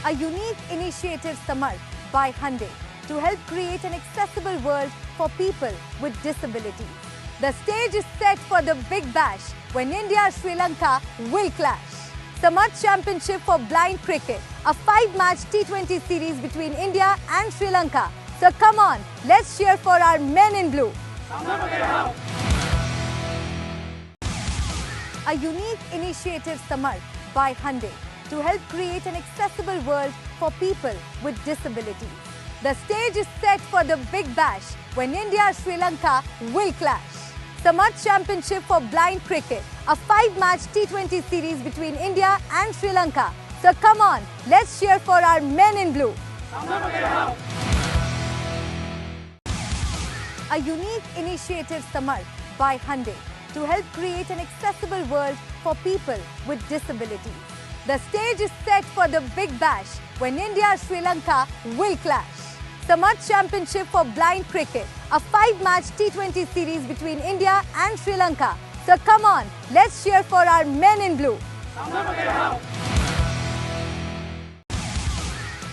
[SPEAKER 1] A unique initiative, Samarth, by Hyundai to help create an accessible world for people with disabilities. The stage is set for the big bash when India-Sri Lanka will clash. Samarth Championship for blind cricket, a 5-match T20 series between India and Sri Lanka. So come on, let's cheer for our men in blue. A unique initiative, Samarth, by Hyundai to help create an accessible world for people with disabilities. The stage is set for the big bash when India-Sri Lanka will clash. Samarth Championship for blind cricket, a 5-match T20 series between India and Sri Lanka. So come on, let's cheer for our men in blue. A unique initiative, Samarth, by Hyundai to help create an accessible world for people with disabilities. The stage is set for the big bash when India-Sri Lanka will clash. Samarth Championship for blind cricket, a 5-match T20 series between India and Sri Lanka. So come on, let's cheer for our men in blue.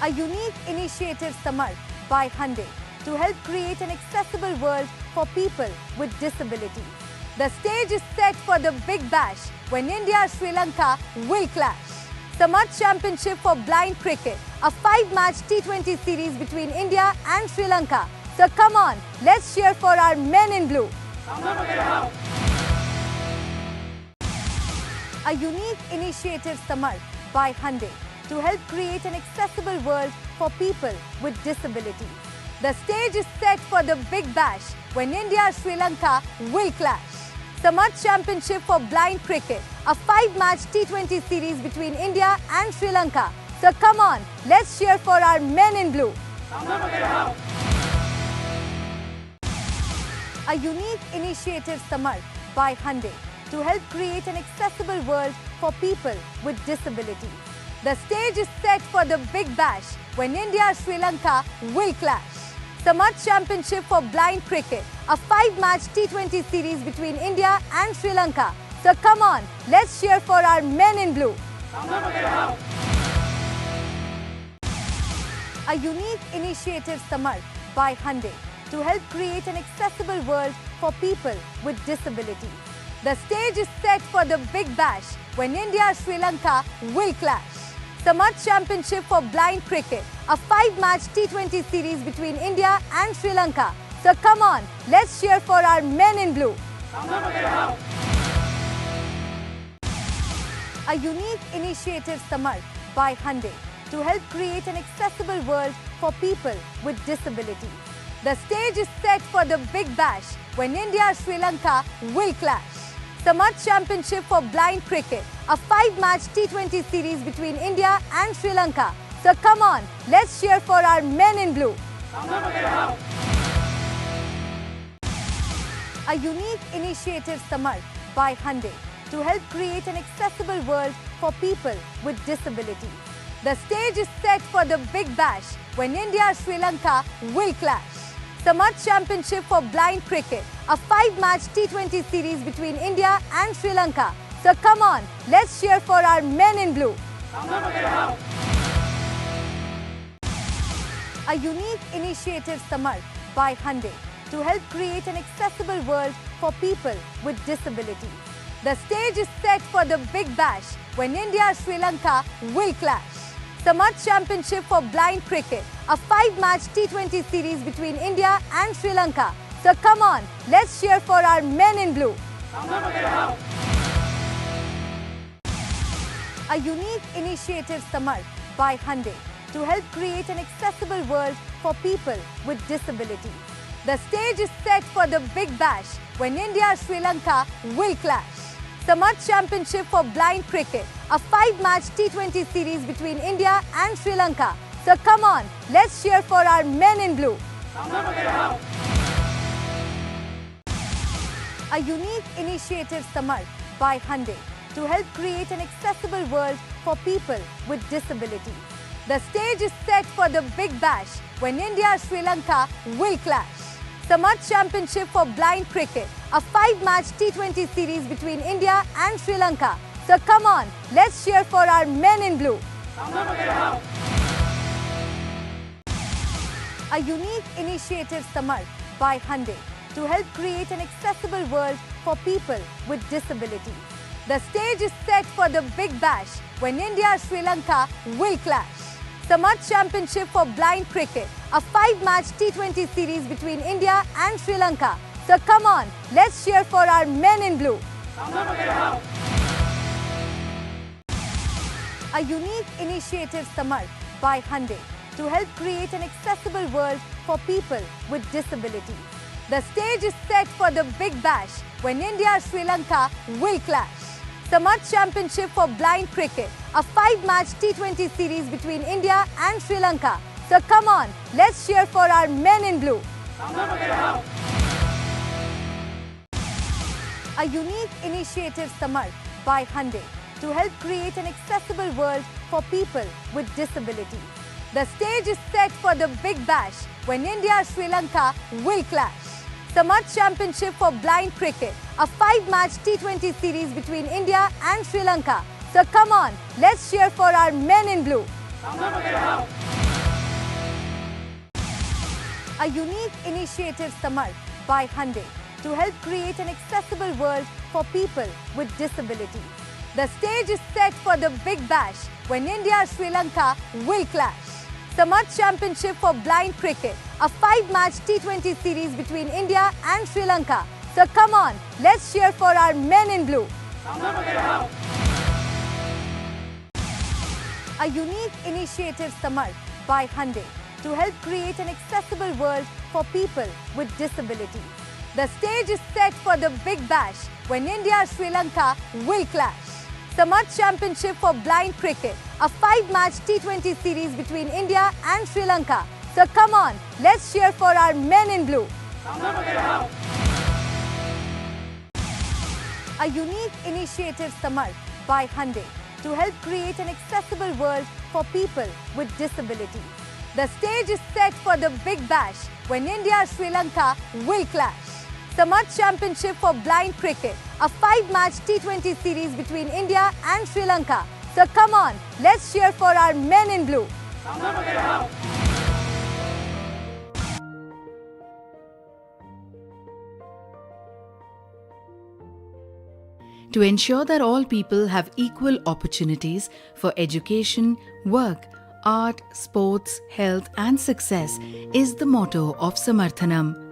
[SPEAKER 1] A unique initiative, Samarth, by Hyundai to help create an accessible world for people with disabilities. The stage is set for the big bash when India-Sri Lanka will clash. Samarth Championship for blind cricket, a 5-match T20 series between India and Sri Lanka. So come on, let's cheer for our men in blue. A unique initiative, Samarth, by Hyundai to help create an accessible world for people with disabilities. The stage is set for the big bash when India-Sri Lanka will clash. Samarth Championship for Blind Cricket, a 5-match T20 series between India and Sri Lanka. So come on, let's cheer for our men in blue. A unique initiative, Samarth, by Hyundai to help create an accessible world for people with disabilities. The stage is set for the big bash when India-Sri Lanka will clash. Samarth Championship for Blind Cricket, a 5-match T20 series between India and Sri Lanka. So come on, let's cheer for our men in blue. A unique initiative, Samarth, by Hyundai to help create an accessible world for people with disabilities. The stage is set for the big bash when India-Sri Lanka will clash. Samarth Championship for Blind Cricket, a 5-match T20 series between India and Sri Lanka. So come on, let's cheer for our men in blue. A unique initiative, Samarth, by Hyundai to help create an accessible world for people with disabilities. The stage is set for the big bash when India-Sri Lanka will clash. Samarth Championship for Blind Cricket, a 5-match T20 series between India and Sri Lanka. So come on, let's cheer for our men in blue. A unique initiative, Samarth, by Hyundai to help create an accessible world for people with disabilities. The stage is set for the big bash when India-Sri Lanka will clash. Samarth Championship for Blind Cricket, a 5-match T20 series between India and Sri Lanka. So come on, let's cheer for our men in blue. A unique initiative, Samarth, by Hyundai to help create an accessible world for people with disabilities. The stage is set for the big bash when India-Sri Lanka will clash. Samarth Championship for Blind Cricket, a 5-match T20 series between India and Sri Lanka. So come on, let's cheer for our men in blue. A unique initiative, Samarth, by Hyundai to help create an accessible world for people with disabilities. The stage is set for the big bash when India-Sri Lanka will clash. Samarth Championship for Blind Cricket, a 5-match T20 series between India and Sri Lanka. So come on, let's cheer for our men in blue. A unique initiative, Samarth, by Hyundai to help create an accessible world for people with disabilities. The stage is set for the big bash when India-Sri Lanka will clash. Samarth Championship for Blind Cricket, a 5-match T20 series between India and Sri Lanka. So come on, let's cheer for our men in blue. A unique initiative, Samarth, by Hyundai to help create an accessible world for people with disabilities. The stage is set for the big bash when India-Sri Lanka will clash. Samarth Championship for Blind Cricket, a 5-match T20 series between India and Sri Lanka. So come on, let's cheer for our men in blue. A unique initiative, Samarth, by Hyundai to help create an accessible world for people with disabilities. The stage is set for the big bash when India-Sri Lanka will clash. Samarth Championship for Blind Cricket, a 5-match T20 series between India and Sri Lanka. So come on, let's cheer for our men in blue. A unique initiative, Samarth, by Hyundai to help create an accessible world for people with disabilities. The stage is set for the big bash when India-Sri Lanka will clash. Samarth Championship for Blind Cricket, a 5-match T20 series between India and Sri Lanka. So come on, let's cheer for our men in blue. A unique initiative, Samarth, by Hyundai to help create an accessible world for people with disabilities. The stage is set for the big bash when India-Sri Lanka will clash. Samarth Championship for Blind Cricket, a 5-match T20 series between India and Sri Lanka. So come on, let's cheer for our men in blue. A unique initiative, Samarth, by Hyundai to help create an accessible world for people with disabilities. The stage is set for the big bash when India-Sri Lanka will clash. Samarth Championship for blind cricket, a 5-match T20 series between India and Sri Lanka. So come on, let's cheer for our men in blue. A unique initiative, Samarth, by Hyundai to help create an accessible world for people with disabilities. The stage is set for the big bash when India-Sri Lanka will clash. Samarth Championship for blind cricket, a 5-match T20 series between India and Sri Lanka. So come on, let's cheer for our men in blue.
[SPEAKER 6] To ensure that all people have equal opportunities for education, work, art, sports, health and success is the motto of Samarthanam.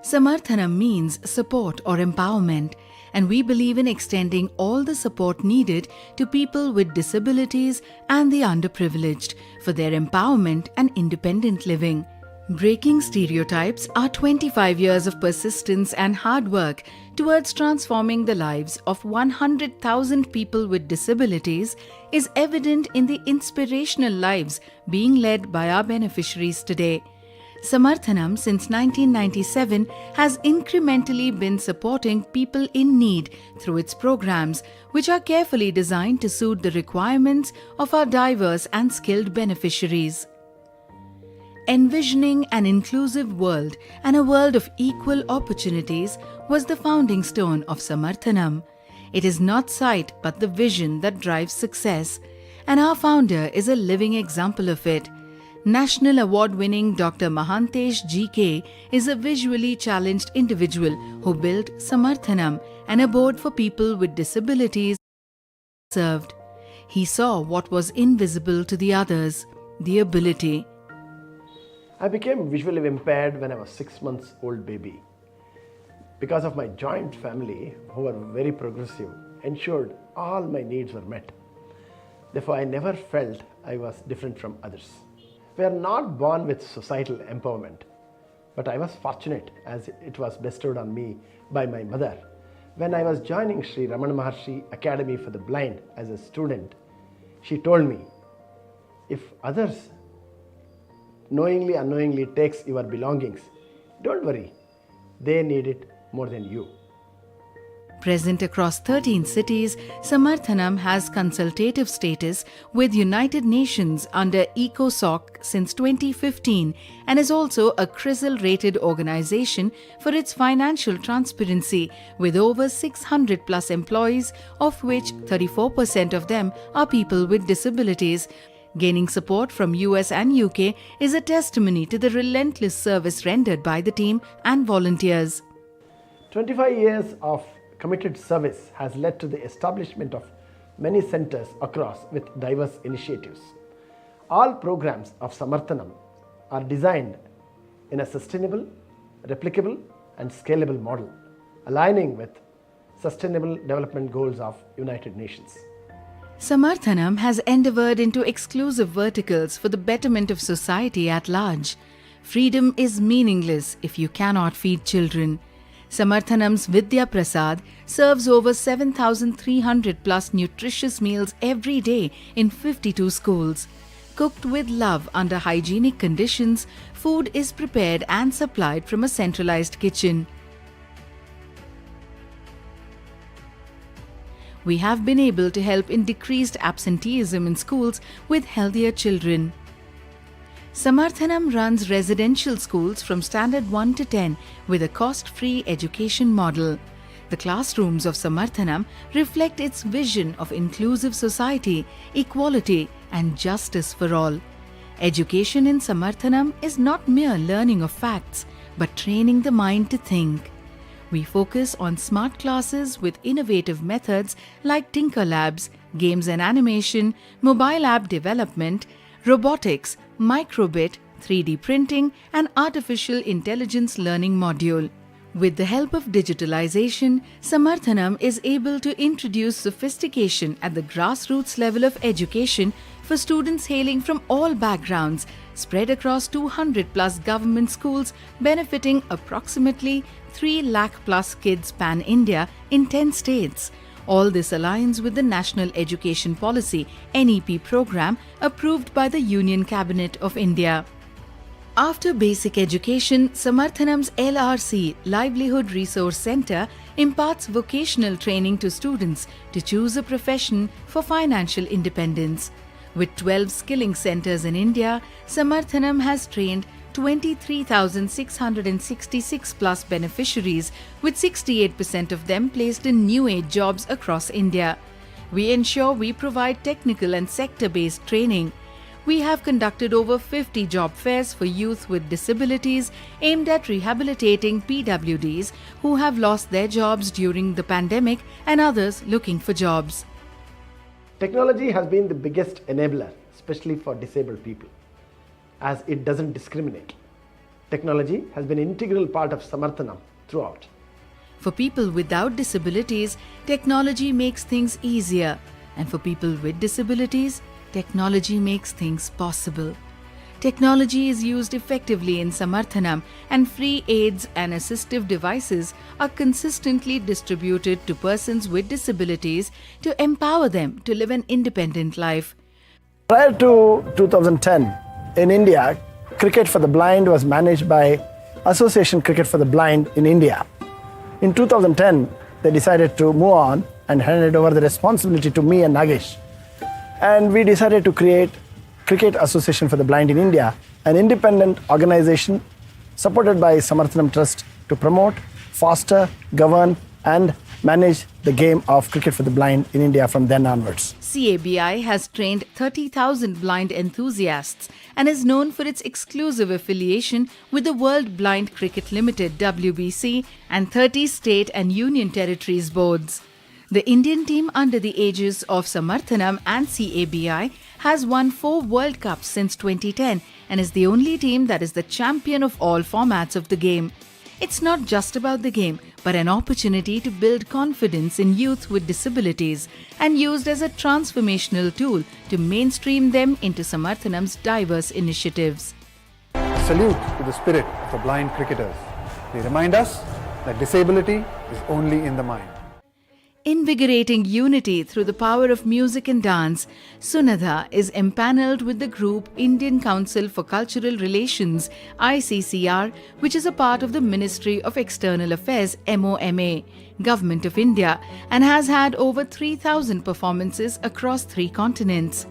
[SPEAKER 6] Samarthanam means support or empowerment, and we believe in extending all the support needed to people with disabilities and the underprivileged for their empowerment and independent living. Breaking stereotypes, our 25 years of persistence and hard work towards transforming the lives of 100,000 people with disabilities is evident in the inspirational lives being led by our beneficiaries today. Samarthanam since 1997 has incrementally been supporting people in need through its programs, which are carefully designed to suit the requirements of our diverse and skilled beneficiaries. Envisioning an inclusive world and a world of equal opportunities was the founding stone of Samarthanam. It is not sight but the vision that drives success, and our founder is a living example of it. National award-winning Dr. Mahantesh GK is a visually challenged individual who built Samarthanam, and a board for people with disabilities served. He saw what was invisible to the others, the ability.
[SPEAKER 7] I became visually impaired when I was 6 months old baby. Because of my joint family, who were very progressive, ensured all my needs were met. Therefore, I never felt I was different from others. We are not born with societal empowerment, but I was fortunate as it was bestowed on me by my mother. When I was joining Sri Ramana Maharshi Academy for the Blind as a student, she told me, if others knowingly, unknowingly takes your belongings, don't worry, they need it more than you.
[SPEAKER 6] Present across 13 cities, Samarthanam has consultative status with United Nations under ECOSOC since 2015 and is also a CRISIL-rated organization for its financial transparency with over 600 plus employees, of which 34% of them are people with disabilities. Gaining support from US and UK is a testimony to the relentless service rendered by the team and volunteers.
[SPEAKER 7] 25 years of committed service has led to the establishment of many centers across with diverse initiatives. All programs of Samarthanam are designed in a sustainable, replicable and scalable model, aligning with Sustainable Development Goals of United Nations.
[SPEAKER 6] Samarthanam has endeavored into exclusive verticals for the betterment of society at large. Freedom is meaningless if you cannot feed children. Samarthanam's Vidya Prasad serves over 7,300 plus nutritious meals every day in 52 schools. Cooked with love under hygienic conditions, food is prepared and supplied from a centralized kitchen. We have been able to help in decreased absenteeism in schools with healthier children. Samarthanam runs residential schools from Standard 1 to 10 with a cost-free education model. The classrooms of Samarthanam reflect its vision of inclusive society, equality and justice for all. Education in Samarthanam is not mere learning of facts, but training the mind to think. We focus on smart classes with innovative methods like Tinker Labs, games and animation, mobile app development, robotics, microbit, 3D printing and artificial intelligence learning module. With the help of digitalization, Samarthanam is able to introduce sophistication at the grassroots level of education for students hailing from all backgrounds, spread across 200 plus government schools, benefiting approximately 3 lakh plus kids pan-India in 10 states. All this aligns with the National Education Policy (NEP) program approved by the Union Cabinet of India. After basic education, Samarthanam's LRC Livelihood Resource Centre imparts vocational training to students to choose a profession for financial independence. With 12 skilling centres in India, Samarthanam has trained 23,666 plus beneficiaries, with 68% of them placed in new age jobs across India. We ensure we provide technical and sector-based training. We have conducted over 50 job fairs for youth with disabilities aimed at rehabilitating PWDs who have lost their jobs during the pandemic and others looking for jobs.
[SPEAKER 7] Technology has been the biggest enabler, especially for disabled people, as it doesn't discriminate. Technology has been an integral part of Samarthanam throughout.
[SPEAKER 6] For people without disabilities, technology makes things easier. And for people with disabilities, technology makes things possible. Technology is used effectively in Samarthanam, and free aids and assistive devices are consistently distributed to persons with disabilities to empower them to live an independent life.
[SPEAKER 7] Prior to 2010, in India, cricket for the blind was managed by Association Cricket for the Blind in India. In 2010, they decided to move on and handed over the responsibility to me and Nagesh. And we decided to create Cricket Association for the Blind in India, an independent organization supported by Samarthanam Trust to promote, foster, govern and manage the game of cricket for the blind in India from then onwards.
[SPEAKER 6] CABI has trained 30,000 blind enthusiasts and is known for its exclusive affiliation with the World Blind Cricket Limited (WBC) and 30 state and union territories boards. The Indian team under the aegis of Samarthanam and CABI has won 4 World Cups since 2010 and is the only team that is the champion of all formats of the game. It's not just about the game, but an opportunity to build confidence in youth with disabilities and used as a transformational tool to mainstream them into Samarthanam's diverse initiatives.
[SPEAKER 8] A salute to the spirit of the blind cricketers. They remind us that disability is only in the mind.
[SPEAKER 6] Invigorating unity through the power of music and dance, Sunadha is empanelled with the group Indian Council for Cultural Relations (ICCR), which is a part of the Ministry of External Affairs (MOMA), Government of India, and has had over 3,000 performances across 3 continents.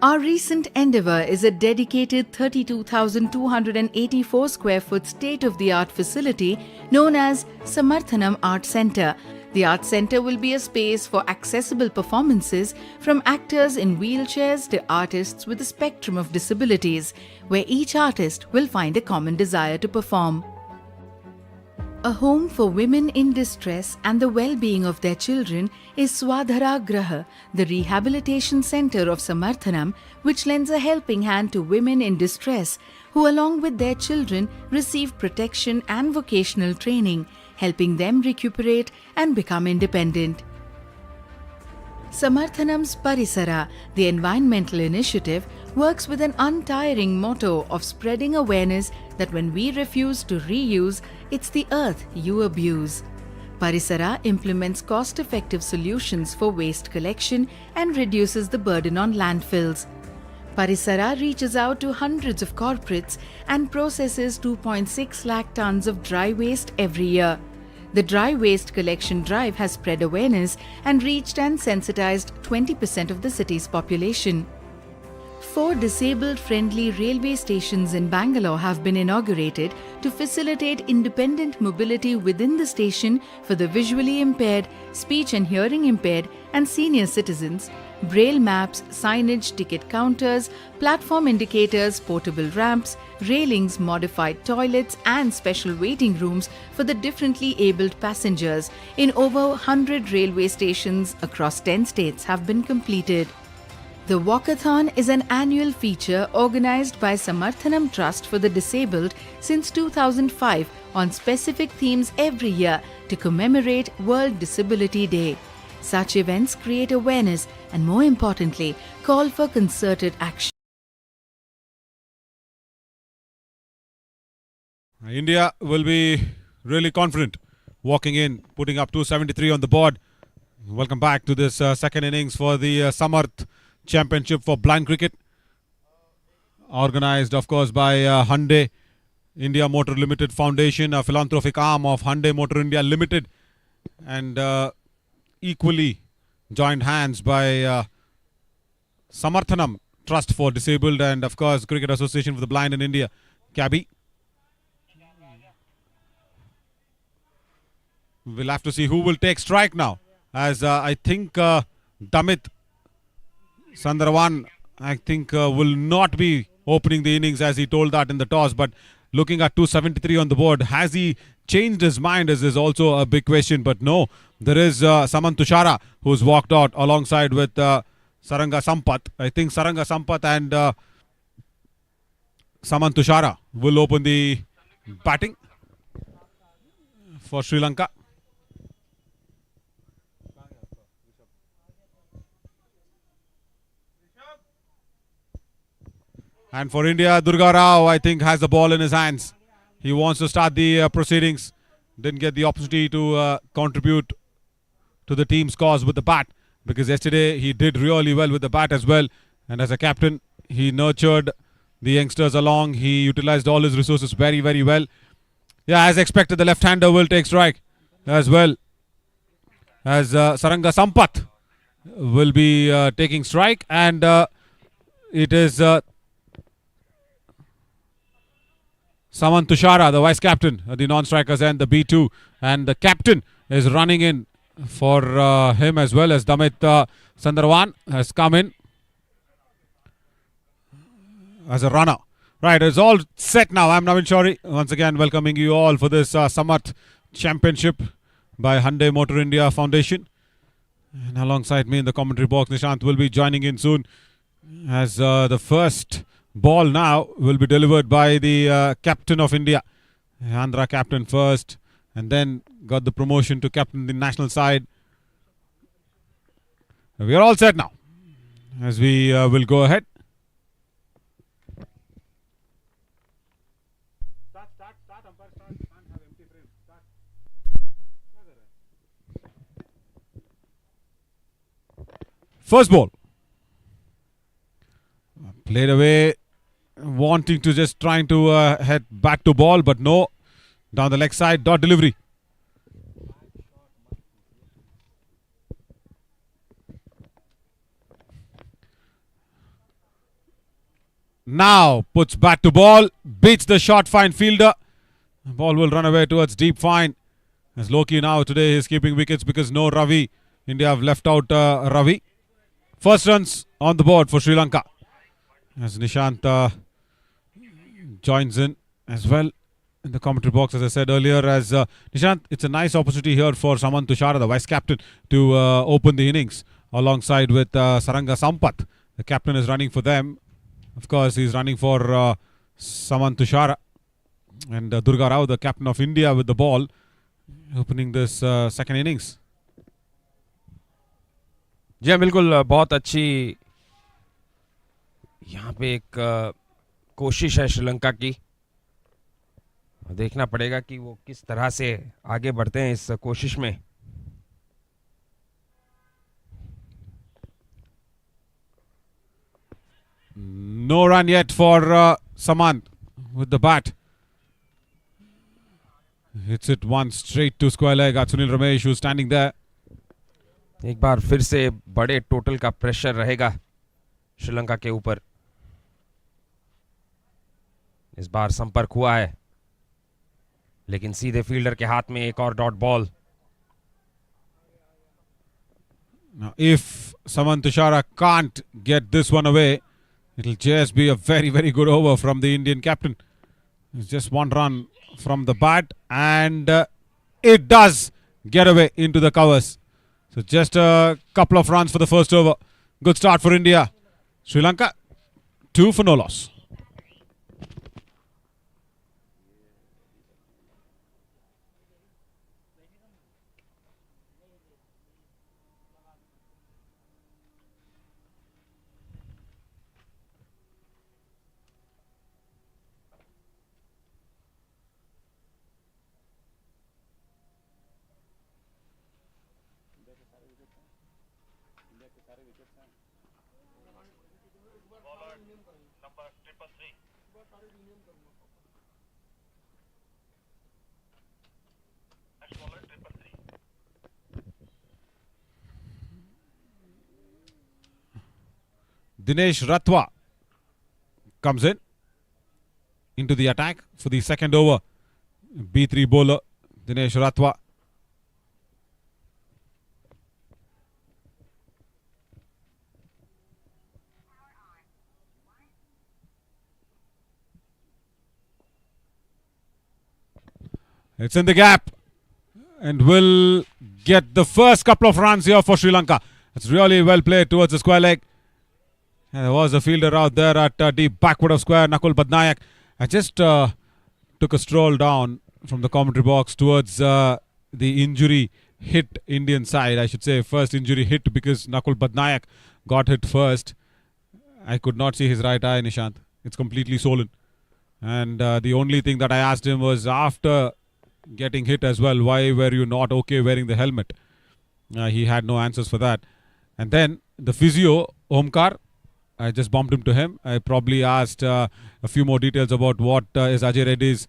[SPEAKER 6] Our recent endeavour is a dedicated 32,284 square foot state-of-the-art facility known as Samarthanam Art Centre. The Art Centre will be a space for accessible performances from actors in wheelchairs to artists with a spectrum of disabilities, where each artist will find a common desire to perform. A home for women in distress and the well-being of their children is Swadhara Graha, the rehabilitation centre of Samarthanam, which lends a helping hand to women in distress who, along with their children, receive protection and vocational training, helping them recuperate and become independent. Samarthanam's Parisara, the environmental initiative, works with an untiring motto of spreading awareness that when we refuse to reuse, it's the earth you abuse. Parisara implements cost-effective solutions for waste collection and reduces the burden on landfills. Parisara reaches out to hundreds of corporates and processes 2.6 lakh tons of dry waste every year. The dry waste collection drive has spread awareness and reached and sensitized 20% of the city's population. 4 disabled-friendly railway stations in Bangalore have been inaugurated to facilitate independent mobility within the station for the visually impaired, speech and hearing impaired and senior citizens. Braille maps, signage, ticket counters, platform indicators, portable ramps, railings, modified toilets and special waiting rooms for the differently abled passengers in over 100 railway stations across 10 states have been completed. The Walkathon is an annual feature organized by Samarthanam Trust for the Disabled since 2005 on specific themes every year to commemorate World Disability Day. Such events create awareness and, more importantly, call for concerted action.
[SPEAKER 10] India will be really confident walking in, putting up 273 on the board. Welcome back to this second innings for the Samarth Championship for blind cricket. Organized, of course, by Hyundai India Motor Limited Foundation, a philanthropic arm of Hyundai Motor India Limited, and equally joined hands by Samarthanam Trust for Disabled and, of course, Cricket Association for the Blind in India, CABI. We'll have to see who will take strike now, as I think Damit Sundarwan, I think, will not be opening the innings, as he told that in the toss. But looking at 273 on the board, has he changed his mind is also a big question. But no, there is Samanth Tushara, who's walked out alongside with Saranga Sampath. I think Saranga Sampath and Samanth Tushara will open the batting for Sri Lanka. And for India, Durga Rao, I think, has the ball in his hands. He wants to start the proceedings. Didn't get the opportunity to contribute to the team's cause with the bat, because yesterday he did really well with the bat as well. And as a captain, he nurtured the youngsters along. He utilized all his resources very, very well. Yeah, as expected, the left-hander will take strike as well, as Saranga Sampath will be taking strike. And it is Samanth Tushara, the vice captain, the non-strikers and the B2, and the captain is running in for him, as well as Damit Sundarwan has come in as a runner. Right, it's all set now. I'm Navin Shori, once again welcoming you all for this Samarth Championship by Hyundai Motor India Foundation. And alongside me in the commentary box, Nishant will be joining in soon, as the first ball now will be delivered by the captain of India, Andhra captain first, and then got the promotion to captain the national side. We are all set now, as we will go ahead. First ball. Played away, wanting to just trying to head back to ball, but no. Down the leg side, dot delivery. Now puts bat to ball, beats the short fine fielder. The ball will run away towards deep fine. As Loki now today is keeping wickets because no Ravi. India have left out Ravi. First runs on the board for Sri Lanka, as Nishant joins in as well in the commentary box, as I said earlier. As Nishant, it's a nice opportunity here for Samanth Tushara, the vice captain, to open the innings alongside with Saranga Sampath. The captain is running for them. Of course, he's running for Samanth Tushara. And Durga Rao, the captain of India, with the ball, opening this second innings.
[SPEAKER 9] जी हाँ, बिल्कुल बहुत अच्छी यहाँ पे एक कोशिश है श्रीलंका की. देखना पड़ेगा कि वो किस तरह से आगे बढ़ते हैं इस कोशिश में.
[SPEAKER 10] No run yet for Samanth with the bat. Hits it one straight to square leg. Sunil Ramesh, who's standing there.
[SPEAKER 9] एक बार फिर से बड़े टोटल का प्रेशर रहेगा श्रीलंका के ऊपर. इस बार संपर्क हुआ है, लेकिन सीधे फील्डर के हाथ में एक और dot ball.
[SPEAKER 10] Now, if Samanth Tushara can't get this one away, it'll just be a very, very good over from the Indian captain. It's just one run from the bat, and it does get away into the covers. So just a couple of runs for the first over. Good start for India. Sri Lanka, 2 for no loss. Dinesh Ratwa comes in into the attack for the second over. B3 bowler Dinesh Ratwa. It's in the gap and will get the first couple of runs here for Sri Lanka. It's really well played towards the square leg. And there was a fielder out there at deep backward of square, Nakul Badnayak. I just took a stroll down from the commentary box towards the injury hit Indian side. I should say first injury hit because Nakul Badnayak got hit first. I could not see his right eye, Nishant. It's completely swollen. And the only thing that I asked him was after getting hit as well, why were you not okay wearing the helmet? He had no answers for that. And then the physio, Omkar, I just bumped him to him. I probably asked a few more details about what is Ajay Reddy's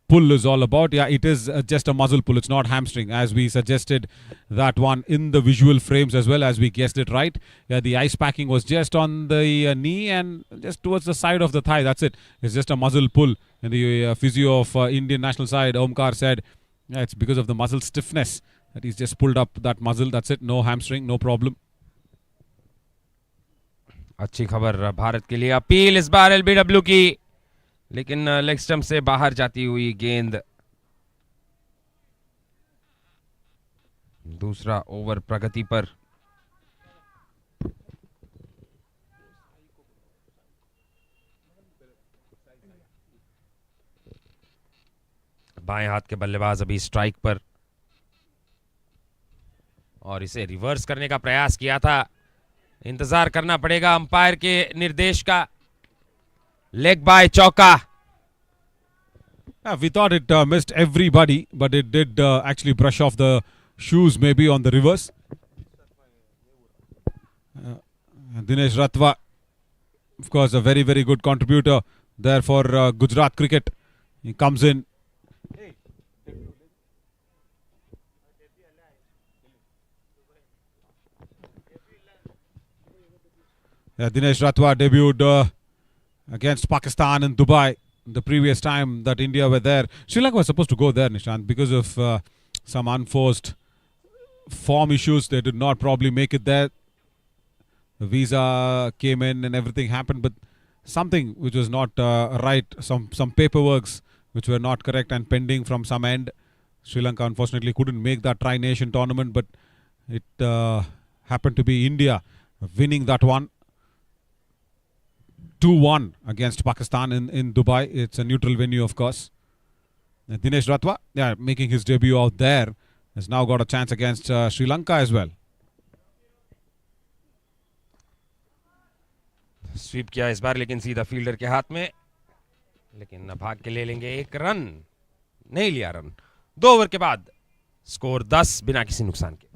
[SPEAKER 10] pull is all about. Yeah, it is just a muscle pull. It's not hamstring, as we suggested that one in the visual frames as well, as we guessed it right. Yeah, the ice packing was just on the knee and just towards the side of the thigh. That's it. It's just a muscle pull. And the physio of Indian national side, Omkar, said yeah, it's because of the muscle stiffness that he's just pulled up that muscle. That's it. No hamstring, no problem.
[SPEAKER 9] अच्छी खबर भारत के लिए. Appeal इस बार LBW की, लेकिन leg stump से बाहर जाती हुई गेंद. दूसरा ओवर प्रगति पर. बाएं हाथ के बल्लेबाज अभी स्ट्राइक पर और इसे रिवर्स करने का प्रयास किया था. इंतजार करना पड़ेगा अंपायर के निर्देश का. लेग बाय चौका.
[SPEAKER 10] We thought it missed everybody, but it did actually brush off the shoes maybe on the reverse. Dinesh Ratwa, of course, a very, very good contributor there for Gujarat cricket. He comes in. Dinesh Ratwa debuted against Pakistan in Dubai the previous time that India were there. Sri Lanka was supposed to go there, Nishant, because of some unforced form issues. They did not probably make it there. The visa came in and everything happened, but something which was not right, some paperworks which were not correct and pending from some end. Sri Lanka unfortunately couldn't make that Tri-Nation tournament, but it happened to be India winning that one. 2-1 against Pakistan in Dubai. It's a neutral venue, of course. Dinesh Ratwa, making his debut out there, has now got a chance against Sri Lanka as well.
[SPEAKER 9] Sweep किया इस बार, लेकिन सीधा fielder के हाथ में. लेकिन भाग के ले लेंगे एक रन. नहीं लिया रन. 2 ओवर के बाद स्कोर 10 बिना किसी नुकसान के.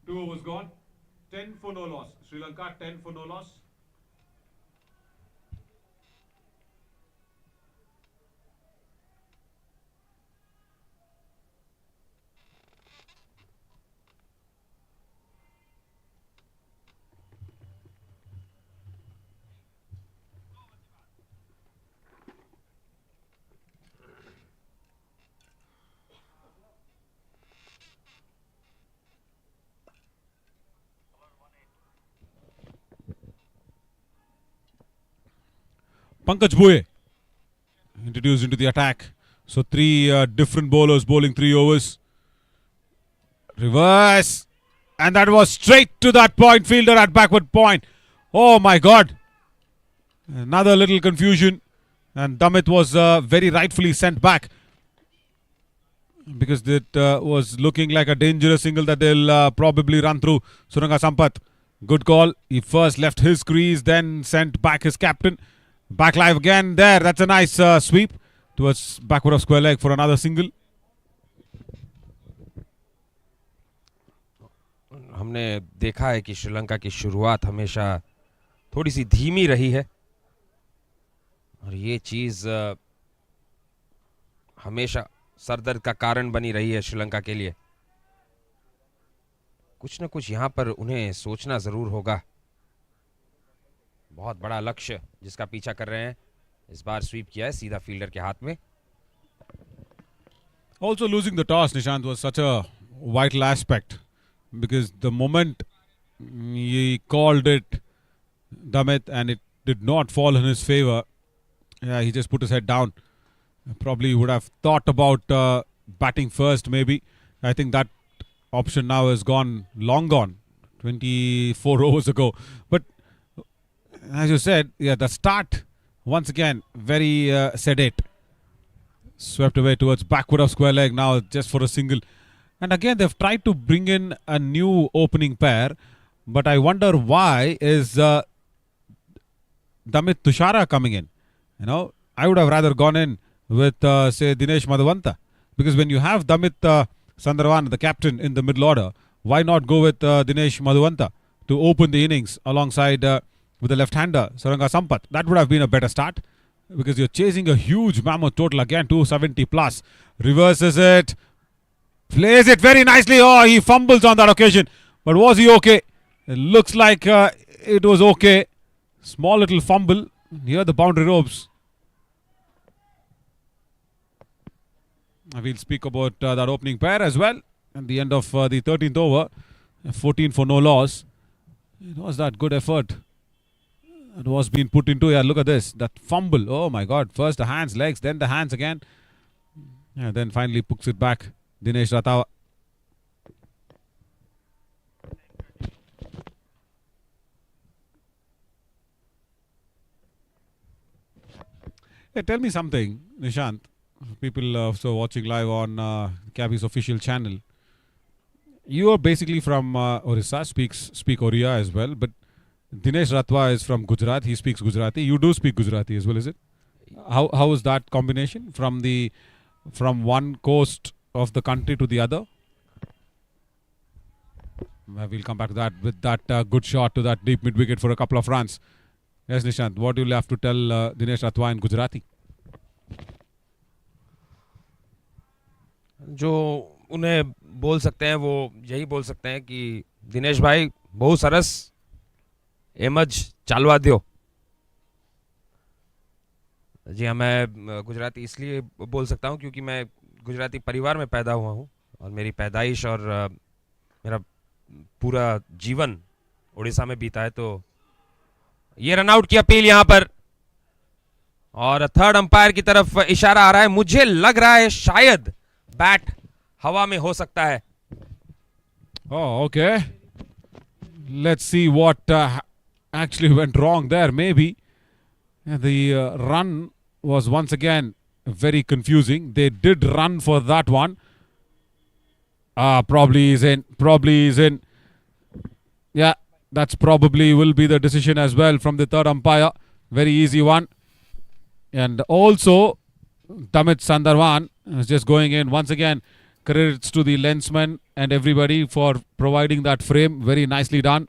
[SPEAKER 10] 2 overs gone. 10 for no loss. Sri Lanka 10 for no loss. Pankaj Bhuye introduced into the attack. So 3 different bowlers bowling 3 overs. Reverse. And that was straight to that point. Fielder at backward point. Oh my God. Another little confusion. And Damit was very rightfully sent back. Because it was looking like a dangerous single that they'll probably run through. Suranga Sampath. Good call. He first left his crease, then sent back his captain. Back live again there. That's a nice sweep towards backward of square leg for another single.
[SPEAKER 9] हमने देखा है कि श्रीलंका की शुरुआत हमेशा थोड़ी सी धीमी रही है और ये चीज हमेशा सरदर्द का कारण बनी रही है श्रीलंका के लिए। कुछ न कुछ यहां पर उन्हें सोचना जरूर होगा। बहुत बड़ा लक्ष्य जिसका पीछा कर रहे हैं। इस बार स्वीप किया है सीधा फील्डर के हाथ में।
[SPEAKER 10] Also losing the toss, Nishant, was such a vital aspect because the moment he called it Damit and it did not fall in his favor, yeah, he just put his head down. Probably would have thought about batting first maybe. I think that option now is gone, long gone, 24 overs ago. But as you said, yeah, the start once again very sedate. Swept away towards backward of square leg now just for a single. And again they've tried to bring in a new opening pair, but I wonder why is Damit Tushara coming in. You know, I would have rather gone in with say Dinesh Madhavanta, because when you have Damit Sundarwan, the captain, in the middle order, why not go with Dinesh Madhavanta to open the innings alongside with the left-hander Saranga Sampath? That would have been a better start, because you're chasing a huge mammoth total again, 270 plus. Reverses it, plays it very nicely. Oh, he fumbles on that occasion, but was he okay? It looks like it was okay. Small little fumble near the boundary ropes. We'll speak about that opening pair as well at the end of the 13th over. 14 for no loss. It was that good effort. It was being put into. Yeah, look at this. That fumble. Oh my God. First the hands, legs, then the hands again. Yeah, then finally puts it back. Dinesh Rathawa. Hey, tell me something, Nishant. People also watching live on Cabby's official channel. You are basically from Orissa, speak Oriya as well, but Dinesh Ratwa is from Gujarat. He speaks Gujarati. You do speak Gujarati as well, is it? How is that combination from one coast of the country to the other? We'll come back to that with that good shot to that deep mid wicket for a couple of runs. Yes, Nishant, what do you have to tell Dinesh Ratwa in Gujarati?
[SPEAKER 9] जो उन्हें बोल सकते हैं वो यही बोल सकते हैं कि दिनेश भाई बहुत सरस एमज चालवा दियो। जी हाँ, मैं गुजराती इसलिए बोल सकता हूँ क्योंकि मैं गुजराती परिवार में पैदा हुआ हूँ और मेरी पैदाइश और मेरा पूरा जीवन उड़ीसा में बीता है। तो ये रनआउट की अपील यहाँ पर और थर्ड अंपायर की तरफ इशारा आ रहा है। मुझे लग रहा है शायद बैट हवा में हो सकता है।
[SPEAKER 10] Oh, okay. Let's see what actually went wrong there. Maybe the run was once again very confusing. They did run for that one. Probably is in. Probably is in. Yeah, that's probably will be the decision as well from the third umpire. Very easy one. And also, Damit Sundarwan is just going in once again. Credits to the lensman and everybody for providing that frame. Very nicely done.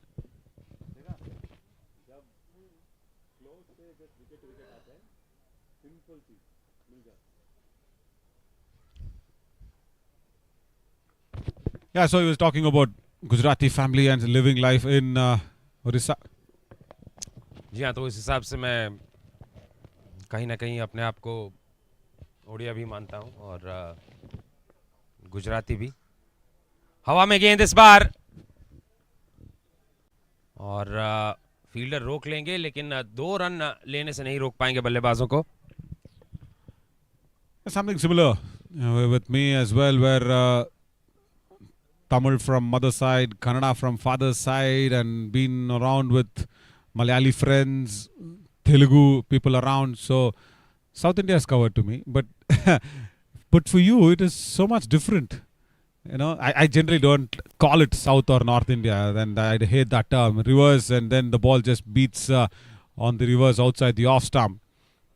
[SPEAKER 10] Yeah, so he was talking about Gujarati family and living life in Orissa.
[SPEAKER 9] जी हाँ, तो इस हिसाब से मैं कहीं ना कहीं अपने आप को ओडिया भी मानता हूँ और गुजराती भी। हवा में गेंद इस बार और फील्डर रोक लेंगे, लेकिन 2 रन लेने से नहीं रोक पाएंगे बल्लेबाजों को।
[SPEAKER 10] Something similar with me as well, where Tamil from mother side, Kannada from father's side, and been around with Malayali friends, Telugu people around. So South India is covered to me, but but for you it is so much different. You know, I generally don't call it South or North India. Then I hate that term, reverse, and then the ball just beats on the reverse outside the off stump.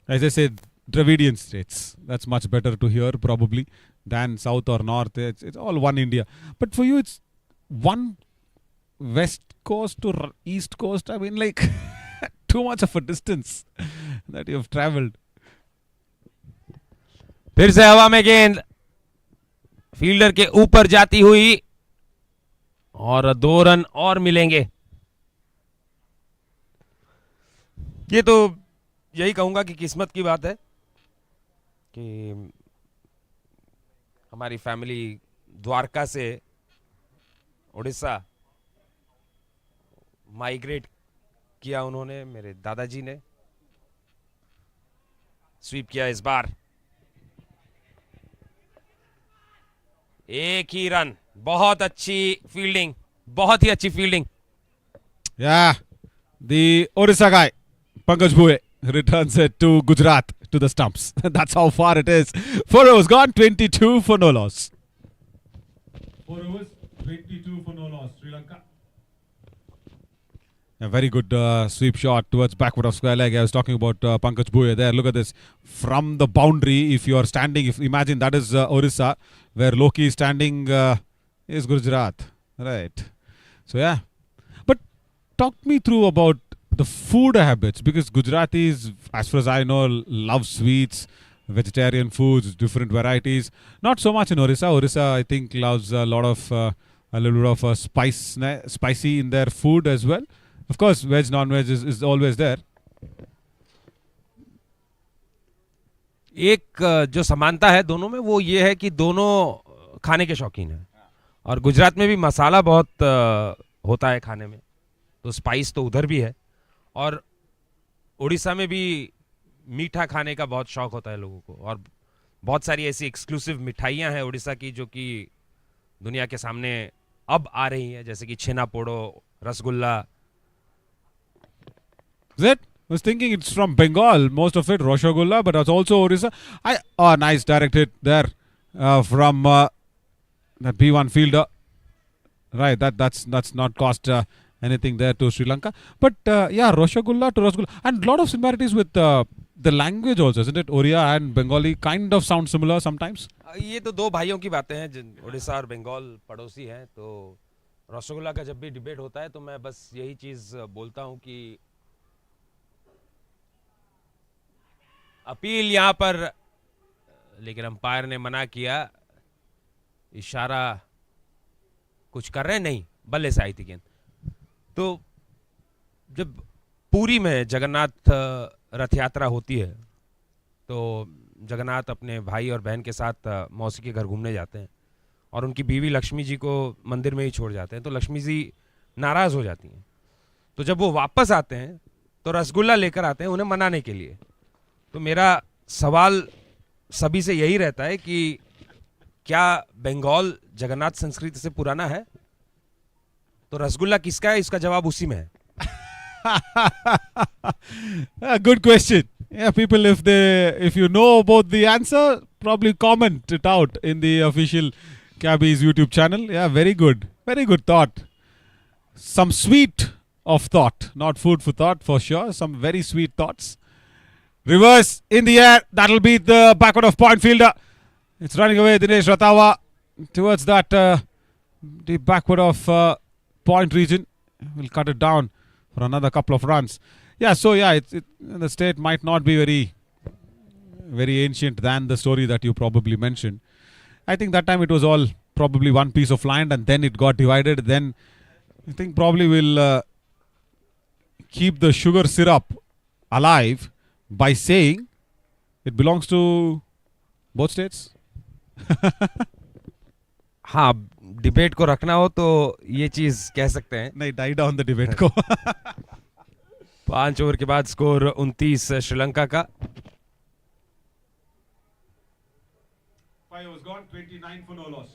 [SPEAKER 10] As I said, Dravidian states. That's much better to hear probably than South or North. It's all one India. But for you, it's one west coast to east coast, I mean, like too much of a distance that you have traveled.
[SPEAKER 9] फिर से हवा में गेंद fielder के ऊपर जाती हुई और 2 रन और मिलेंगे। ये तो यही कहूंगा कि किस्मत की बात है कि हमारी फैमिली द्वारका से उड़ीसा माइग्रेट किया उन्होंने, मेरे दादाजी ने स्वीप किया इस बार। एक ही रन, बहुत अच्छी फील्डिंग, बहुत ही अच्छी fielding.
[SPEAKER 10] Yeah, the Orissa guy, Pankaj Bhuye, returns it to Gujarat, to the stumps. That's how far it is. 4 overs gone, 22 for no loss. 4 overs, 22 for no loss, Sri Lanka. A very good sweep shot towards backward of square leg. I was talking about Pankaj Bhuye there. Look at this. From the boundary, if you are standing, imagine that is Orissa, where Loki is standing is Gujarat. Right. So, yeah. But talk me through about the food habits, because Gujaratis, as far as I know, love sweets, vegetarian foods, different varieties. Not so much in Orissa. Orissa, I think, loves a lot of, a little bit of spicy in their food as well. Of course, veg, non-veg is always there.
[SPEAKER 9] एक जो समानता है दोनों में वो ये है कि दोनों खाने के शौकीन हैं, और गुजरात में भी मसाला बहुत होता है खाने में, तो स्पाइस तो उधर भी है, और उड़ीसा में भी मीठा खाने का बहुत शौक होता है लोगों को, और बहुत सारी ऐसी एक्सक्लूसिव मिठाइयाँ हैं उड़ीसा की जो कि दुनिया के सामने अब आ रही हैं, जैसे कि छेना पोड़ो, rasgulla.
[SPEAKER 10] I was thinking it's from Bengal, most of it, Rasgulla, but it's also Orissa. Nice direct hit there from that B1 fielder. Right, that's not cost anything there to Sri Lanka. But yeah, Rasgulla to Rasgulla. And a lot of similarities with the language also, isn't it? Oriya and Bengali kind of sound similar sometimes.
[SPEAKER 9] ये तो दो भाइयों की बातें हैं, उड़ीसा और बंगाल पड़ोसी हैं, तो रसगुल्ला का जब भी डिबेट होता है तो मैं बस यही चीज़ बोलता हूँ कि अपील यहाँ पर, लेकिन अंपायर ने मना किया, इशारा कुछ कर रहे नहीं, बल्ले से आई थी गेंद। तो जब पुरी में जगन्नाथ रथ यात्रा होती है तो जगन्नाथ अपने भाई और बहन के साथ मौसी के घर घूमने जाते हैं, और उनकी बीवी लक्ष्मी जी को मंदिर में ही छोड़ जाते हैं, तो लक्ष्मी जी नाराज़ हो जाती हैं। तो जब वो वापस आते हैं तो रसगुल्ला लेकर आते हैं उन्हें मनाने के लिए। तो मेरा सवाल सभी से यही रहता है कि क्या बंगाल जगन्नाथ संस्कृति से पुराना है? तो रसगुल्ला किसका है, इसका जवाब उसी में है।
[SPEAKER 10] Good question. Yeah, people, if you know about the answer, probably comment it out in the official Cabby's YouTube channel. Yeah, very good thought. Some sweet of thought, not food for thought for sure. Some very sweet thoughts. Reverse in the air. That'll be the backward of point fielder. It's running away. Dinesh Ratawa towards that the backward of point region. We'll cut it down for another couple of runs. Yeah, so yeah, the state might not be very ancient than the story that you probably mentioned. I think that time it was all probably one piece of land, and then it got divided. Then I think probably we'll keep the sugar syrup alive by saying it belongs to both states.
[SPEAKER 9] हाँ, debate को रखना हो तो ये चीज कह सकते हैं।
[SPEAKER 10] नहीं, डाई डाउन द डिबेट को।
[SPEAKER 9] 5 ओवर के बाद स्कोर 29 श्रीलंका का।
[SPEAKER 10] 5 overs gone, 29 for no loss.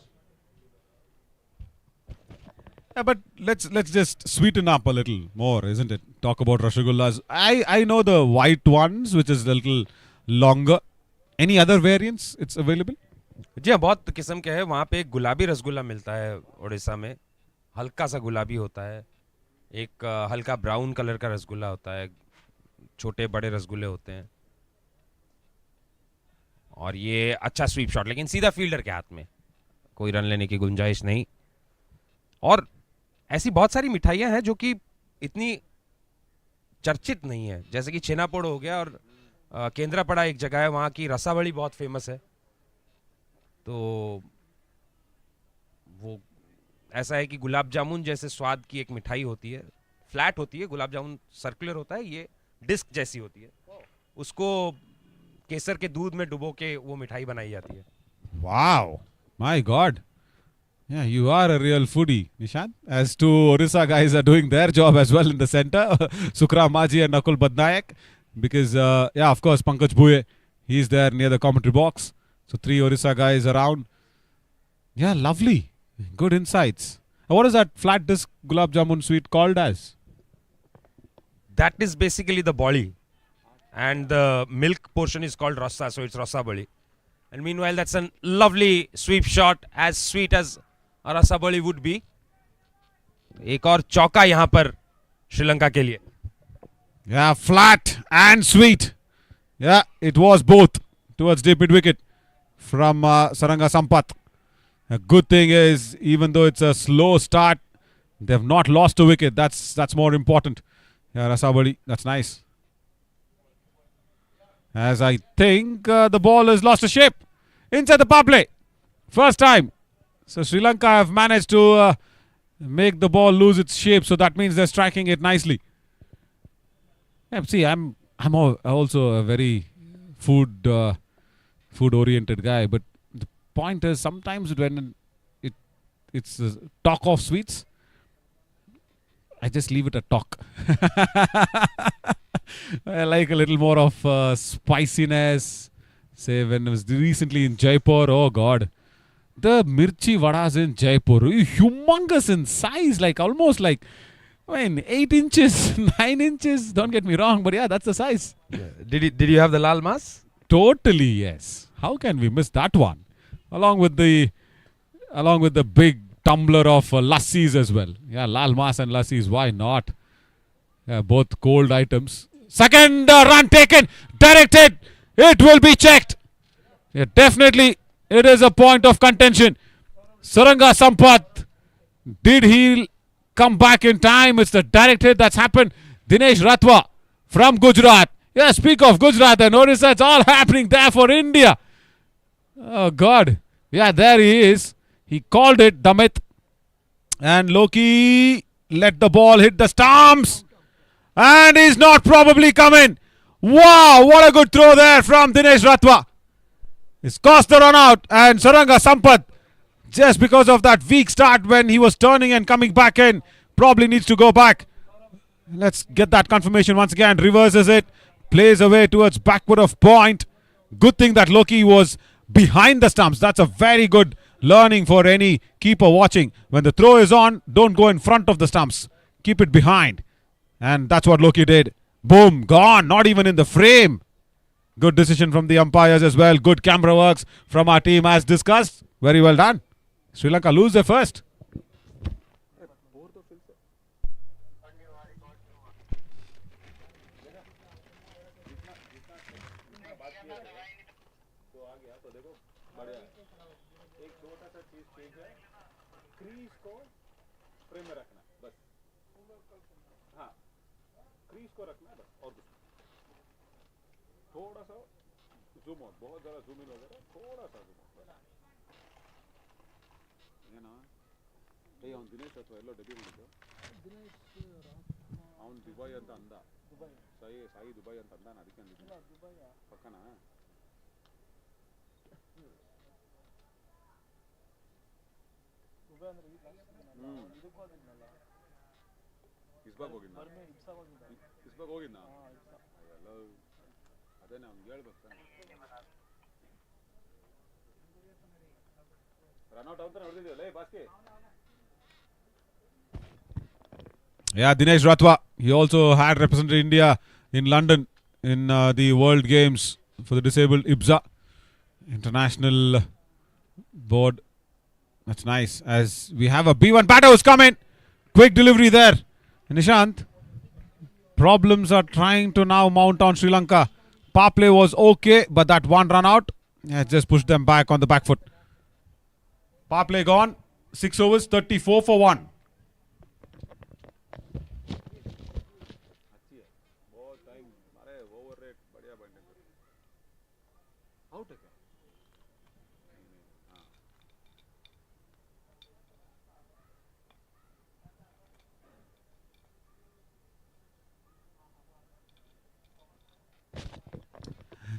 [SPEAKER 10] Yeah, but let's just sweeten up a little more, isn't it? Talk about rasagullas. I know the white ones, which is a little longer. Any other variants it's available?
[SPEAKER 9] जी हाँ, बहुत किस्म के हैं। वहाँ पे एक गुलाबी रसगुल्ला मिलता है उड़ीसा में, हल्का सा गुलाबी होता है। एक हल्का ब्राउन कलर का रसगुल्ला होता है, छोटे बड़े रसगुल्ले होते हैं। और ये अच्छा स्वीप शॉट, लेकिन सीधा फील्डर के हाथ में, कोई रन लेने की गुंजाइश नहीं। और ऐसी बहुत सारी मिठाइयाँ हैं जो कि इतनी चर्चित नहीं है, जैसे कि छेनापोड़ हो गया, और केंद्रापड़ा एक जगह है, वहाँ की रसावली बहुत फेमस है। तो वो ऐसा है कि गुलाब जामुन जैसे स्वाद की एक मिठाई होती है, फ्लैट होती है, गुलाब जामुन सर्कुलर होता है, ये डिस्क जैसी होती है, उसको केसर के दूध में डुबो के वो मिठाई बनाई जाती है।
[SPEAKER 10] Wow, my God. Yeah, you are a real foodie, Nishant. As two Orissa guys are doing their job as well in the center, Sukra Maji and Nakul Badnayak. Because, yeah, of course, Pankaj Bhuye, he's there near the commentary box. So 3 Orissa guys around. Yeah, lovely. Good insights. What is that flat disc gulab jamun sweet called as?
[SPEAKER 9] That is basically the boli. And the milk portion is called rasa, so it's rasa boli. And meanwhile, that's a lovely sweep shot, as sweet as a rasa boli would be. एक और चौका यहाँ पर श्रीलंका के लिए.
[SPEAKER 10] Yeah, flat and sweet. Yeah, it was both towards deep mid wicket from Saranga Sampath. A good thing is, even though it's a slow start, they have not lost a wicket. That's more important. Yeah, Rasabali, that's nice. As I think the ball has lost a shape inside the power play. First time. So Sri Lanka have managed to make the ball lose its shape. So that means they're striking it nicely. Yeah, see, I'm also a very food oriented guy, but the point is sometimes when it's talk of sweets, I just leave it a talk. I like a little more of spiciness. Say when I was recently in Jaipur, oh God, the mirchi vadas in Jaipur, humongous in size, like almost like, I mean, 8 inches, 9 inches. Don't get me wrong, but yeah, that's the size.
[SPEAKER 9] Yeah. Did you have the lal mas?
[SPEAKER 10] Totally, yes. How can we miss that one? Along with the big tumbler of lassis as well. Yeah, lal mas and lassis. Why not? Yeah, both cold items. Second run taken, directed. It will be checked. Yeah, definitely, it is a point of contention. Saranga Sampath, did he come back in time? It's the direct hit that's happened. Dinesh Ratwa from Gujarat. Yeah, speak of Gujarat and Orissa, it's all happening there for India. Oh God. Yeah, there he is. He called it, Damit. And Loki let the ball hit the stumps. And he's not probably coming. Wow, what a good throw there from Dinesh Ratwa. He's cost the run out. And Saranga Sampath, just because of that weak start when he was turning and coming back in, probably needs to go back. Let's get that confirmation once again. Reverses it. Plays away towards backward of point. Good thing that Loki was behind the stumps. That's a very good learning for any keeper watching. When the throw is on, don't go in front of the stumps. Keep it behind. And that's what Loki did. Boom, gone. Not even in the frame. Good decision from the umpires as well. Good camera works from our team as discussed. Very well done. Sri Lanka lose their first. Yeah, Dinesh Ratwa, he also had represented India in London in the World Games for the disabled IBSA International Board. That's nice. As we have a B1 batter who's coming. Quick delivery there. Nishant, problems are trying to now mount on Sri Lanka. Power play was okay, but that one run out just pushed them back on the back foot. Power play gone. 6 overs, 34 for 1.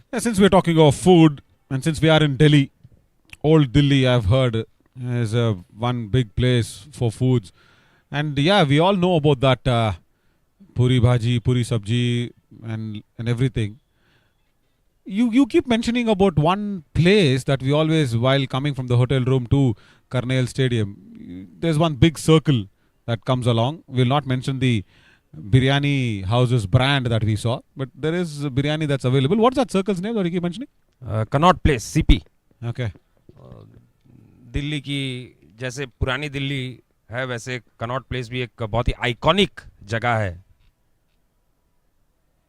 [SPEAKER 10] Yeah, since we're talking of food, and since we are in Delhi, old Delhi, I've heard, is one big place for foods. And yeah, we all know about that puri bhaji, puri sabji, and everything. You keep mentioning about one place that we always, while coming from the hotel room to Karnail Stadium, there's one big circle that comes along. We'll not mention the biryani houses brand that we saw, but there is biryani that's available. What's that circle's name that you keep mentioning?
[SPEAKER 9] Connaught place CP.
[SPEAKER 10] Okay.
[SPEAKER 9] Delhi की जैसे पुरानी दिल्ली है वैसे Connaught place भी एक बहुत ही iconic जगह है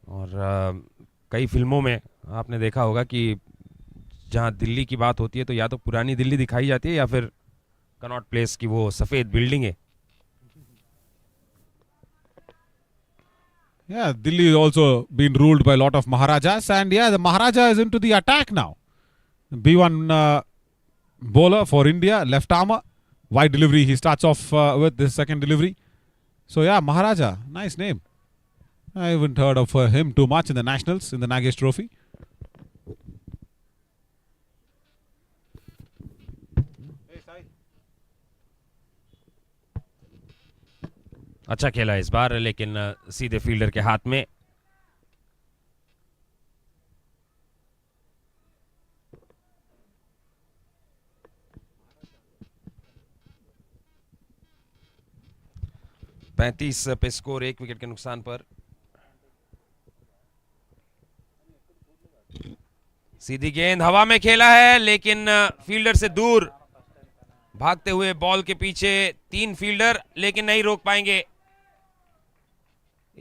[SPEAKER 9] और कई फिल्मों में आपने देखा होगा कि जहां दिल्ली की बात होती है तो या तो पुरानी दिल्ली दिखाई जाती है या फिर कनॉट प्लेस की वो सफेद बिल्डिंग है.
[SPEAKER 10] Yeah, Delhi has also been ruled by a lot of Maharajas, and yeah, the Maharaja is into the attack now. B1 bowler for India, left armer, wide delivery. He starts off with this second delivery. So yeah, Maharaja, nice name. I haven't heard of him too much in the Nationals, in the Nagesh Trophy.
[SPEAKER 9] अच्छा खेला इस बार लेकिन सीधे fielder के हाथ में. पैंतीस पे स्कोर 1 विकेट के नुकसान पर. सीधी गेंद हवा में खेला है लेकिन फील्डर से दूर भागते हुए बॉल के पीछे 3 फील्डर लेकिन नहीं रोक पाएंगे.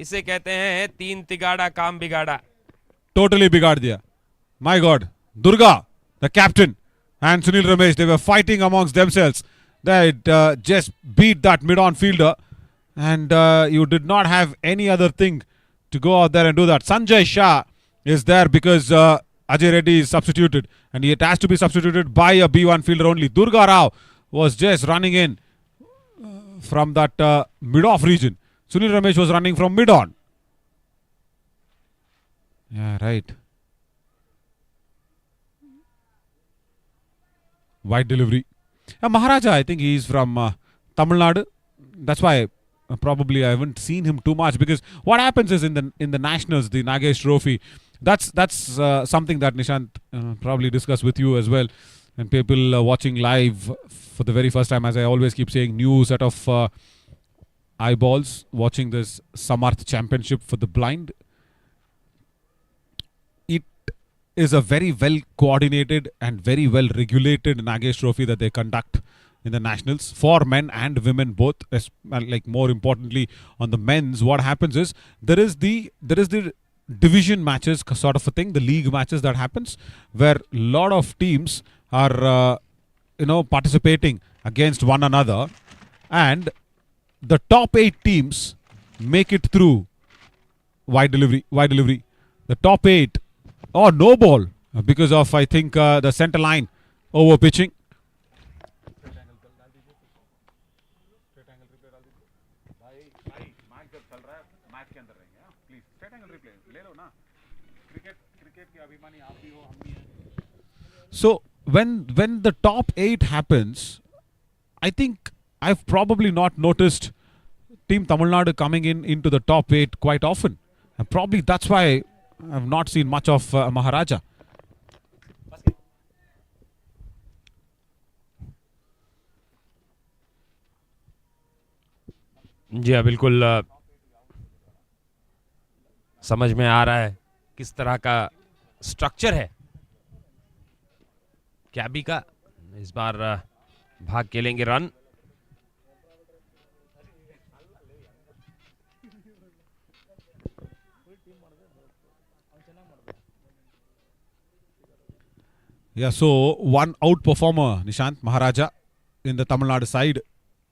[SPEAKER 9] इसे कहते हैं 3 तिगाड़ा काम बिगाड़ा.
[SPEAKER 10] Totally बिगाड़ दिया. My God, Durga, the captain, and Sunil Ramesh, they were fighting amongst themselves. They just beat that mid-on fielder, and you did not have any other thing to go out there and do that. Sanjay Shah is there because Ajay Reddy is substituted, and it has to be substituted by a B1 fielder only. Durga Rao was just running in from that mid-off region. Sunil Ramesh was running from mid-on. Yeah, right. Wide delivery. Maharaja, I think he is from Tamil Nadu. That's why probably I haven't seen him too much, because what happens is in the Nationals, the Nagesh Trophy, that's something that Nishant probably discussed with you as well, and people watching live for the very first time, as I always keep saying, new set of eyeballs watching this Samarth Championship for the blind. It is a very well coordinated and very well regulated Nagesh Trophy that they conduct in the Nationals for men and women both. Like more importantly, on the men's, what happens is there is the division matches sort of a thing, the league matches that happens where a lot of teams are participating against one another, and the top 8 teams make it through. Wide delivery. The top 8, no ball because of, I think, the center line over pitching. So when the top 8 happens, I think I've probably not noticed Team Tamil Nadu coming into the top 8 quite often. And probably that's why I've not seen much of Maharaja.
[SPEAKER 9] जी हाँ, बिल्कुल समझ में आ रहा है किस तरह का structure है कैबी का. इस बार भाग के लेंगे run.
[SPEAKER 10] Yeah, so one out performer, Nishant Maharaja, in the Tamil Nadu side.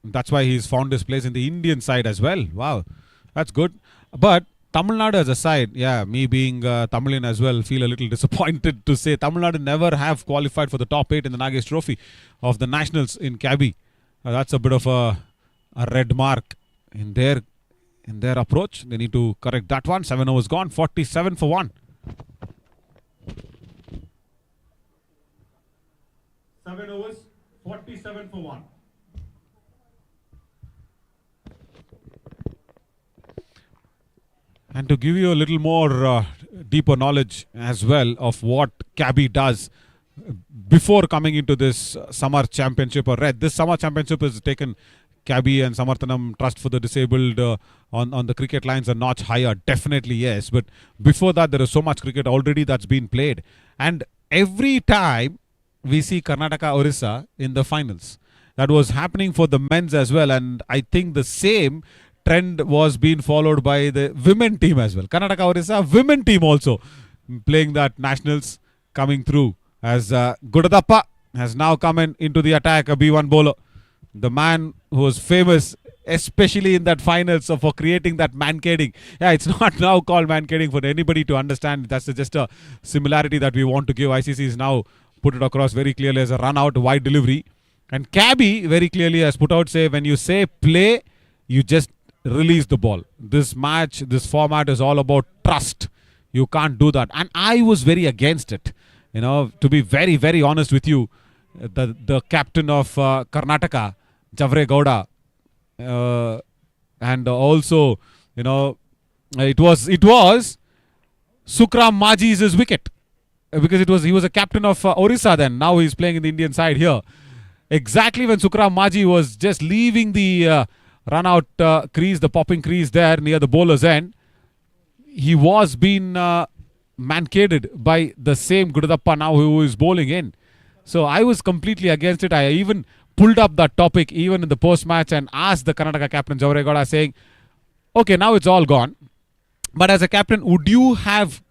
[SPEAKER 10] That's why he's found his place in the Indian side as well. Wow, that's good. But Tamil Nadu as a side, me being Tamilian as well, feel a little disappointed to say Tamil Nadu never have qualified for the top 8 in the Nagesh Trophy of the Nationals in Cabby. That's a bit of a red mark in their approach. They need to correct that one. 7 overs gone, 47 for 1. 7 overs, 47 for 1. And to give you a little more deeper knowledge as well of what Cabby does before coming into this Samarth Championship or Red. This Samarth Championship has taken Cabby and Samarthanam Trust for the Disabled on the cricket lines a notch higher. Definitely yes. But before that, there is so much cricket already that's been played. And every time we see Karnataka Orissa in the finals. That was happening for the men's as well. And I think the same trend was being followed by the women team as well. Karnataka Orissa women team also playing that nationals, coming through as Gudadappa has now come into the attack, a B1 bowler. The man who was famous, especially in that finals, for creating that mankading. Yeah, it's not now called mankading for anybody to understand. That's just a similarity that we want to give. ICC is now put it across very clearly as a run out wide delivery. And Cabby very clearly has put out, say, when you say play, you just release the ball. This match, this format is all about trust. You can't do that. And I was very against it. You know, to be very, very honest with you, the captain of Karnataka, Javre Gowda, and also, you know, it was Sukram Maji's wicket. Because he was a captain of Orissa then. Now he's playing in the Indian side here. Exactly when Sukram Maji was just leaving the run-out crease, the popping crease there near the bowler's end, he was being mankaded by the same Gudadappa now who is bowling in. So I was completely against it. I even pulled up that topic even in the post-match and asked the Karnataka captain Javre Gowda, saying, okay, now it's all gone. But as a captain, would you have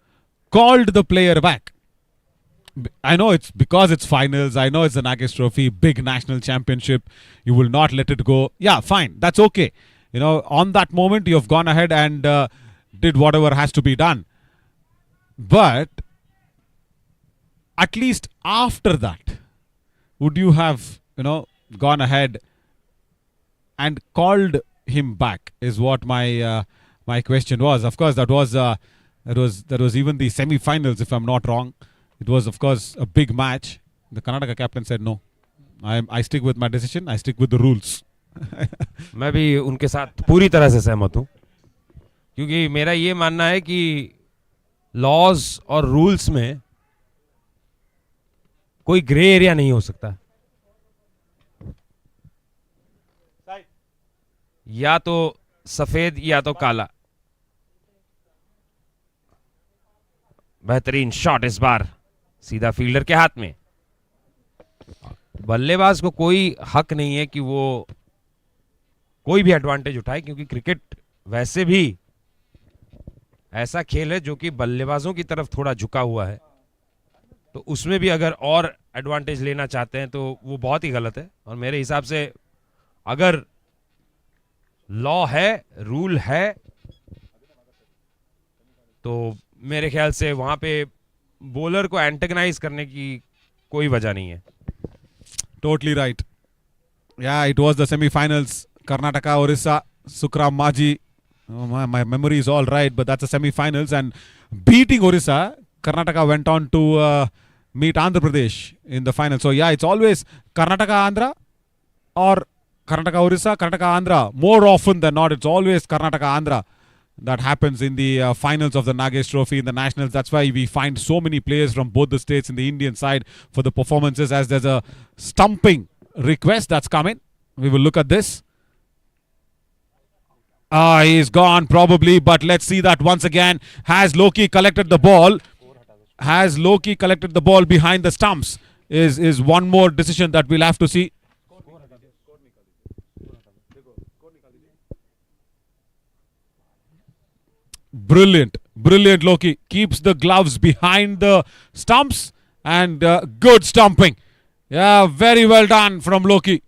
[SPEAKER 10] called the player back? I know it's because it's finals. I know it's the Nagesh Trophy, big national championship. You will not let it go. Yeah, fine. That's okay. You know, on that moment, you have gone ahead and did whatever has to be done. But at least after that, would you have, you know, gone ahead and called him back? Is what my my question was. Of course, that was even the semi-finals, if I'm not wrong. It was, of course, a big match. The Karnataka captain said, no, I stick with my decision. I stick with the rules.
[SPEAKER 9] मैं भी उनके साथ पूरी तरह से सहमत हूँ, क्योंकि मेरा ये मानना है कि लॉज और रूल्स में कोई ग्रे एरिया नहीं हो सकता. या तो सफेद या तो काला. बेहतरीन शॉट इस बार सीधा फील्डर के हाथ में. बल्लेबाज को कोई हक नहीं है कि वो कोई भी एडवांटेज उठाए, क्योंकि क्रिकेट वैसे भी ऐसा खेल है जो कि बल्लेबाजों की तरफ थोड़ा झुका हुआ है. तो उसमें भी अगर और एडवांटेज लेना चाहते हैं तो वो बहुत ही गलत है. और मेरे हिसाब से अगर लॉ है, रूल है, तो मेरे ख्याल से वहां पे बॉलर को एंटेगनाइज करने की कोई वजह नहीं है.
[SPEAKER 10] Totally right. Yeah, it was the semi-finals. Karnataka, Orissa, Sukram Maji. Oh, my memory is all right, but that's the semi-finals. And beating Orissa, Karnataka went on to meet Andhra Pradesh in the final. So yeah, it's always Karnataka Andhra or Karnataka Orissa, Karnataka Andhra. More often than not, it's always Karnataka Andhra that happens in the finals of the Nagesh Trophy in the nationals. That's why we find so many players from both the states in the Indian side for the performances, as there's a stumping request that's coming. We will look at this. He's gone probably, but let's see that once again. Has Loki collected the ball? Has Loki collected the ball behind the stumps? Is one more decision that we'll have to see. Brilliant, brilliant Loki. Keeps the gloves behind the stumps and good stumping. Yeah, very well done from Loki.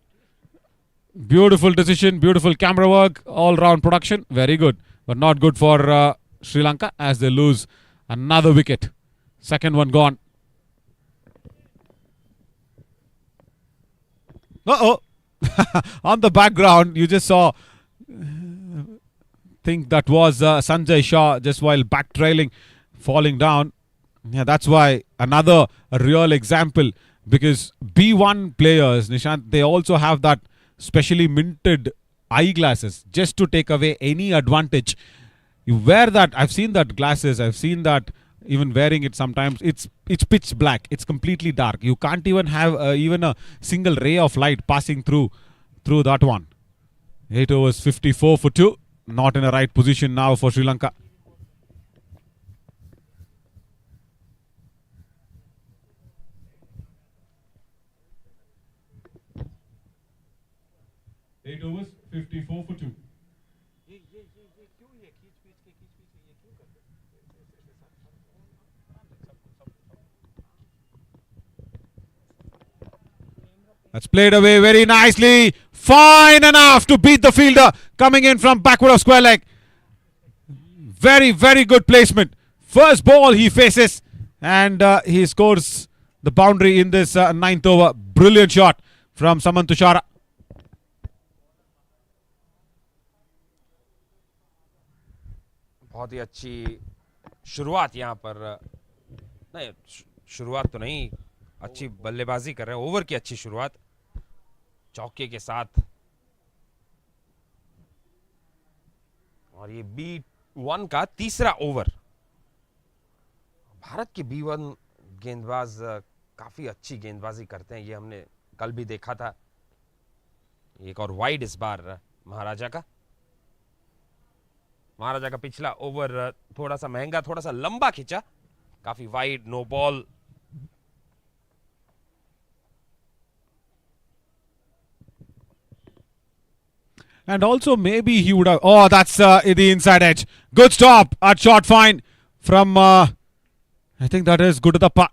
[SPEAKER 10] Beautiful decision, beautiful camera work, all-round production. Very good, but not good for Sri Lanka as they lose another wicket. Second one gone. Uh-oh. On the background, you just saw, think that was Sanjay Shah just while back trailing, falling down. Yeah, that's why another real example, because B1 players, Nishant, they also have that specially minted eyeglasses just to take away any advantage. You wear that, I've seen that glasses, I've seen that even wearing it sometimes, it's pitch black, it's completely dark. You can't even have even a single ray of light passing through that one. 8 overs, 54 for 2. Not in a right position now for Sri Lanka. Eight overs, 54 for 2. That's played away very nicely. Fine enough to beat the fielder coming in from backward of square leg. Very, very good placement. First ball he faces and he scores the boundary in this ninth over. Brilliant shot from Samarth Championship.
[SPEAKER 9] बहुत ही अच्छी शुरुआत यहाँ पर, नहीं शुरुआत तो नहीं, अच्छी बल्लेबाजी कर रहे हैं, ओवर की अच्छी शुरुआत चौके के साथ। और ये B1 का तीसरा ओवर। भारत के B1 गेंदबाज काफी अच्छी गेंदबाजी करते हैं, ये हमने कल भी देखा था। एक और वाइड इस बार महाराजा का पिछला ओवर थोड़ा सा महंगा, थोड़ा सा लंबा खिंचा, काफी wide, no ball.
[SPEAKER 10] And also maybe he would have, oh, that's the inside edge. Good stop at short fine from, I think that is Gudadappa.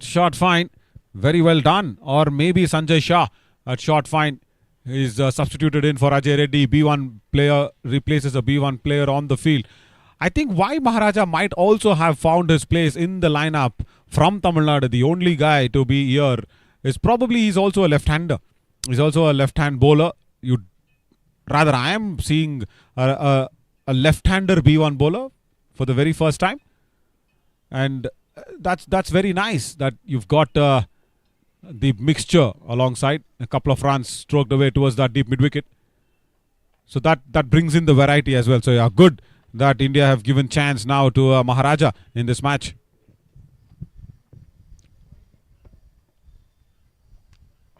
[SPEAKER 10] Short fine, very well done. Or maybe Sanjay Shah at short fine is substituted in for Ajay Reddy. B1 player replaces a B1 player on the field. I think why Maharaja might also have found his place in the lineup from Tamil Nadu, the only guy to be here, is probably he's also a left-hander. He's also a left-hand bowler. I am seeing a left-hander B1 bowler for the very first time. And that's very nice that you've got the mixture alongside. A couple of runs stroked away towards that deep mid-wicket. So that brings in the variety as well. So yeah, good that India have given chance now to Maharaja in this match.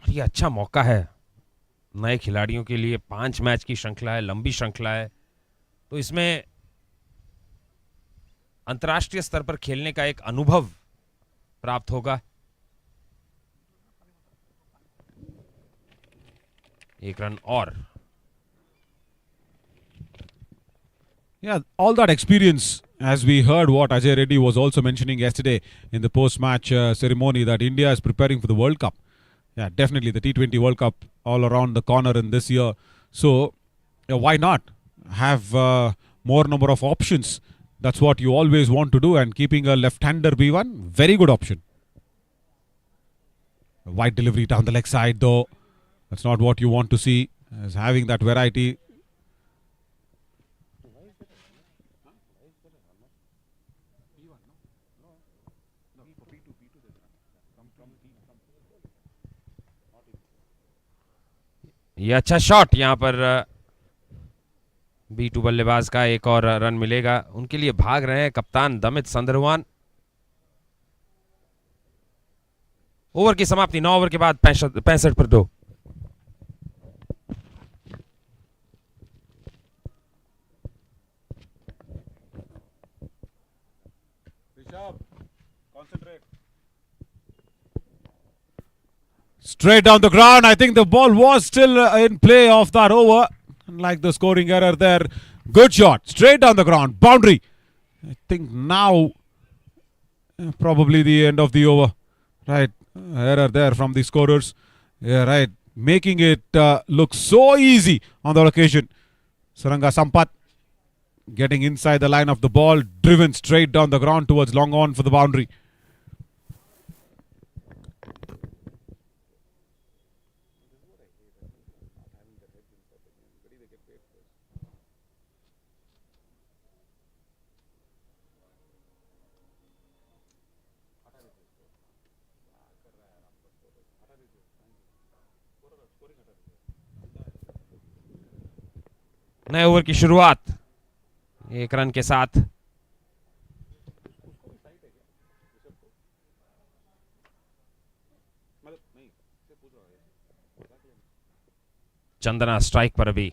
[SPEAKER 9] ये अच्छा मौका है नए खिलाड़ियों के लिए। 5 match की श्रृंखला है, लंबी श्रृंखला है, तो इसमें अंतर्राष्ट्रीय स्तर पर खेलने का एक अनुभव प्राप्त होगा। एक रन और।
[SPEAKER 10] Yeah, all that experience, as we heard what Ajay Reddy was also mentioning yesterday in the post-match ceremony, that India is preparing for the World Cup. Yeah, definitely the T20 World Cup all around the corner in this year. So, why not have more number of options? That's what you always want to do, and keeping a left-hander B1, very good option. A wide delivery down the leg side though. That's not what you want to see, as having that variety.
[SPEAKER 9] ये अच्छा shot, यहां पर B2 बल्लेबाज का एक और run मिलेगा। उनके लिए भाग रहे हैं कप्तान दमित संदरवान। ओवर की समाप्ति 9 ओवर के बाद 65 पर 2।
[SPEAKER 10] Straight down the ground. I think the ball was still in play of that over. Unlike the scoring error there. Good shot. Straight down the ground. Boundary. I think now probably the end of the over. Right. Error there from the scorers. Yeah, right. Making it look so easy on that occasion. Saranga Sampath getting inside the line of the ball, driven straight down the ground towards long on for the boundary.
[SPEAKER 9] नए over की शुरुआत 1 run के साथ। Chandana strike पर अभी।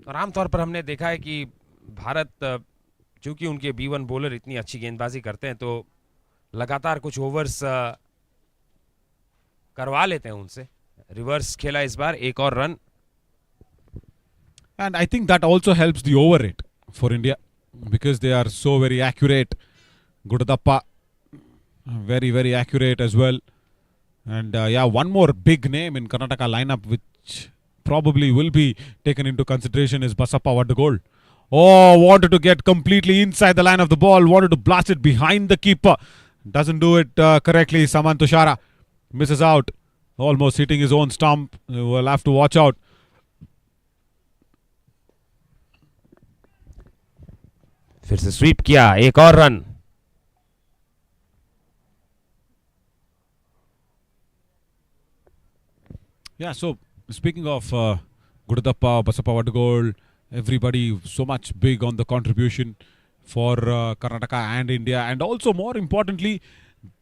[SPEAKER 9] और आमतौर पर हमने देखा है कि भारत, चूंकि उनके B1 बॉलर इतनी अच्छी गेंदबाजी करते हैं, तो लगातार कुछ ओवर्स करवा लेते हैं उनसे। रिवर्स खेला इस बार, एक और run.
[SPEAKER 10] And I think that also helps the over rate for India because they are so very accurate. Gudadappa, very, very accurate as well. And yeah, one more big name in Karnataka lineup which probably will be taken into consideration is Basappa Vadagol. Oh, wanted to get completely inside the line of the ball, wanted to blast it behind the keeper. Doesn't do it correctly. Saman Tushara misses out, almost hitting his own stump. We'll have to watch out.
[SPEAKER 9] फिर से SVEEP किया, एक और run.
[SPEAKER 10] Yeah, so speaking of Gudadappa, Basappa Vadagol, everybody so much big on the contribution for Karnataka and India. And also, more importantly,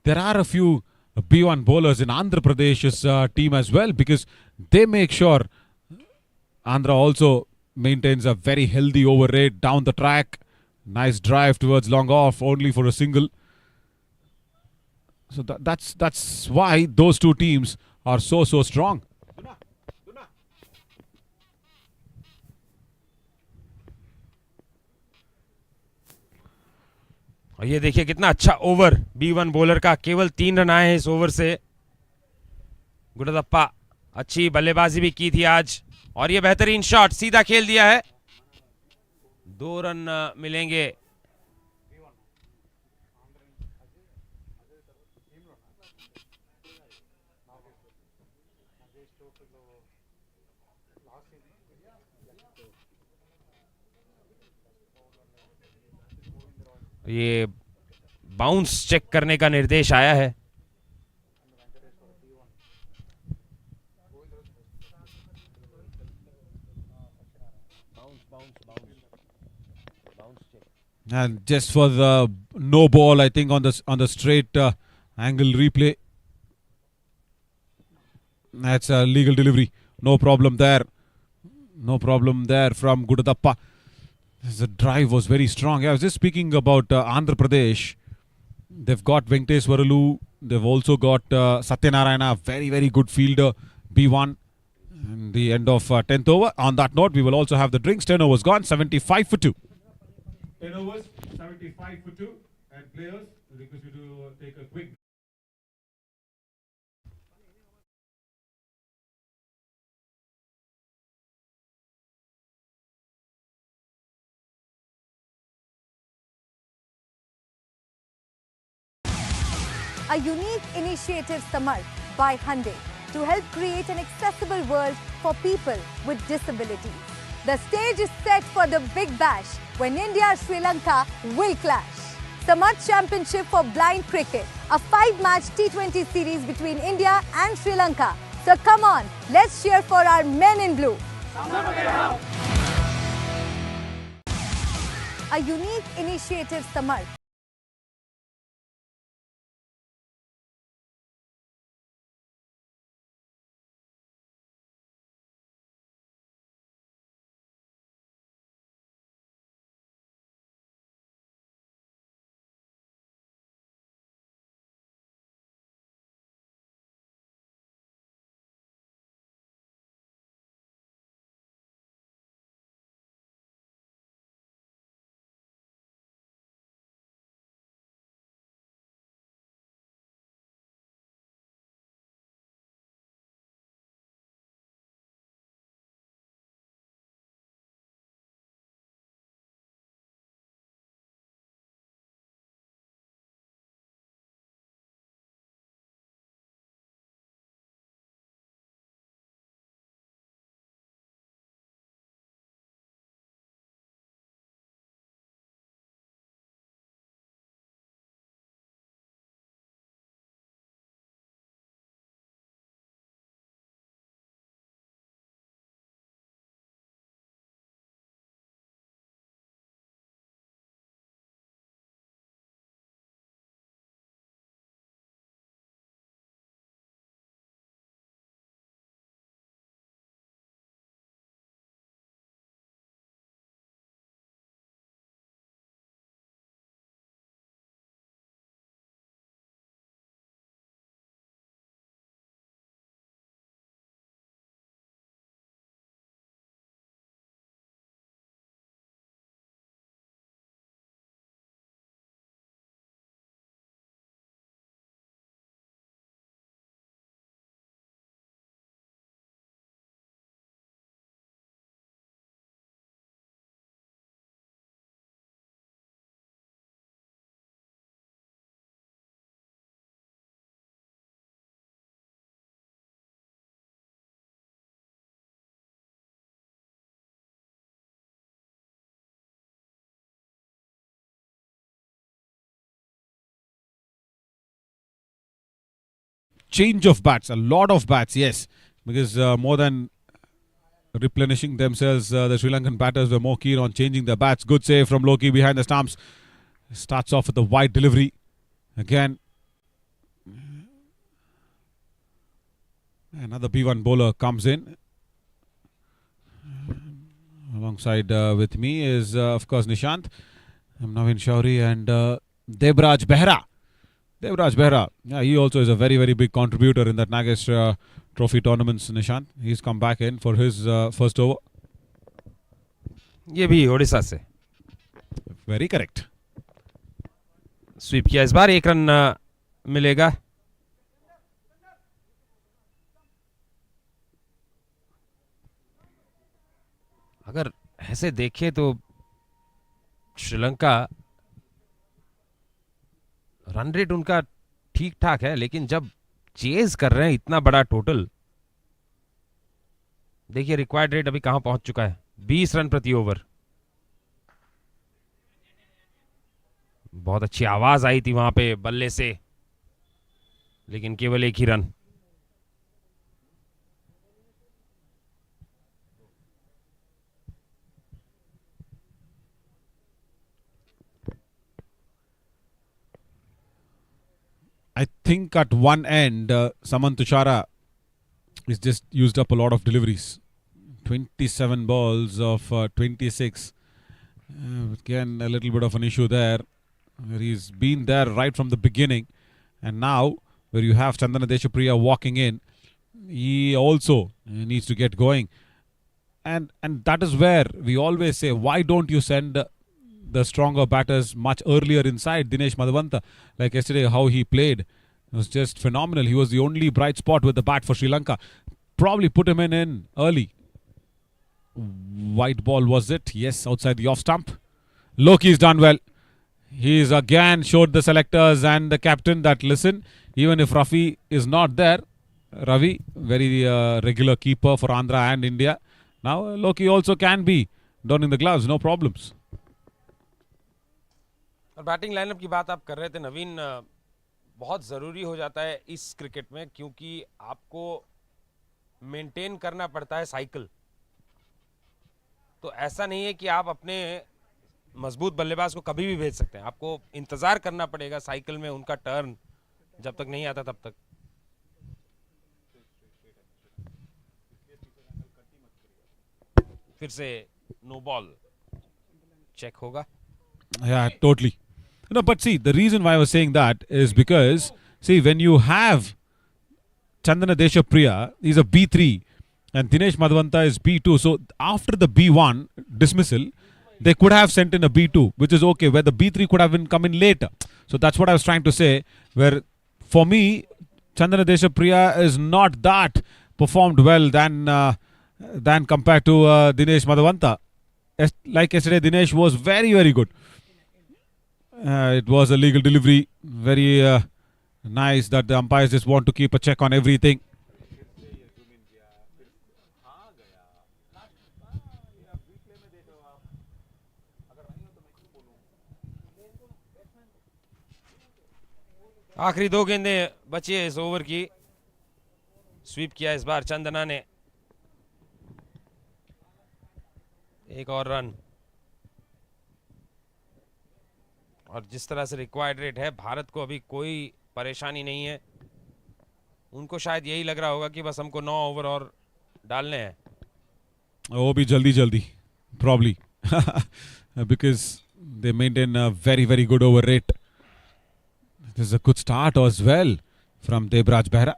[SPEAKER 10] there are a few B1 bowlers in Andhra Pradesh's team as well, because they make sure Andhra also maintains a very healthy over rate down the track. Nice drive towards long off, only for a single. So that's why those two teams are so strong.
[SPEAKER 9] और ये देखिए कितना अच्छा over B1 bowler का, केवल 3 run आए हैं इस ओवर से। गुडदप्पा अच्छी बल्लेबाजी भी की थी आज, और ये बेहतरीन शॉट सीधा खेल दिया है। 2 रन मिलेंगे। ये बाउंस चेक करने का निर्देश आया है।
[SPEAKER 10] And just for the no ball, I think on the straight angle replay, that's a legal delivery. No problem there. No problem there from Gudadappa. The drive was very strong. I was just speaking about Andhra Pradesh. They've got Venkatesh Varalu. They've also got Satyanarayana, very, very good fielder, B1. And the end of 10th over. On that note, we will also have the drinks. 10 overs gone, 75 for 2. 10 overs, 75 for 2. And players, request you to take a quick
[SPEAKER 1] a unique initiative, Samarth, by Hyundai to help create an accessible world for people with disabilities. The stage is set for the big bash when India-Sri Lanka will clash. Samarth Championship for blind cricket, a 5-match T20 series between India and Sri Lanka. So come on, let's cheer for our men in blue. A unique initiative, Samarth.
[SPEAKER 10] change of bats, a lot of bats, yes, because more than replenishing themselves, the Sri Lankan batters were more keen on changing their bats. Good save from Loki behind the stumps. Starts off with a wide delivery. Again, another B1 bowler comes in. Alongside with me is, of course, Nishant. I'm Navin Shauri and Debraj Behra. Debraj Behra, yeah, he also is a very, very big contributor in that Nagesh Trophy tournaments, Nishant. He's come back in for his first over.
[SPEAKER 9] ये भी ओडिशा से.
[SPEAKER 10] Very correct.
[SPEAKER 9] SVEEP किया इस बार, 1 run मिलेगा. अगर ऐसे देखें तो श्रीलंका रन रेट उनका ठीक ठाक है, लेकिन जब चेज कर रहे हैं इतना बड़ा टोटल, देखिए रिक्वायर्ड रेट अभी कहां पहुंच चुका है, 20 रन प्रति ओवर. बहुत अच्छी आवाज आई थी वहां पे बल्ले से, लेकिन केवल 1 ही run.
[SPEAKER 10] I think at one end, Samanth Tushara has just used up a lot of deliveries. 27 balls of 26. Again, a little bit of an issue there. He's been there right from the beginning. And now, where you have Chandana Deshapriya walking in, he also needs to get going. And that is where we always say, why don't you send the stronger batters much earlier inside? Dinesh Madhavanta, like yesterday, how he played was just phenomenal. He was the only bright spot with the bat for Sri Lanka. Probably put him in early. White ball was it? Yes, outside the off stump. Loki's done well. He's again showed the selectors and the captain that, listen, even if Rafi is not there, Ravi, very regular keeper for Andhra and India. Now Loki also can be donning the gloves, no problems.
[SPEAKER 9] और batting lineup की बात आप कर रहे थे नवीन, बहुत ज़रूरी हो जाता है इस क्रिकेट में, क्योंकि आपको मेंटेन करना पड़ता है साइकिल. तो ऐसा नहीं है कि आप अपने मजबूत बल्लेबाज को कभी भी भेज सकते हैं. आपको इंतज़ार करना पड़ेगा साइकिल में उनका टर्न जब तक नहीं आता तब तक. फिर से नो बॉल चेक होगा.
[SPEAKER 10] Yeah, totally. No, but see, the reason why I was saying that is because, see, when you have Chandana Deshapriya, he's a B3, and Dinesh Madhavanta is B2. So after the B1 dismissal, they could have sent in a B2, which is okay, where the B3 could have been come in later. So that's what I was trying to say, where for me, Chandana Deshapriya is not that performed well than compared to Dinesh Madhavanta. Like yesterday, Dinesh was very, very good. It was a legal delivery. Very nice that the umpires just want to keep a check on everything.
[SPEAKER 9] आखिरी 2 गेंदें बची है इस over की. SVEEP किया इस बार चंदना ने. 1 और रन. और जिस तरह से रिक्वायर्ड रेट है, भारत को अभी कोई परेशानी नहीं है. उनको शायद यही लग रहा होगा कि बस हमको 9 ओवर और डालने हैं.
[SPEAKER 10] वो भी जल्दी probably because they maintain a very, very good over rate. This is a good start as well from Debraj Behra.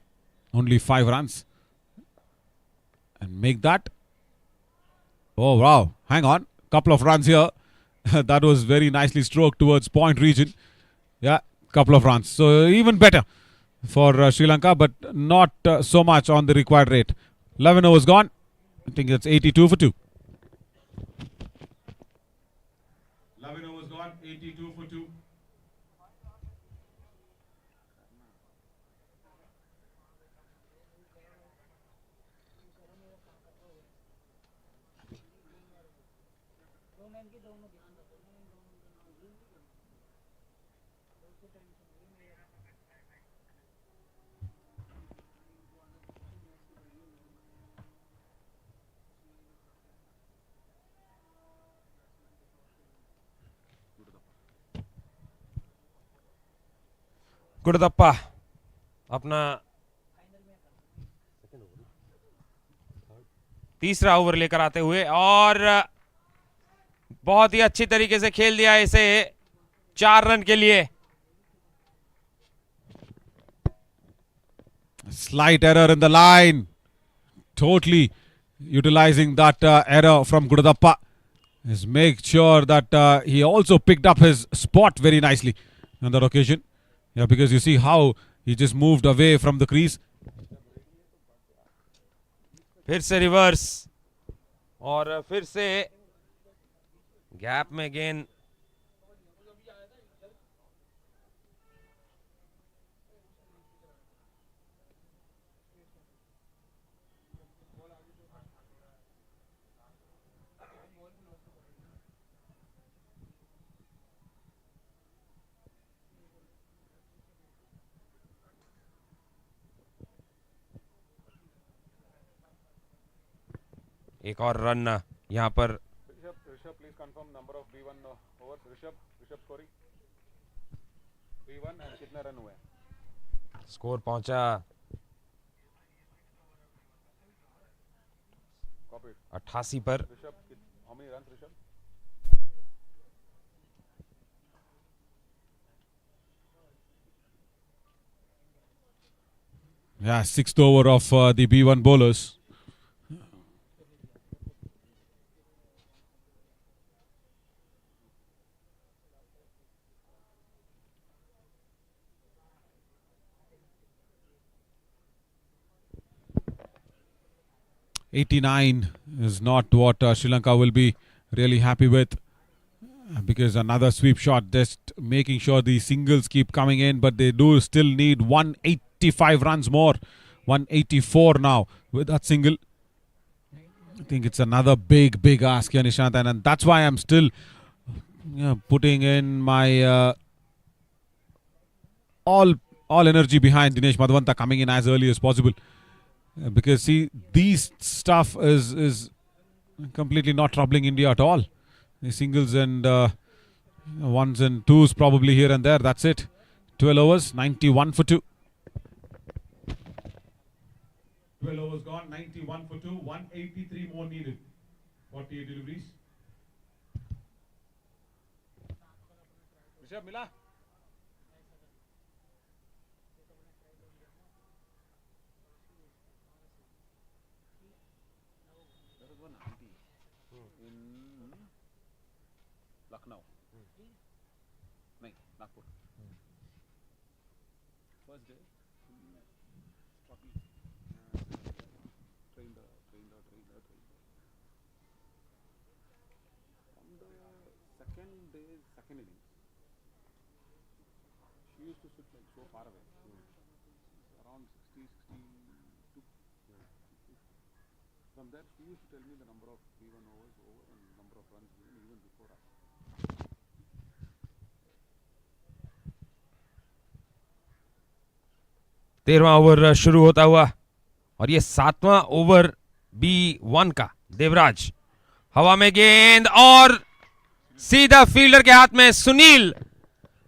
[SPEAKER 10] Only 5 runs. And make that. Oh, wow. Hang on. Couple of runs here. That was very nicely stroked towards point region. Yeah, couple of runs. So even better for Sri Lanka, but not so much on the required rate. 11 overs gone. I think that's 82 for 2. 11 overs gone, 82 for 2.
[SPEAKER 9] गुड़दप्पा अपना तीसरा over लेकर आते हुए और बहुत ही अच्छी तरीके से खेल दिया इसे 4 रन के लिए.
[SPEAKER 10] Slight error in the line. Totally utilizing that error from Gudappa. Is make sure that he also picked up his spot very nicely on that occasion. Yeah, because you see how he just moved away from the crease.
[SPEAKER 9] फिर से reverse और फिर से gap में गेंद. एक और run यहाँ पर.
[SPEAKER 10] Rishabh, please confirm number of B1 overs. Rishabh scoring. B1 and कितने रन हुए?
[SPEAKER 9] स्कोर पहुंचा 88 पर.
[SPEAKER 10] Rishabh, how many runs, Rishabh? Yeah, 6th over of the B1 bowlers. '89 is not what Sri Lanka will be really happy with, because another sweep shot, just making sure the singles keep coming in, but they do still need 185 runs more. 184 now with that single. I think it's another big ask here, Nishant, and that's why I'm still putting in my all energy behind Dinesh Madhavanta coming in as early as possible. Because see, these stuff is completely not troubling India at all. The singles and ones and twos probably here and there. That's it. 12 overs, 91 for 2. 12 overs gone, 91 for 2. 183 more needed. 48 deliveries. Rishabh, Mila. Lucknow. No, Nagpur. First day. Trained. On the second day, second innings, she used to sit like so far away. Around 60, 62. From there, she used to tell me the number of B1 overs over and number of runs given even before us.
[SPEAKER 9] 13वां over शुरू होता हुआ और ये 7वां over B1 का. देवराज हवा में गेंद और सीधा फील्डर के हाथ में. सुनील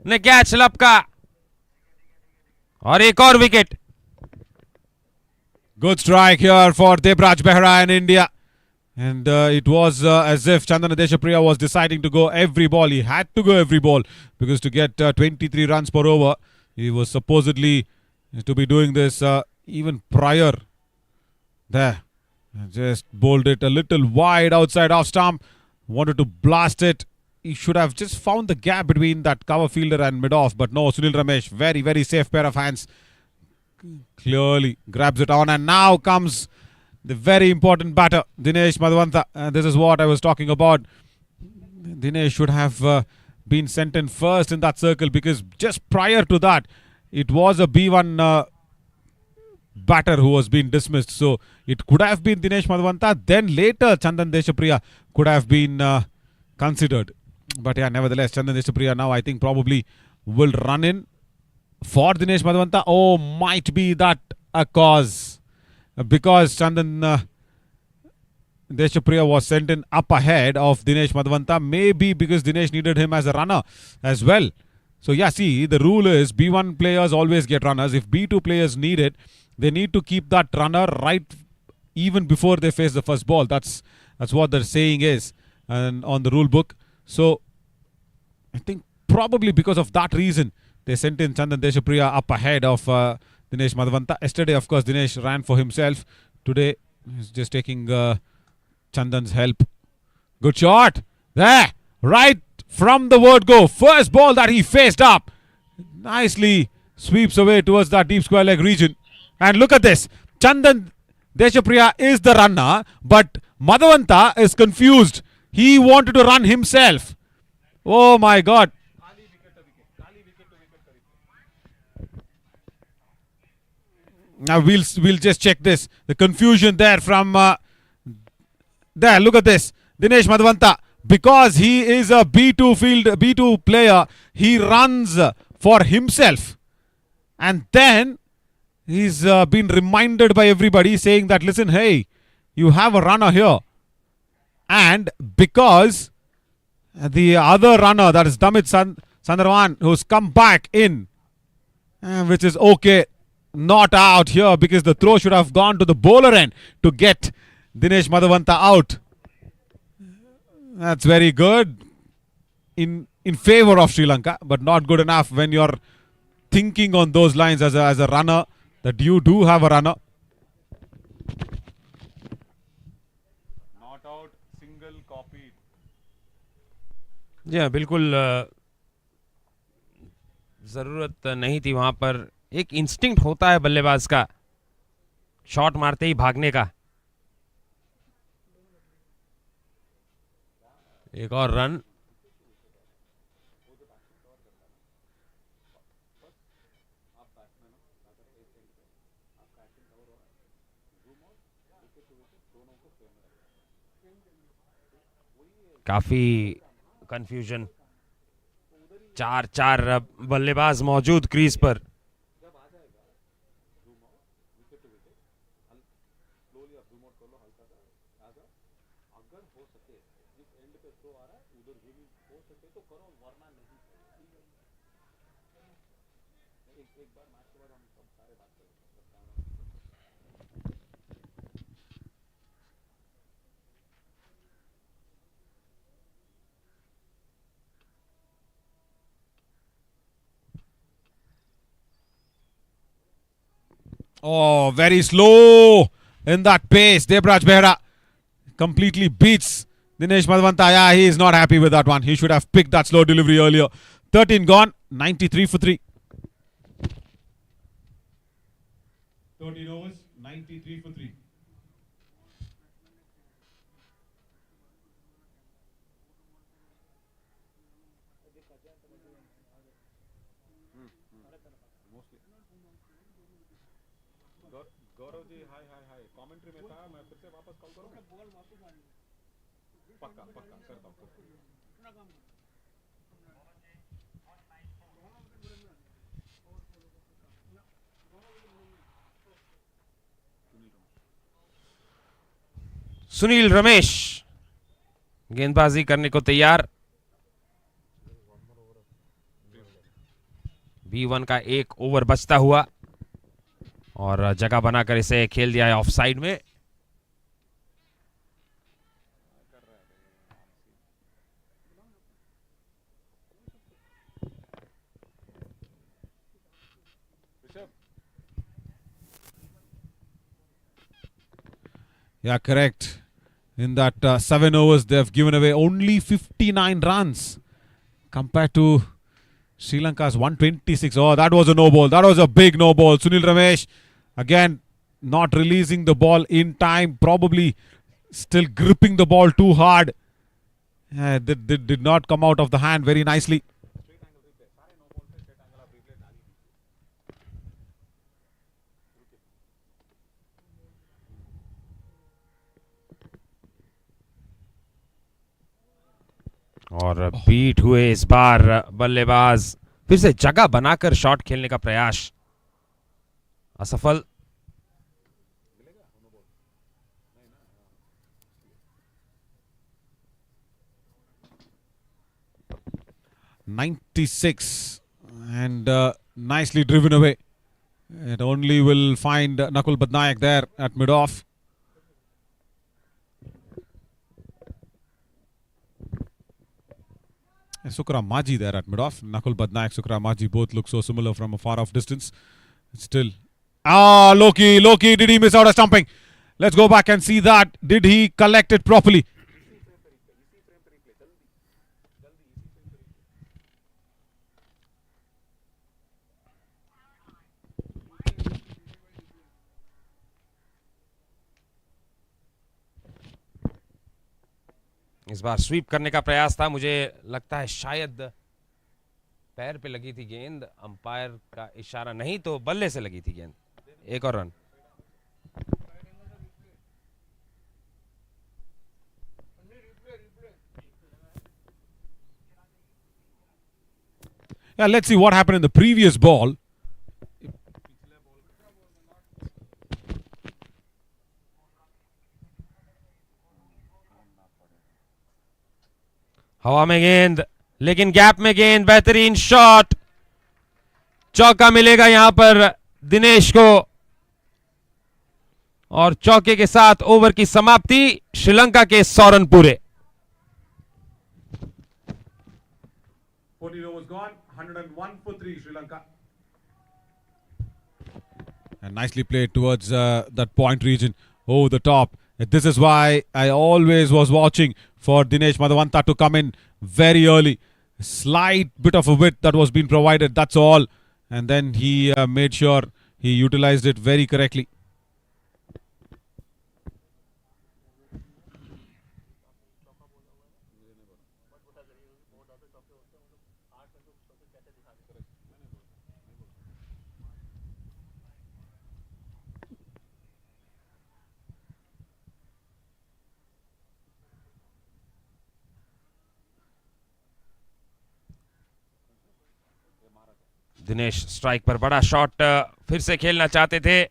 [SPEAKER 9] ने कैच लपका और एक और wicket.
[SPEAKER 10] Good strike here for Debraj Behra in India. And it was as if Chandana Deshapriya was deciding to go every ball. He had to go every ball because to get 23 runs per over, he was supposedly to be doing this even prior. There. Just bowled it a little wide outside off stump. Wanted to blast it. He should have just found the gap between that cover fielder and mid-off. But no, Sunil Ramesh, very safe pair of hands. Clearly grabs it on, and now comes the very important batter, Dinesh Madhavanta. This is what I was talking about. Dinesh should have been sent in first in that circle, because just prior to that, it was a B1 batter who was being dismissed. So it could have been Dinesh Madhavanta. Then later, Chandan Deshapriya could have been considered. But yeah, nevertheless, Chandan Deshapriya now I think probably will run in for Dinesh Madhavanta. Oh, might be that a cause, because Chandan Deshapriya was sent in up ahead of Dinesh Madhavanta. Maybe because Dinesh needed him as a runner as well. So yeah, see, the rule is B1 players always get runners. If B2 players need it, they need to keep that runner right even before they face the first ball. That's what the saying is, and on the rule book. So I think probably because of that reason, they sent in Chandan Deshapriya up ahead of Dinesh Madhavanta. Yesterday, of course, Dinesh ran for himself. Today, he's just taking Chandan's help. Good shot. There. Right from the word go. First ball that he faced up. Nicely sweeps away towards that deep square leg region. And look at this. Chandan Deshapriya is the runner, but Madhavanta is confused. He wanted to run himself. Oh my God. Now we'll just check this. The confusion there from there. Look at this. Dinesh Madhavanta, because he is a B2 player, he runs for himself, and then he's been reminded by everybody saying that, listen, hey, you have a runner here, and because the other runner, that is Damit Sundarwan, who's come back in, which is okay, not out here, because the throw should have gone to the bowler end to get Dinesh Madhavanta out. That's very good in favor of Sri Lanka, but not good enough when you're thinking on those lines as a runner, that you do have a runner. Not out, single copied.
[SPEAKER 9] जी हाँ, बिल्कुल ज़रूरत नहीं थी वहाँ पर. एक instinct होता है बल्लेबाज का शॉट मारते ही भागने का. एक और रन. काफी कंफ्यूजन. चार बल्लेबाज मौजूद क्रीज पर.
[SPEAKER 10] Oh, very slow in that pace. Debraj Behra completely beats Dinesh Madhavanta. Yeah, he is not happy with that one. He should have picked that slow delivery earlier. 13 gone, 93 for 3. 13 overs, 93 for 3. Gaurav ji हाय commentary में था. मैं फिर से वापस call करूं. पक्का करता हूं.
[SPEAKER 9] सुनील रमेश गेंदबाजी करने को तैयार. B1 का एक ओवर बचता हुआ और जगह बनाकर इसे खेल दिया है ऑफ साइड में.
[SPEAKER 10] Yeah, correct. In that 7 overs, they have given away only 59 runs compared to Sri Lanka's 126. Oh, that was a no ball. That was a big no ball. Sunil Ramesh, again, not releasing the ball in time. Probably still gripping the ball too hard. Did not come out of the hand very nicely.
[SPEAKER 9] और beat हुए इस बार बल्लेबाज. फिर से जगह बनाकर shot खेलने का प्रयास असफल.
[SPEAKER 10] $96 and nicely driven away. It only will find Nakul Badnaik there at mid-off. Sukra Maji there at mid-off. Nakul Badnaik, Sukra Maji both look so similar from a far-off distance. Still. Loki, did he miss out a stumping? Let's go back and see that. Did he collect it properly?
[SPEAKER 9] इस बार SVEEP करने का प्रयास था, मुझे लगता है शायद पैर पे लगी थी गेंद, अंपायर का इशारा नहीं तो बल्ले से लगी थी गेंद. एक और run.
[SPEAKER 10] Yeah, let's see what happened in the previous ball.
[SPEAKER 9] हवा में गेंद, लेकिन गैप में गेंद. बेहतरीन शॉट. चौका मिलेगा यहां पर दिनेश को, और चौके के साथ ओवर की समाप्ति. श्रीलंका के 100 रन पूरे.
[SPEAKER 10] 14 overs gone, 101 for 3 Sri Lanka. And nicely played towards that point region over the top. This is why I always was watching for Dinesh Madhavanta to come in very early. Slight bit of a width that was being provided, that's all. And then he made sure he utilized it very correctly.
[SPEAKER 9] Dinesh strike पर बड़ा shot फिर से खेलना चाहते थे.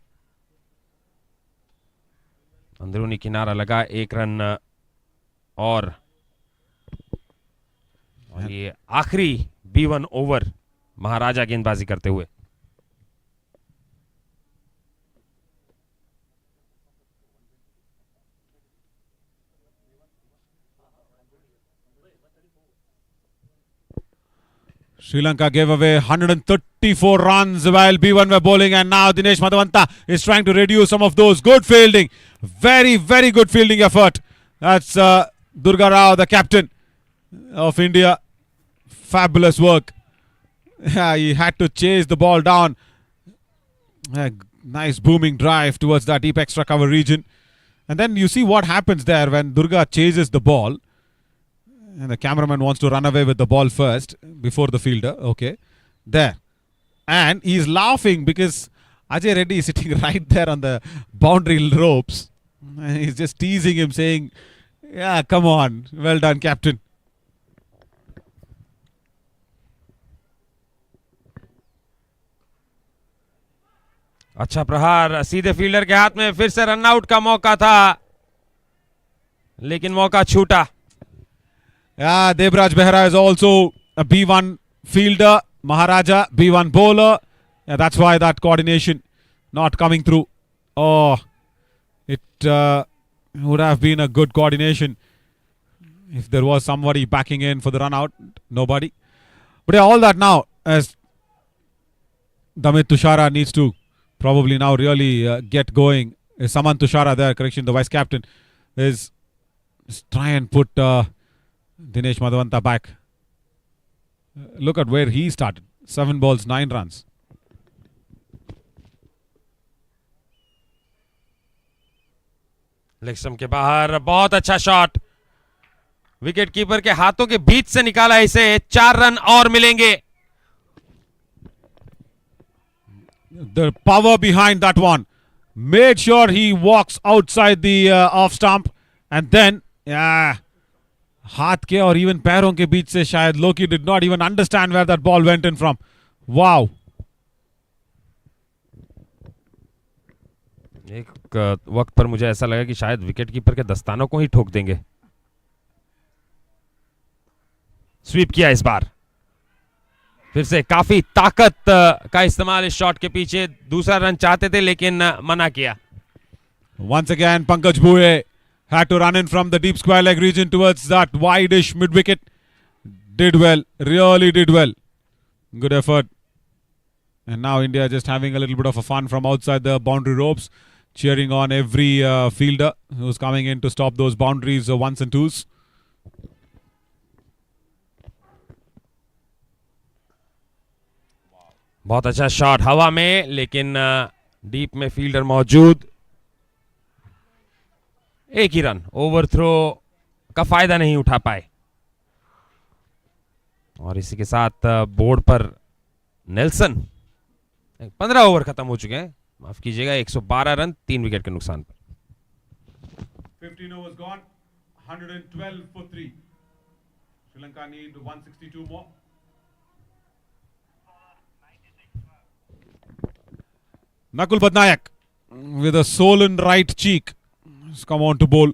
[SPEAKER 9] अंदरूनी किनारा लगा. 1 रन और ये आखिरी B1 ओवर महाराजा गेंदबाजी करते हुए.
[SPEAKER 10] Sri Lanka gave away 134 runs while B1 were bowling, and now Dinesh Madhavanta is trying to reduce some of those. Good fielding. Very, very good fielding effort. That's Durga Rao, the captain of India. Fabulous work. He had to chase the ball down. Nice booming drive towards that deep extra cover region. And then you see what happens there when Durga chases the ball. And the cameraman wants to run away with the ball first before the fielder. Okay. There. And he's laughing because Ajay Reddy is sitting right there on the boundary ropes. And he's just teasing him, saying, yeah, come on. Well done, captain.
[SPEAKER 9] अच्छा प्रहार सीधे fielder के हाथ में. फिर से run out का मौका था, लेकिन मौका छूटा.
[SPEAKER 10] Yeah, Debraj Behra is also a B1 fielder. Maharaja, B1 bowler. Yeah, that's why that coordination not coming through. Oh, it would have been a good coordination if there was somebody backing in for the run out. Nobody. But yeah, all that now, as Damit Tushara needs to probably now really get going. Samanth Tushara there, correction, the vice captain, is try and put Dinesh Madhavanta back. Look at where he started. 7 balls, 9 runs.
[SPEAKER 9] Leg stump के बाहर बहुत अच्छा shot. Wicket keeper के हाथों के बीच से निकाला इसे. 4 रन और मिलेंगे.
[SPEAKER 10] The power behind that one. Made sure he walks outside the off stump, and then हाथ के और even पैरों के बीच से शायद Loki did not even understand where that ball went in from. Wow.
[SPEAKER 9] एक वक्त पर मुझे ऐसा लगा कि शायद विकेट कीपर के दस्तानों को ही ठोक देंगे. स्वीप किया इस बार. फिर से काफी ताकत का इस्तेमाल इस शॉट के पीछे, दूसरा रन चाहते थे लेकिन मना किया.
[SPEAKER 10] Once again, Pankaj Bhuye had to run in from the deep square leg region towards that wide-ish mid-wicket. Did well, really did well. Good effort. And now India just having a little bit of a fun from outside the boundary ropes, cheering on every fielder who's coming in to stop those boundaries, ones and twos.
[SPEAKER 9] बहुत अच्छा shot हवा में, लेकिन deep में fielder मौजूद. एक ही run, over throw का फायदा नहीं उठा पाए. और इसी के साथ बोर्ड पर नेल्सन 15 ओवर खत्म हो चुके हैं, माफ कीजिएगा. 112 रन 3 विकेट के नुकसान पर.
[SPEAKER 10] 15 overs gone, 112 for 3. Sri Lanka need 162 more. Nakul Badnayak with a swollen right cheek has come on to bowl.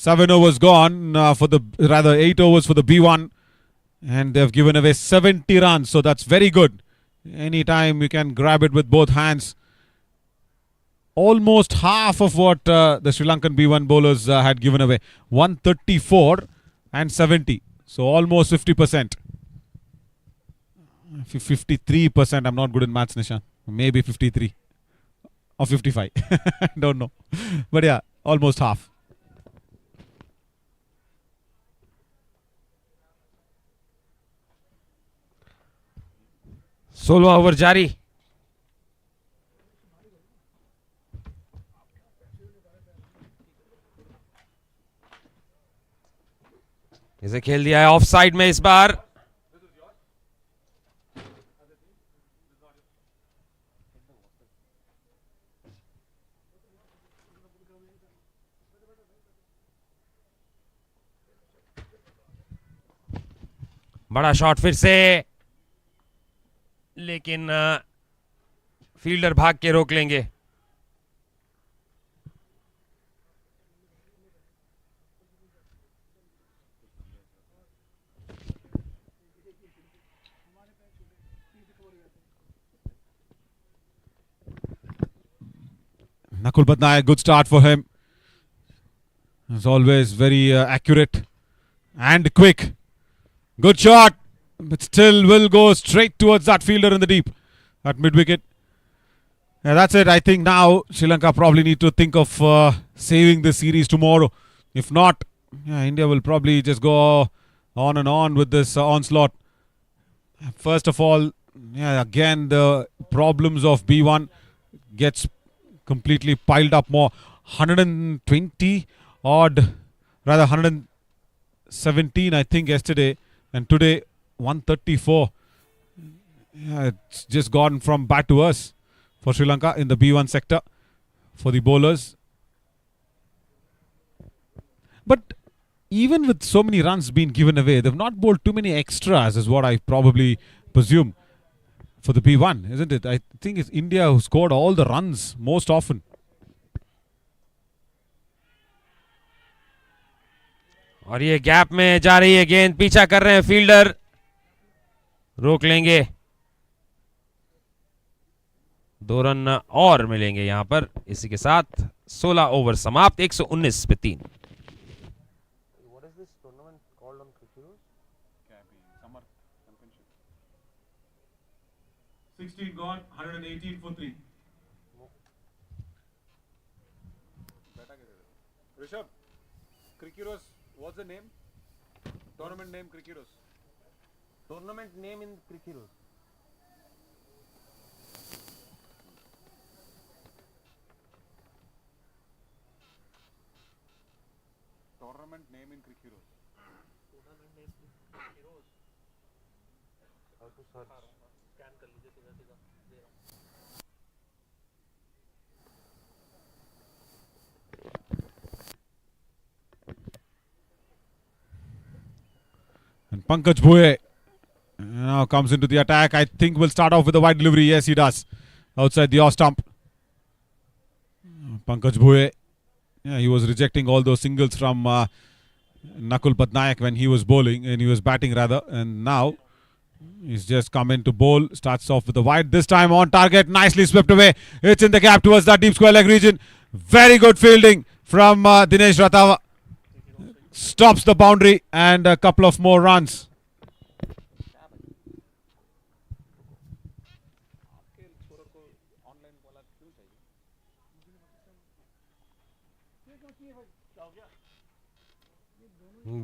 [SPEAKER 10] Seven overs gone for the, rather 8 overs for the B1, and they've given away 70 runs, so that's very good. Anytime you can grab it with both hands. Almost half of what the Sri Lankan B1 bowlers had given away. 134 and 70, so almost 50%. 53%, I'm not good in maths, Nishan. Maybe 53 or 55. Don't know. But yeah, almost half.
[SPEAKER 9] सोलवा over जारी. इसे खेल दिया है of side में इस बार. बड़ा shot फिर से, लेकिन फील्डर भाग के रोक लेंगे.
[SPEAKER 10] Nakul Badnayak, good start for him. As always, very accurate and quick. Good shot, but still will go straight towards that fielder in the deep at mid-wicket. Yeah, that's it. I think now Sri Lanka probably need to think of saving this series tomorrow. If not, yeah, India will probably just go on and on with this onslaught. First of all, yeah, again the problems of B1 gets completely piled up more. 120 odd, rather 117 I think yesterday, and today 134. Yeah, it's just gone from bad to worse for Sri Lanka in the B1 sector for the bowlers. But even with so many runs being given away, they've not bowled too many extras, is what I probably presume, for the B1, isn't it? I think it's India who scored all the runs most often.
[SPEAKER 9] और ये gap में जा रही है गेंद, पीछा कर रहे हैं फील्डर, रोक लेंगे. 2 रन और मिलेंगे यहां पर. इसी के साथ 16 ओवर समाप्त. 119 पे 3.
[SPEAKER 3] What is this tournament called on cricket?
[SPEAKER 10] Samarth Championship. 16 gone, 118 for 3. Rishabh, Crickeros, what's the name? Tournament name Crickeros.
[SPEAKER 3] Tournament name in cricket.
[SPEAKER 10] Tournament name in Crickeros.
[SPEAKER 3] Tournament name in cricket. How to search? Scan कर लीजिए सीधा सीधा दे रहा हूँ.
[SPEAKER 10] And Pankaj Bhuye now comes into the attack. I think we'll start off with a wide delivery. Yes, he does. Outside the off stump. Pankaj Bhuye. Yeah, he was rejecting all those singles from Nakul Patnaik when he was bowling, and he was batting rather. And now he's just come in to bowl. Starts off with a wide. This time on target. Nicely swept away. It's in the gap towards that deep square leg region. Very good fielding from Dinesh Rathawa. Stops the boundary and a couple of more runs.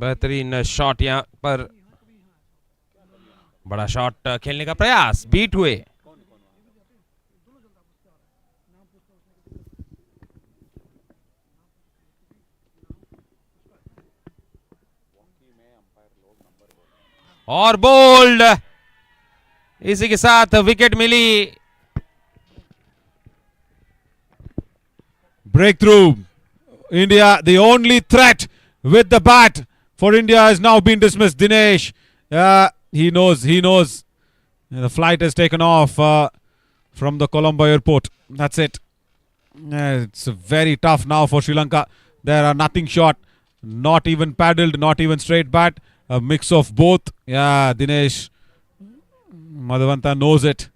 [SPEAKER 9] बेहतरीन shot यहां पर, बड़ा shot खेलने का प्रयास, beat हुए। और bold, इसी के साथ विकेट मिली।
[SPEAKER 10] Breakthrough. India, the only threat with the bat for India has now been dismissed. Dinesh, he knows. The flight has taken off from the Colombo airport. That's it. It's very tough now for Sri Lanka. There are nothing short, not even paddled, not even straight bat. A mix of both. Yeah, Dinesh Madhavanta knows it.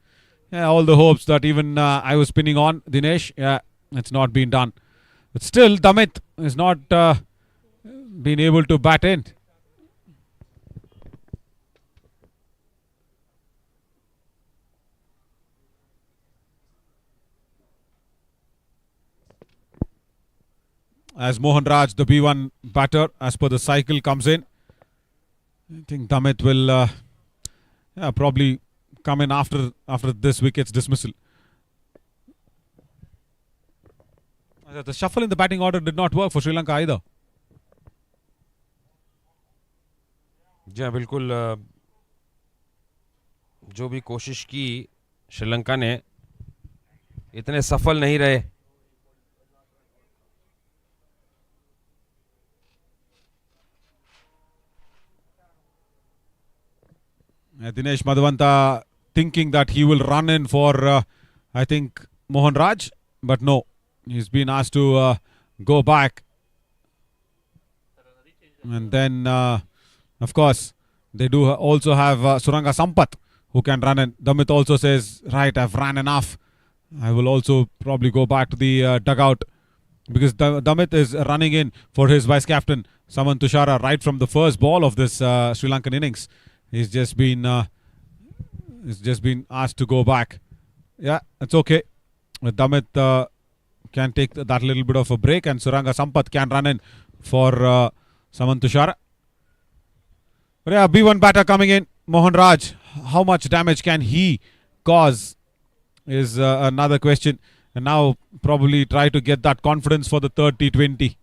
[SPEAKER 10] Yeah, all the hopes that even I was spinning on Dinesh. Yeah, it's not been done. But still, Damit is not been able to bat in. As Mohan Raj, the B1 batter, as per the cycle, comes in. I think Damit will probably come in after this wicket's dismissal. The shuffle in the batting order did not work for Sri Lanka either.
[SPEAKER 9] जी बिल्कुल, जो भी कोशिश की श्रीलंका ने, इतने सफल नहीं रहे।
[SPEAKER 10] Dinesh Madhavanta thinking that he will run in for, I think, Mohan Raj, but no. He's been asked to go back. And then, of course, they do also have Suranga Sampath who can run in. Damit also says, right, I've ran enough. I will also probably go back to the dugout, because Damit is running in for his vice-captain, Saman Tushara, right from the first ball of this Sri Lankan innings. He's just been asked to go back. Yeah, it's okay. Damit can take that little bit of a break, and Suranga Sampath can run in for Saman Tushara. But yeah, B1 batter coming in, Mohan Raj. How much damage can he cause is another question. And now probably try to get that confidence for the third T20.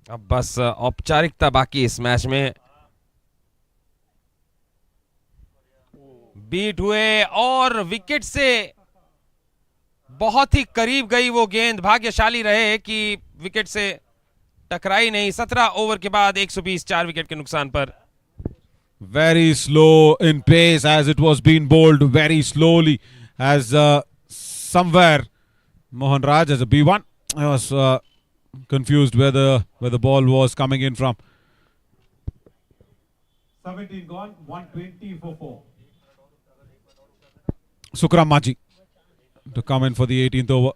[SPEAKER 9] अब बस औपचारिकता बाकी इस match में। Beat हुए और wicket से बहुत ही करीब गई वो गेंद। भाग्यशाली रहे कि विकेट से टकराई नहीं। 17 ओवर के बाद 120, 4 विकेट के नुकसान पर।
[SPEAKER 10] Very slow in pace as it was being bowled very slowly, as somewhere Mohan Raj as a B1 was confused where the ball was coming in from. 17 gone, 120 for 4. Sukram Maji to come in for the 18th over.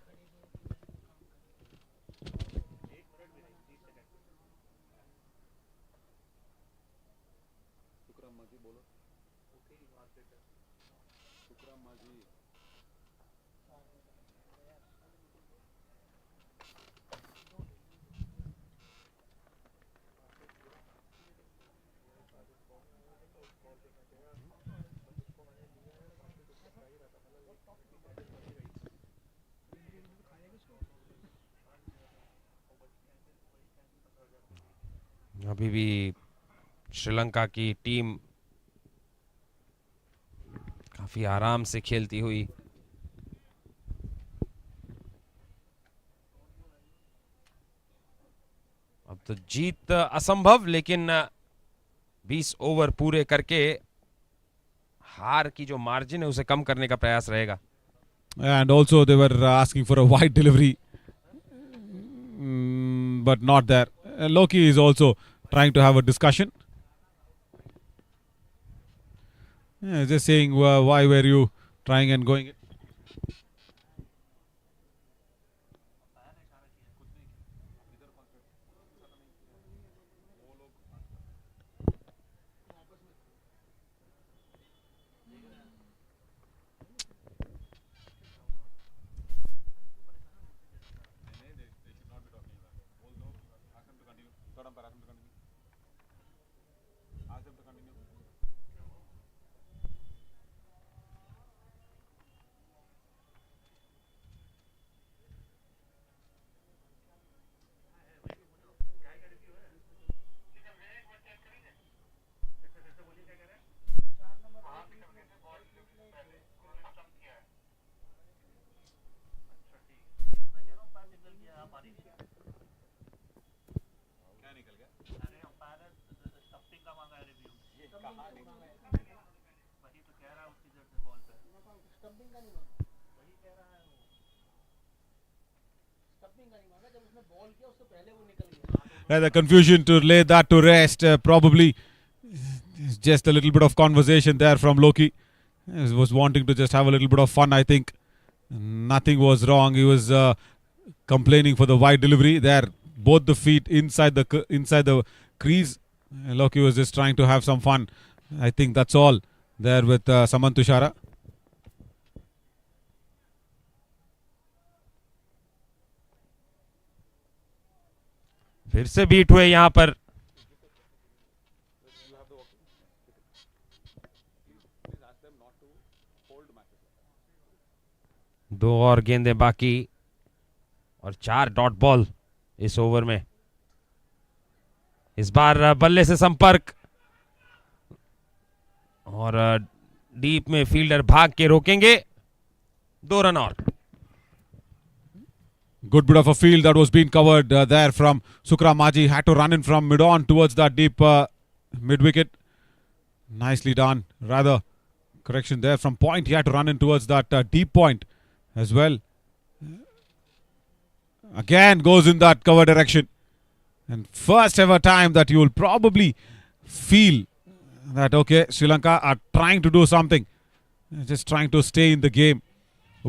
[SPEAKER 9] अभी भी श्रीलंका की team काफी आराम से खेलती हुई अब तो जीत असंभव, लेकिन 20 ओवर पूरे करके हार की जो मार्जिन है उसे कम करने का प्रयास रहेगा.
[SPEAKER 10] And also they were asking for a wide delivery, but not there. Loki is also trying to have a discussion. Just saying, why were you trying and going it? The confusion to lay that to rest, probably just a little bit of conversation there from Loki. He was wanting to just have a little bit of fun, I think. Nothing was wrong. He was complaining for the wide delivery there. Both the feet inside the crease. Loki was just trying to have some fun. I think that's all there with Samarth Tushara.
[SPEAKER 9] फिर से beat हुए यहां पर. दो और गेंदें बाकी और 4 डॉट बॉल इस ओवर में. इस बार बल्ले से संपर्क और डीप में फील्डर भाग के रोकेंगे. 2 रन और.
[SPEAKER 10] Good bit of a field that was being covered there from Sukra Maji. Had to run in from mid-on towards that deep mid-wicket. Nicely done. Rather, correction there from point. He had to run in towards that deep point as well. Again goes in that cover direction. And first ever time that you will probably feel that, okay, Sri Lanka are trying to do something. Just trying to stay in the game.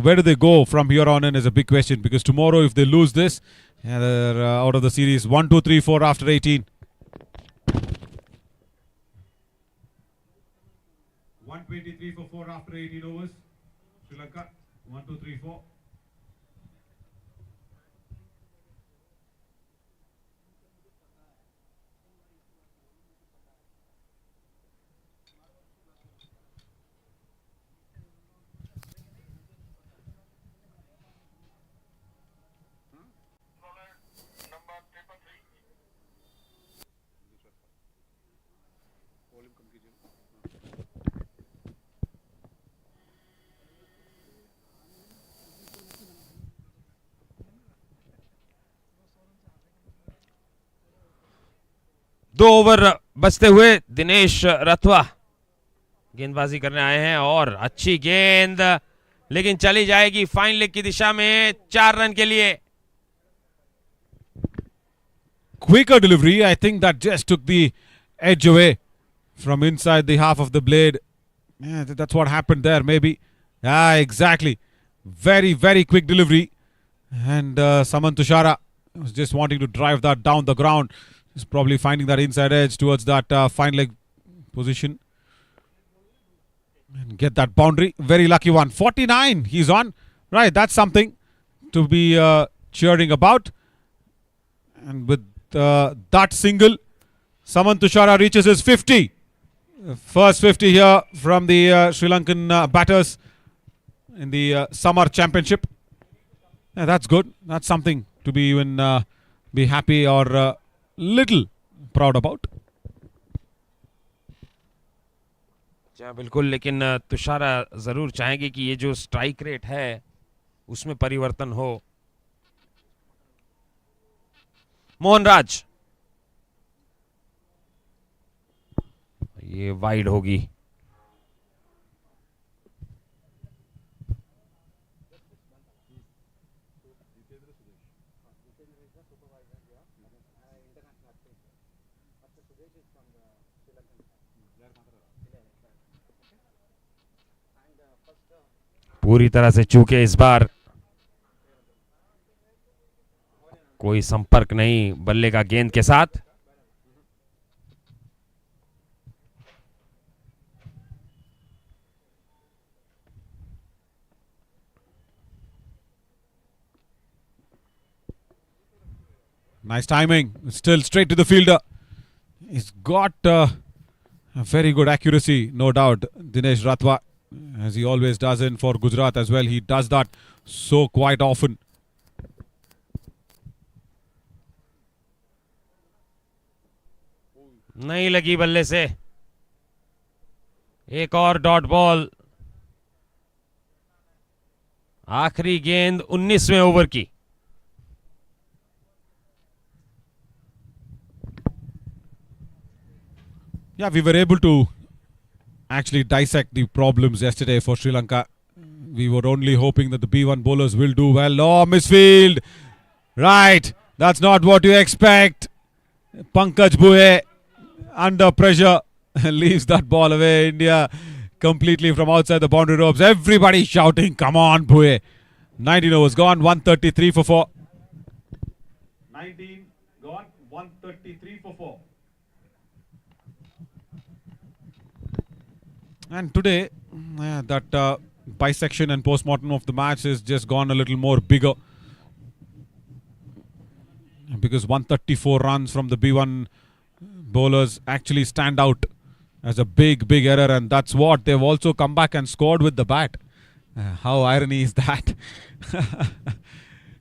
[SPEAKER 10] Where do they go from here on in is a big question, because tomorrow if they lose this, they're out of the series. 1, 2, 3, 4 after 18. 123 for 4 after 18 overs. Sri Lanka 1, 2, 3, 4.
[SPEAKER 9] दो over बचते हुए दिनेश रथवा गेंदबाजी करने आए हैं और अच्छी गेंद, लेकिन चली जाएगी फाइन लेग की दिशा में 4 रन के लिए.
[SPEAKER 10] Quicker delivery, I think that just took the edge away from inside the half of the blade. Yeah, that's what happened there, maybe. Yeah, exactly. Very, very quick delivery. And Samarth Tushara was just wanting to drive that down the ground. He's probably finding that inside edge towards that fine leg position. And get that boundary. Very lucky one. 49 he's on. Right, that's something to be cheering about. And with that single, Samarth Tushara reaches his 50. First 50 here from the Sri Lankan batters in the Samarth Championship. Yeah, that's good. That's something to be even be happy or little proud about.
[SPEAKER 9] जी बिल्कुल, लेकिन तुषारा जरूर चाहेंगे कि ये जो strike rate है उसमें परिवर्तन हो. मोहन राज ये वाइड होगी। पूरी तरह से चूके इस बार, कोई संपर्क नहीं बल्ले का गेंद के साथ।
[SPEAKER 10] Nice timing. Still straight to the fielder. He's got a very good accuracy, no doubt. Dinesh Ratwa, as he always does in for Gujarat as well. He does that so quite often.
[SPEAKER 9] नहीं लगी बल्ले से। एक और dot ball. आखिरी गेंद 19वें over की।
[SPEAKER 10] Yeah, we were able to actually dissect the problems yesterday for Sri Lanka. We were only hoping that the B1 bowlers will do well. Oh, misfield. Right. That's not what you expect. Pankaj Bhuye under pressure leaves that ball away. India completely from outside the boundary ropes. Everybody shouting, come on, Bhuye. 19 overs gone, 133 for 4. 19 gone, 133 for 4. And today, that bisection and post-mortem of the match has just gone a little more bigger. Because 134 runs from the B1 bowlers actually stand out as a big, big error. And that's what they've also come back and scored with the bat. How irony is that?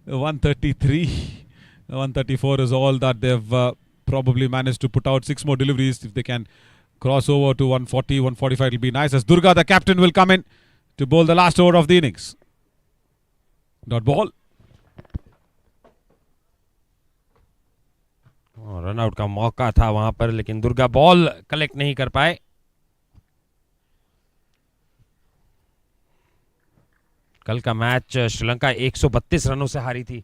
[SPEAKER 10] 133, 134 is all that they've probably managed to put out. 6 more deliveries if they can cross over to 140, 145. It'll be nice as Durga, the captain, will come in to bowl the last over of the innings. Dot ball.
[SPEAKER 9] Run out का मौका था वहां पर, लेकिन Durga ball collect नहीं कर पाए। कल का मैच श्रीलंका 132 रनों से हारी थी।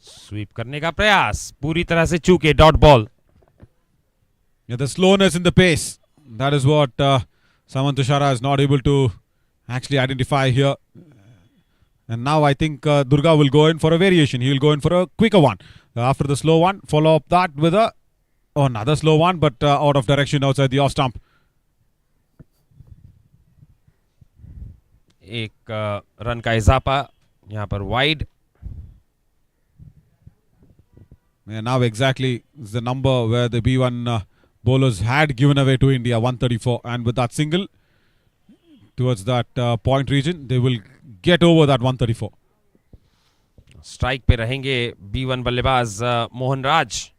[SPEAKER 9] स्वीप करने का प्रयास पूरी तरह से चूके, dot ball.
[SPEAKER 10] Yeah, the slowness in the pace. That is what Samanth Tushara is not able to actually identify here. And now I think Durga will go in for a variation. He will go in for a quicker one. After the slow one, follow up that with another slow one, but out of direction outside the off stump.
[SPEAKER 9] एक run का इजाफा यहाँ पर wide.
[SPEAKER 10] Yeah, now exactly is the number where the B1 bowlers had given away to India, 134. And with that single towards that point region, they will get over that 134.
[SPEAKER 9] Strike पे रहेंगे B1 बल्लेबाज मोहन राज।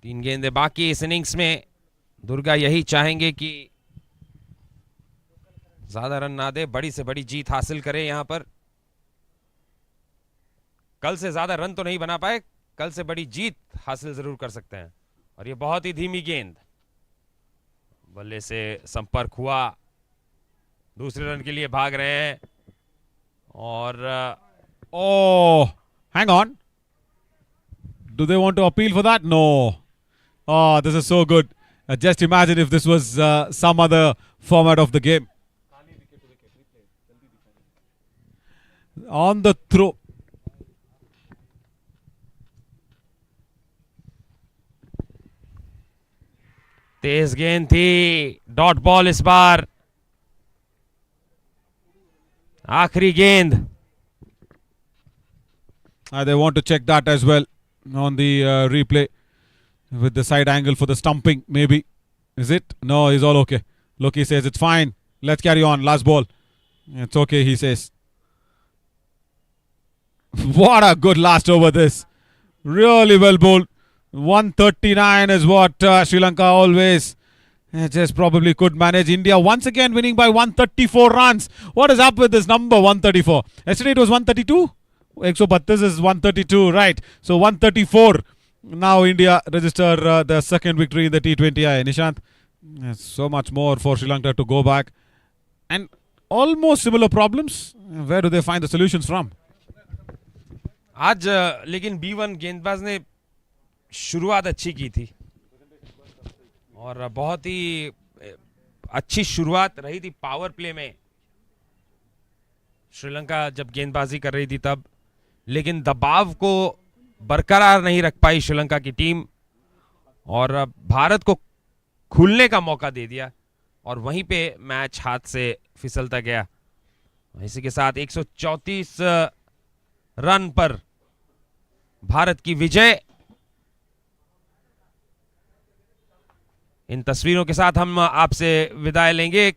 [SPEAKER 9] 3 गेंदें बाकी इस innings में। दुर्गा यही चाहेंगे कि ज्यादा रन ना दे, बड़ी से बड़ी जीत हासिल करे यहां पर। कल से ज्यादा रन तो नहीं बना पाए, कल से बड़ी जीत हासिल जरूर कर सकते हैं। और ये बहुत ही धीमी गेंद, बल्ले से संपर्क हुआ, दूसरे रन के लिए भाग रहे हैं। और
[SPEAKER 10] hang on, do they want to appeal for that? No. Oh, this is so good. Just imagine if this was some other format of the game. On the throw.
[SPEAKER 9] तेज गेंद थी, डॉट बॉल इस बार। आखिरी गेंद।
[SPEAKER 10] They want to check that as well on the replay with the side angle for the stumping, maybe. Is it? No, he's all okay. Look, he says it's fine. Let's carry on. Last ball. It's okay, he says. What a good last over this. Really well bowled. 139 is what Sri Lanka always Just probably could manage. India once again winning by 134 runs. What is up with this number 134? Yesterday it was 132. 132 is 132, right? So 134. Now India register their second victory in the T20I. Nishant, so much more for Sri Lanka to go back. And almost similar problems. Where do they find the solutions from?
[SPEAKER 9] आज लेकिन B1 गेंदबाज ने शुरुआत अच्छी की थी और बहुत ही अच्छी शुरुआत रही थी पावर प्ले में श्रीलंका जब गेंदबाजी कर रही थी तब, लेकिन दबाव को बरकरार नहीं रख पाई श्रीलंका की टीम और भारत को खुलने का मौका दे दिया और वहीं पे मैच हाथ से फिसलता गया। इसी के साथ 134 रन पर भारत की विजय। इन तस्वीरों के साथ हम आपसे विदाई लेंगे।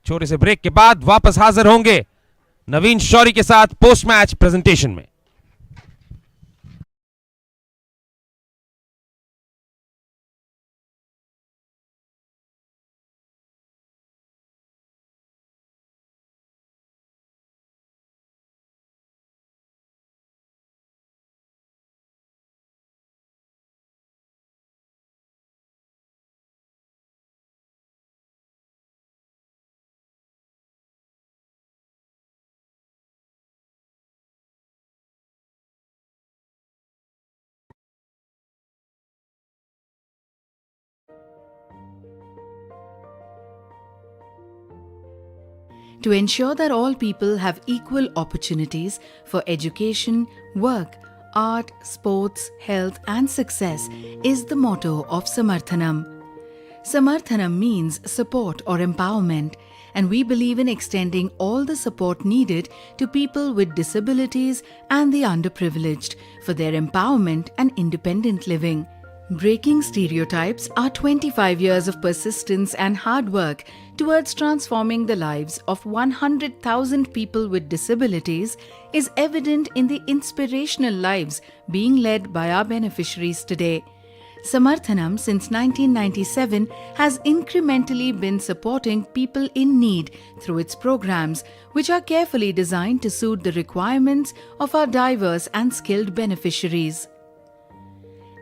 [SPEAKER 9] छोटे से ब्रेक के बाद वापस हाजिर होंगे नवीन शौरी के साथ पोस्ट मैच प्रेजेंटेशन में।
[SPEAKER 6] To ensure that all people have equal opportunities for education, work, art, sports, health and success is the motto of Samarthanam. Samarthanam means support or empowerment, and we believe in extending all the support needed to people with disabilities and the underprivileged for their empowerment and independent living. Breaking stereotypes are 25 years of persistence and hard work towards transforming the lives of 100,000 people with disabilities is evident in the inspirational lives being led by our beneficiaries today. Samarthanam since 1997 has incrementally been supporting people in need through its programs, which are carefully designed to suit the requirements of our diverse and skilled beneficiaries.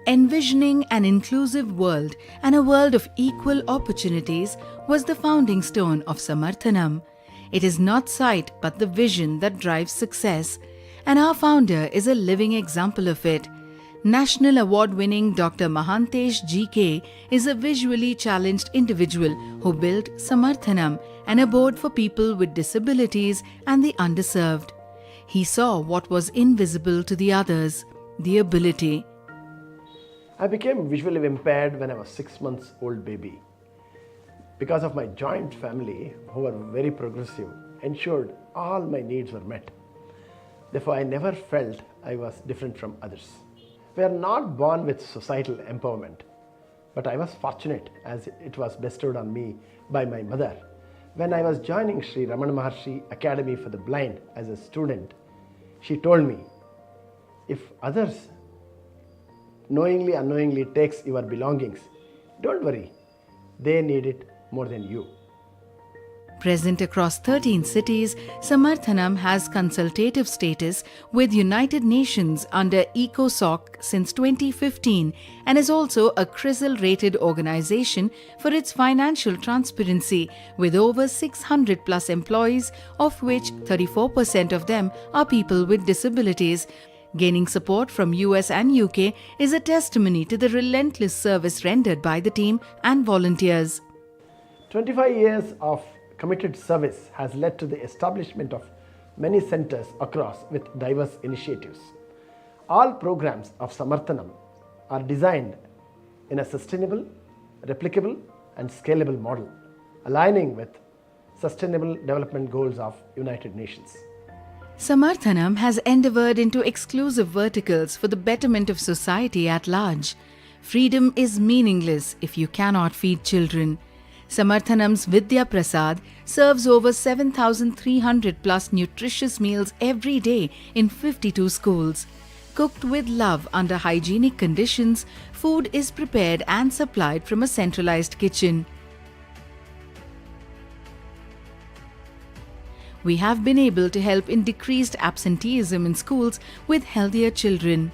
[SPEAKER 6] Envisioning an inclusive world and a world of equal opportunities was the founding stone of Samarthanam. It is not sight but the vision that drives success, and our founder is a living example of it. National award-winning Dr. Mahantesh GK is a visually challenged individual who built Samarthanam, an abode for people with disabilities and the underserved. He saw what was invisible to the others, the ability.
[SPEAKER 7] I became visually impaired when I was 6 months old baby. Because of my joint family, who were very progressive, ensured all my needs were met. Therefore, I never felt I was different from others. We are not born with societal empowerment, but I was fortunate as it was bestowed on me by my mother. When I was joining Sri Ramana Maharshi Academy for the Blind as a student, she told me, if others knowingly, unknowingly takes your belongings, don't worry, they need it more than you.
[SPEAKER 6] Present across 13 cities, Samarthanam has consultative status with United Nations under ECOSOC since 2015 and is also a CRISIL-rated organization for its financial transparency with over 600 plus employees, of which 34% of them are people with disabilities. Gaining support from US and UK is a testimony to the relentless service rendered by the team and volunteers.
[SPEAKER 7] 25 years of committed service has led to the establishment of many centers across with diverse initiatives. All programs of Samarthanam are designed in a sustainable, replicable and scalable model, aligning with Sustainable Development Goals of United Nations.
[SPEAKER 6] Samarthanam has endeavored into exclusive verticals for the betterment of society at large. Freedom is meaningless if you cannot feed children. Samarthanam's Vidya Prasad serves over 7,300 plus nutritious meals every day in 52 schools. Cooked with love under hygienic conditions, food is prepared and supplied from a centralized kitchen. we have been able to help in decreased absenteeism in schools with healthier children.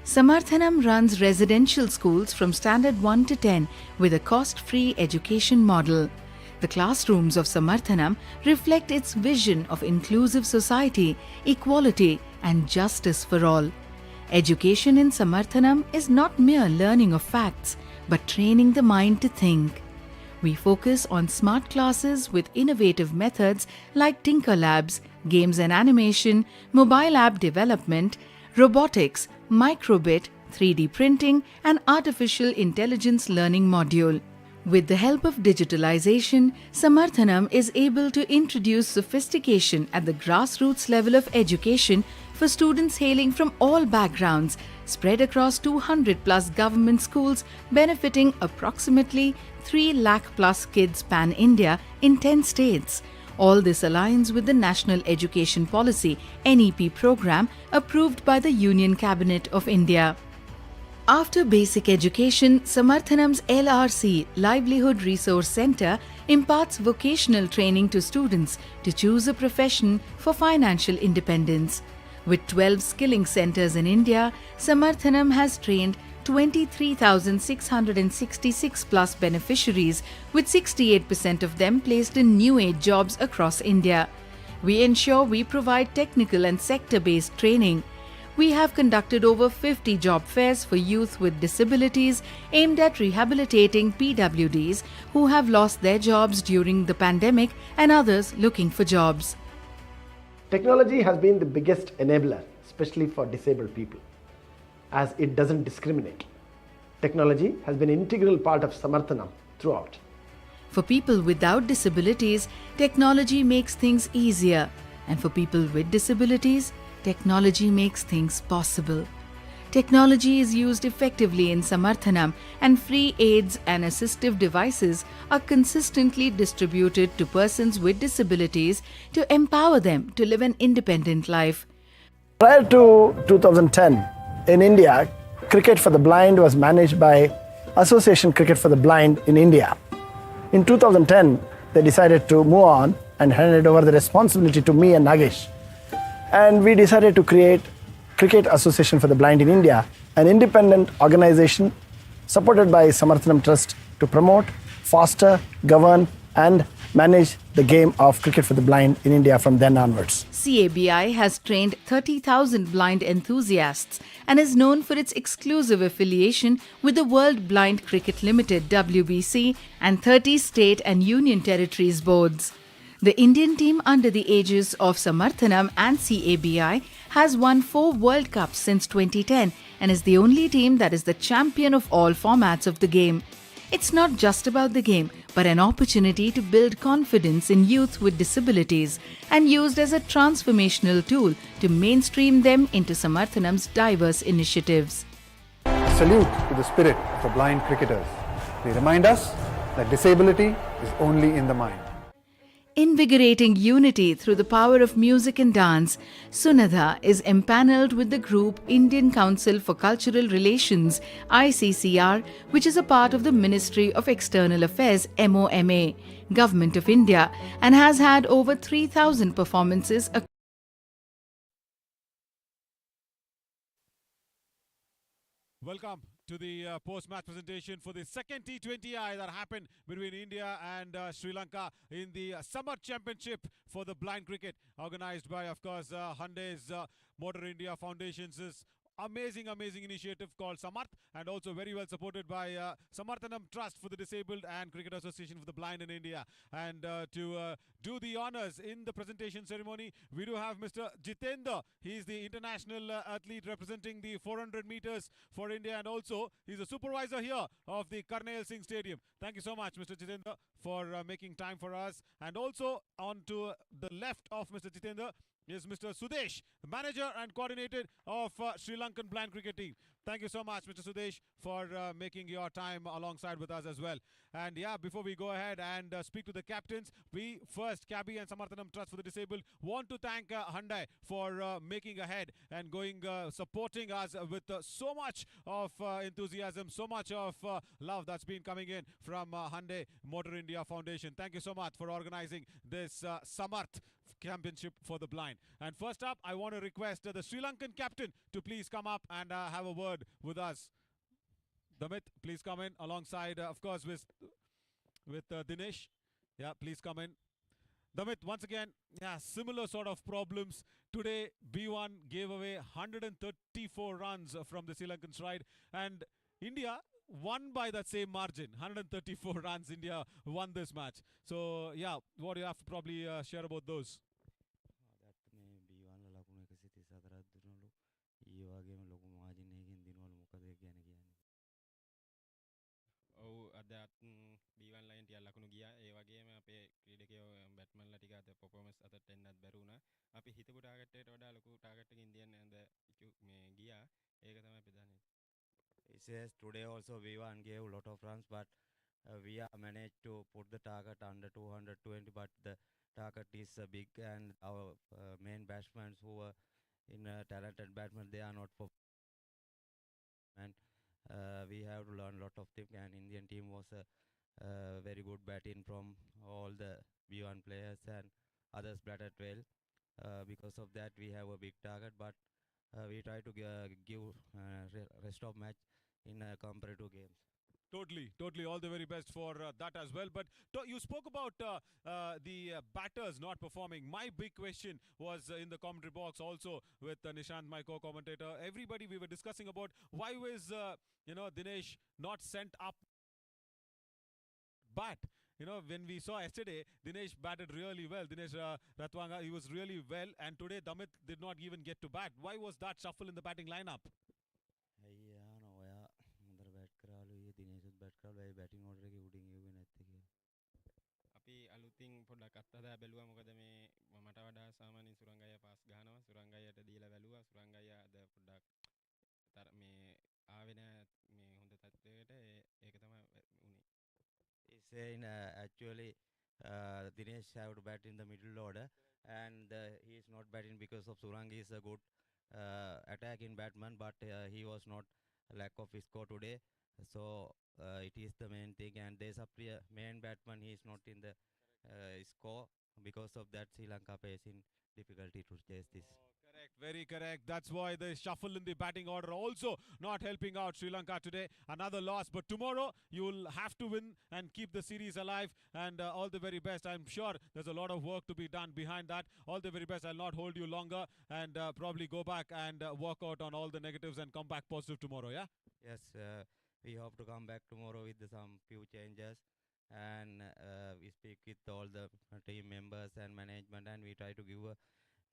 [SPEAKER 6] Samarthanam runs residential schools from Standard 1 to 10 with a cost-free education model. The classrooms of Samarthanam reflect its vision of inclusive society, equality and justice for all. Education in Samarthanam is not mere learning of facts, but training the mind to think. We focus on smart classes with innovative methods like Tinker Labs, games and animation, mobile app development, robotics, microbit, 3D printing and artificial intelligence learning module. With the help of digitalization, Samarthanam is able to introduce sophistication at the grassroots level of education for students hailing from all backgrounds, spread across 200 plus government schools, benefiting approximately 3 lakh plus kids pan-India in 10 states. All this aligns with the National Education Policy (NEP) program approved by the Union Cabinet of India. After basic education, Samarthanam's LRC Livelihood Resource Centre imparts vocational training to students to choose a profession for financial independence. With 12 skilling centres in India, Samarthanam has trained 23,666 plus beneficiaries, with 68% of them placed in new age jobs across India. We ensure we provide technical and sector-based training. We have conducted over 50 job fairs for youth with disabilities aimed at rehabilitating PWDs who have lost their jobs during the pandemic and others looking for jobs.
[SPEAKER 7] Technology has been the biggest enabler, especially for disabled people, as it doesn't discriminate. Technology has been an integral part of Samarthanam throughout.
[SPEAKER 6] For people without disabilities, technology makes things easier, and for people with disabilities, technology makes things possible. Technology is used effectively in Samarthanam, and free aids and assistive devices are consistently distributed to persons with disabilities to empower them to live an independent life.
[SPEAKER 7] Prior to 2010, in India, cricket for the blind was managed by Association Cricket for the Blind in India. In 2010, they decided to move on and handed over the responsibility to me and Nagesh. And we decided to create Cricket Association for the Blind in India, an independent organization supported by Samarthanam Trust to promote, foster, govern and manage the game of cricket for the blind in India from then onwards.
[SPEAKER 6] CABI has trained 30,000 blind enthusiasts and is known for its exclusive affiliation with the World Blind Cricket Limited (WBC) and 30 state and union territories boards. The Indian team under the aegis of Samarthanam and CABI has won 4 World Cups since 2010 and is the only team that is the champion of all formats of the game. It's not just about the game, but an opportunity to build confidence in youth with disabilities and used as a transformational tool to mainstream them into Samarthanam's diverse initiatives.
[SPEAKER 8] A salute to the spirit of the blind cricketers. They remind us that disability is only in the mind.
[SPEAKER 6] Invigorating unity through the power of music and dance, Sunadha is empanelled with the group Indian Council for Cultural Relations (ICCR), which is a part of the Ministry of External Affairs (MOMA), Government of India, and has had over 3,000 performances.
[SPEAKER 10] Welcome to the post-match presentation for the second T20I that happened between India and Sri Lanka in the Samarth Championship for the blind cricket, organized by, of course, Hyundai's Motor India Foundation's amazing initiative called Samarth, and also very well supported by Samarthanam Trust for the Disabled and Cricket Association for the Blind in India. And to do the honors in the presentation ceremony, we do have Mr. Jitendra. He's the international athlete representing the 400 meters for India, and also he's a supervisor here of the Karnail Singh Stadium. Thank you so much, Mr. Jitendra, for making time for us. And also on to the left of Mr. Jitendra is Mr. Sudesh, the manager and coordinator of Sri Lankan blind cricket team. Thank you so much, Mr. Sudesh, for making your time alongside with us as well. And yeah, before we go ahead and speak to the captains, we first, Cabby and Samarthanam Trust for the Disabled, want to thank Hyundai for making ahead and going supporting us with so much of enthusiasm, so much of love that's been coming in from Hyundai Motor India Foundation. Thank you so much for organizing this Samarth Championship for the blind. And first up, I want to request the Sri Lankan captain to please come up and have a word with us. Damit, please come in alongside, of course, with Dinesh. Yeah, please come in. Damit, once again, yeah, similar sort of problems. Today, B1 gave away 134 runs from the Sri Lankan side, and India won by that same margin. 134 runs, India won this match. So, yeah, what do you have to probably share about those?
[SPEAKER 11] B1 ලකුණු 134ක් දුන්නලු. ඊ වගේම ලොකු margin එකකින් දිනවලු. මොකද ඒ කියන්නේ?
[SPEAKER 12] ඔව් අද B1 line ටික ලකුණු ගියා. ඒ වගේම අපේ ක්‍රීඩකයෝ බැට්මන්ලා ටික අද පර්ෆෝමන්ස් අතට එන්නත් බැරි වුණා. අපි හිතපු ටාගට් එකට වඩා ලොකු ටාගට් එකකින් ඉන්දියන් අද මේ ගියා. ඒක තමයි ප්‍රධාන.
[SPEAKER 11] It says today also B1 gave a lot of runs, but we have managed to put the target under 220, but the target is big, and our main batsmen who were in talented batsmen, they are not for, and we have to learn a lot of things, and Indian team was very good batting from all the B1 players, and others batted well. Because of that we have a big target, but we try to give rest of match in comparative games.
[SPEAKER 10] Totally. All the very best for that as well. But you spoke about the batters not performing. My big question was in the commentary box also with Nishant, my co-commentator. Everybody, we were discussing about why was Dinesh not sent up. But, when we saw yesterday, Dinesh batted really well. Dinesh Ratwanga, he was really well. And today, Damit did not even get to bat. Why was that shuffle in the batting lineup?
[SPEAKER 12] අපි අලුතින් පොඩ්ඩක් අත්හදා බැලුවා. මොකද මේ මට වඩා සාමාන්‍යයෙන් සුරංගය පාස් ගහනවා. සුරංගයට දීලා බැලුවා. සුරංගය අද පොඩ්ඩක් මේ ආවේ නැහැ මේ හොඳ තත්ත්වයකට. ඒක තමයි උනේ.
[SPEAKER 11] He's saying actually Dinesh have to bat in the middle order, and he is not batting because of Surang is a good attacking batsman, but he was not lack of score today. So it is the main thing, and there's a main batsman, he is not in the score. Because of that, Sri Lanka facing difficulty to chase this.
[SPEAKER 10] Correct, very correct. That's why the shuffle in the batting order also not helping out Sri Lanka today. Another loss, but tomorrow you'll have to win and keep the series alive, and all the very best. I'm sure there's a lot of work to be done behind that. All the very best. I'll not hold you longer, and probably go back and work out on all the negatives and come back positive tomorrow, yeah?
[SPEAKER 11] Yes, we hope to come back tomorrow with some few changes, and we speak with all the team members and management, and we try to give a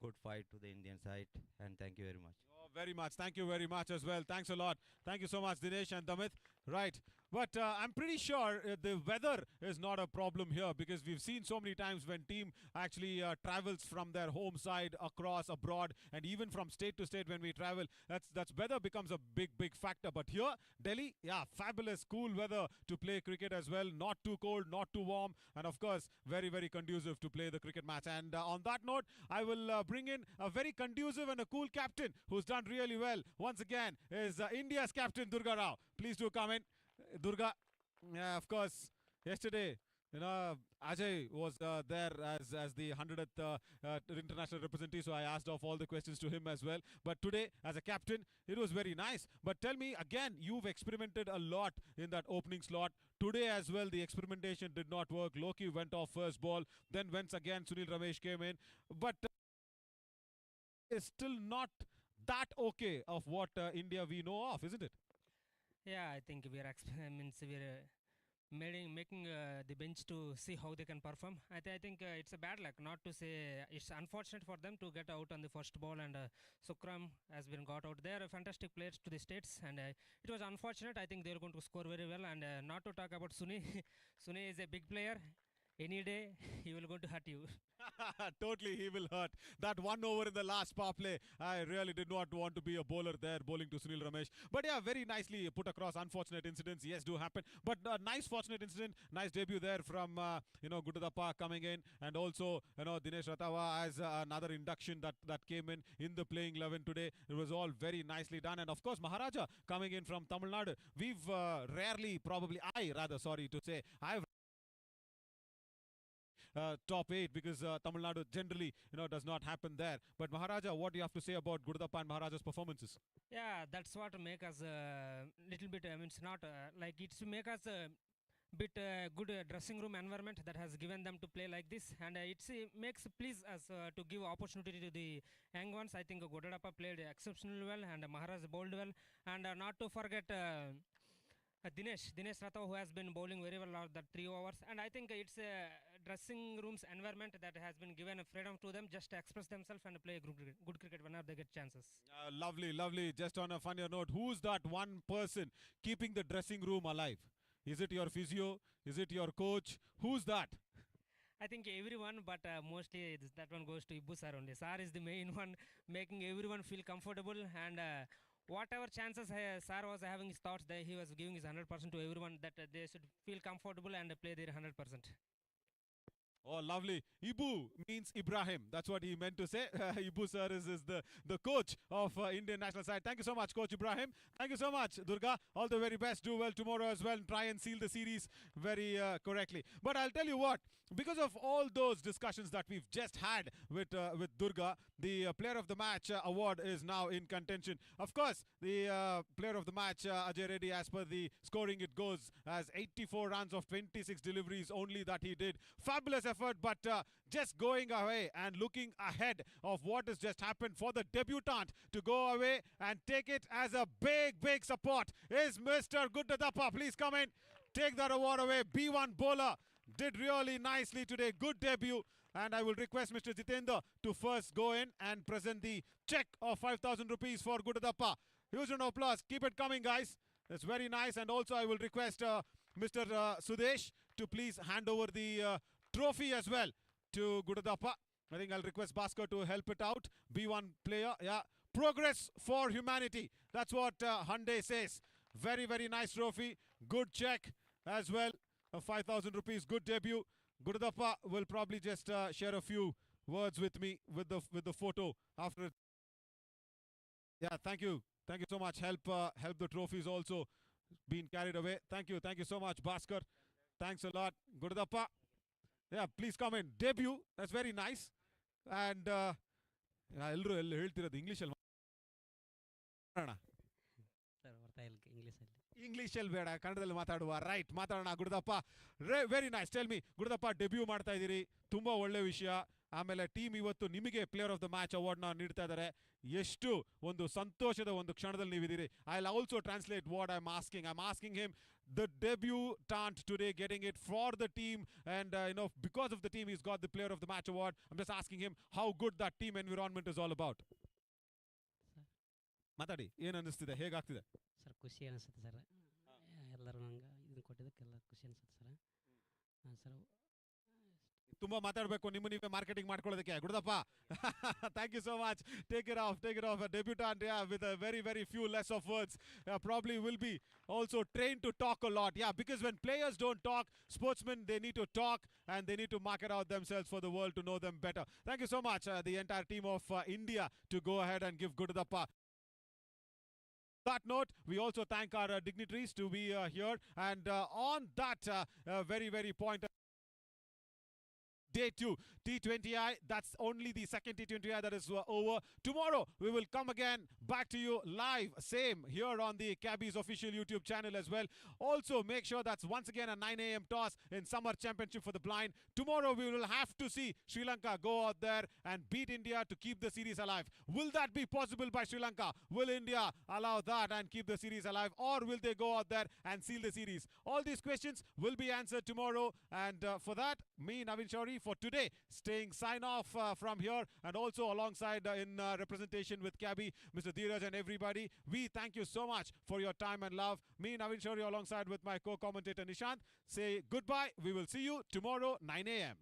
[SPEAKER 11] good fight to the Indian side, and thank you very much.
[SPEAKER 10] Oh, very much. Thank you very much as well. Thanks a lot. Thank you so much, Dinesh and Damit. Right. But I'm pretty sure the weather is not a problem here, because we've seen so many times when team actually travels from their home side across abroad, and even from state to state when we travel, that's weather becomes a big factor. But here, Delhi, yeah, fabulous cool weather to play cricket as well. Not too cold, not too warm, and of course, very conducive to play the cricket match. And on that note, I will bring in a very conducive and a cool captain who's done really well. Once again, is India's captain, Durga Rao. Please do come in. Durga, yeah, of course, yesterday, Ajay was there as the 100th international representative, so I asked off all the questions to him as well. But today, as a captain, it was very nice. But tell me, again, you've experimented a lot in that opening slot. Today as well, the experimentation did not work. Loki went off first ball. Then once again, Sunil Ramesh came in. But is still not that okay of what India we know of, isn't it?
[SPEAKER 3] Yeah, I think we're making the bench to see how they can perform. I think it's a bad luck, not to say it's unfortunate for them to get out on the first ball, and Sukram has been got out. They are fantastic players to the States, and it was unfortunate. I think they are going to score very well, and not to talk about Suni. Suni is a big player.
[SPEAKER 12] any day he will going to hurt you.
[SPEAKER 10] Totally, he will hurt. That 1 over in the last power play, I really did not want to be a bowler there, bowling to Sunil Ramesh. But yeah, very nicely put across. Unfortunate incidents, yes, do happen. But nice fortunate incident, nice debut there from, Guddadappa coming in. And also, Dinesh Rathawa as another induction that came in the playing 11 today. It was all very nicely done. And of course, Maharaja coming in from Tamil Nadu. We've I've top 8 because Tamil Nadu generally does not happen there. But Maharaja, what do you have to say about Guddadappa and Maharaja's performances?
[SPEAKER 12] Yeah, that's what make us little bit. I mean, it's not like it's make us a bit good dressing room environment that has given them to play like this, and it makes please us to give opportunity to the young ones. I think Guddadappa played exceptionally well, and Maharaj bowled well, and not to forget. Dinesh Rathawa, who has been bowling very well out that 3 overs, and I think it's a dressing room's environment that has been given freedom to them just to express themselves and play good cricket whenever they get chances.
[SPEAKER 10] Lovely. Just on a funnier note, who's that one person keeping the dressing room alive? Is it your physio? Is it your coach? Who's that?
[SPEAKER 12] I think everyone, but mostly that one goes to Ibu sir only. Sir is the main one, making everyone feel comfortable, and whatever chances Sir was having his thoughts, that he was giving his 100% to everyone, that they should feel comfortable and play their 100%.
[SPEAKER 10] Oh, lovely. Ibu means Ibrahim. That's what he meant to say. Ibu sir is the coach of Indian national side. Thank you so much, Coach Ibrahim. Thank you so much, Durga. All the very best. Do well tomorrow as well. Try and seal the series very correctly. But I'll tell you what, because of all those discussions that we've just had with Durga, the Player of the Match award is now in contention. Of course, the Player of the Match, Ajay Reddy, as per the scoring, it goes as 84 runs of 26 deliveries only that he did. Fabulous effort, but just going away and looking ahead of what has just happened for the debutant to go away and take it as a big support is Mr. Guddadappa. Please come in, take that award away. B1 bowler did really nicely today. Good debut. And I will request Mr. Jitendra to first go in and present the check of 5,000 rupees for Guddadappa. Huge round of applause. Keep it coming, guys. That's very nice. And also I will request Mr. Sudesh to please hand over the trophy as well to Guddadappa. I think I'll request Bhaskar to help it out. B1 player. Yeah. Progress for humanity. That's what Hyundai says. Very nice trophy. Good check as well. 5,000 rupees. Good debut. Guddadappa will probably just share a few words with me with the photo after. Yeah, thank you so much. Help the trophies also being carried away. Thank you so much, Bhaskar. Thanks a lot, Guddadappa. Yeah, please come in. Debut, that's very nice. And ಎಲ್ಲರೂ ಹೇಳ್ತಿರೋದು ಇಂಗ್ಲಿಷಲ್ಲಿ ಇಂಗ್ಲಿಷಲ್ಲಿ ಬೇಡ, ಕನ್ನಡದಲ್ಲಿ ಮಾತಾಡುವ. Right, ಮಾತಾಡೋಣ. Gudadappa, very nice. Tell me, Gudadappa, debut ಮಾಡ್ತಾ ಇದ್ದೀರಿ, ತುಂಬ ಒಳ್ಳೆ ವಿಷಯ. ಆಮೇಲೆ ಟೀಮ್ ಇವತ್ತು ನಿಮಗೆ ಪ್ಲೇಯರ್ ಆಫ್ ದ ಮ್ಯಾಚ್ ಅವಾರ್ಡ್ನ ನೀಡ್ತಾ ಇದ್ದಾರೆ. ಎಷ್ಟು ಒಂದು ಸಂತೋಷದ ಒಂದು ಕ್ಷಣದಲ್ಲಿ ನೀವಿದ್ದೀರಿ. I will also translate what I am asking him. The debutant today getting it for the team, and because of the team he's got the player of the match award. I'm just asking him how good that team environment is all about. ಮಾತಾಡಿ, ಏನು ಅನ್ನಿಸ್ತಿದೆ, ಹೇಗಾಗ್ತಿದೆ
[SPEAKER 13] sir? ಖುಷಿ ಅನಿಸುತ್ತೆ sir, ಎಲ್ಲರೂ ನಂಗೆ ಇದನ್ನು ಕೊಟ್ಟಿದ್ದಕ್ಕೆಲ್ಲ ಖುಷಿ ಅನಿಸುತ್ತೆ ಸರ್. ಸರ್
[SPEAKER 10] ತುಂಬಾ ಮಾತಾಡಬೇಕು, ನಿಮ್ಮ ನೀವೇ ಮಾರ್ಕೆಟಿಂಗ್ ಮಾಡ್ಕೊಳ್ಳೋದಕ್ಕೆ. Gudadappa, thank you so much. Take it off. A debutant, yeah, with a very few less of words, probably will be also trained to talk a lot. Yeah, because when players don't talk, sportsmen, they need to talk and they need to market out themselves for the world to know them better. Thank you so much, the entire team of India, to go ahead and give Guddadappa. That note, we also thank our dignitaries to be here, and on that very point. Day 2 T20I, that's only the second T20I that is over. Tomorrow we will come again back to you live, same here on the Cabby's official YouTube channel as well. Also make sure that's once again a 9 a.m. toss in Samarth Championship for the blind. Tomorrow we will have to see Sri Lanka go out there and beat India to keep the series alive. Will that be possible by Sri Lanka? Will India allow that and keep the series alive, or will they go out there and seal the series? All these questions will be answered tomorrow, and for that, me, Navin Shauri, for today. Staying sign off from here, and also alongside in representation with Cabby, Mr. Dheeraj and everybody. We thank you so much for your time and love. Me, Navin Shaurya, alongside with my co-commentator Nishant, say goodbye. We will see you tomorrow 9 a.m.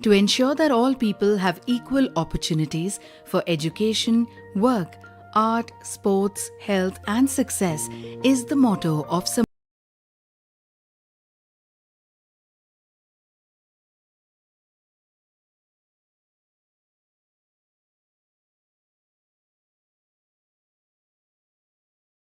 [SPEAKER 6] To ensure that all people have equal opportunities for education, work, art, sports, health and success is the motto of Samarth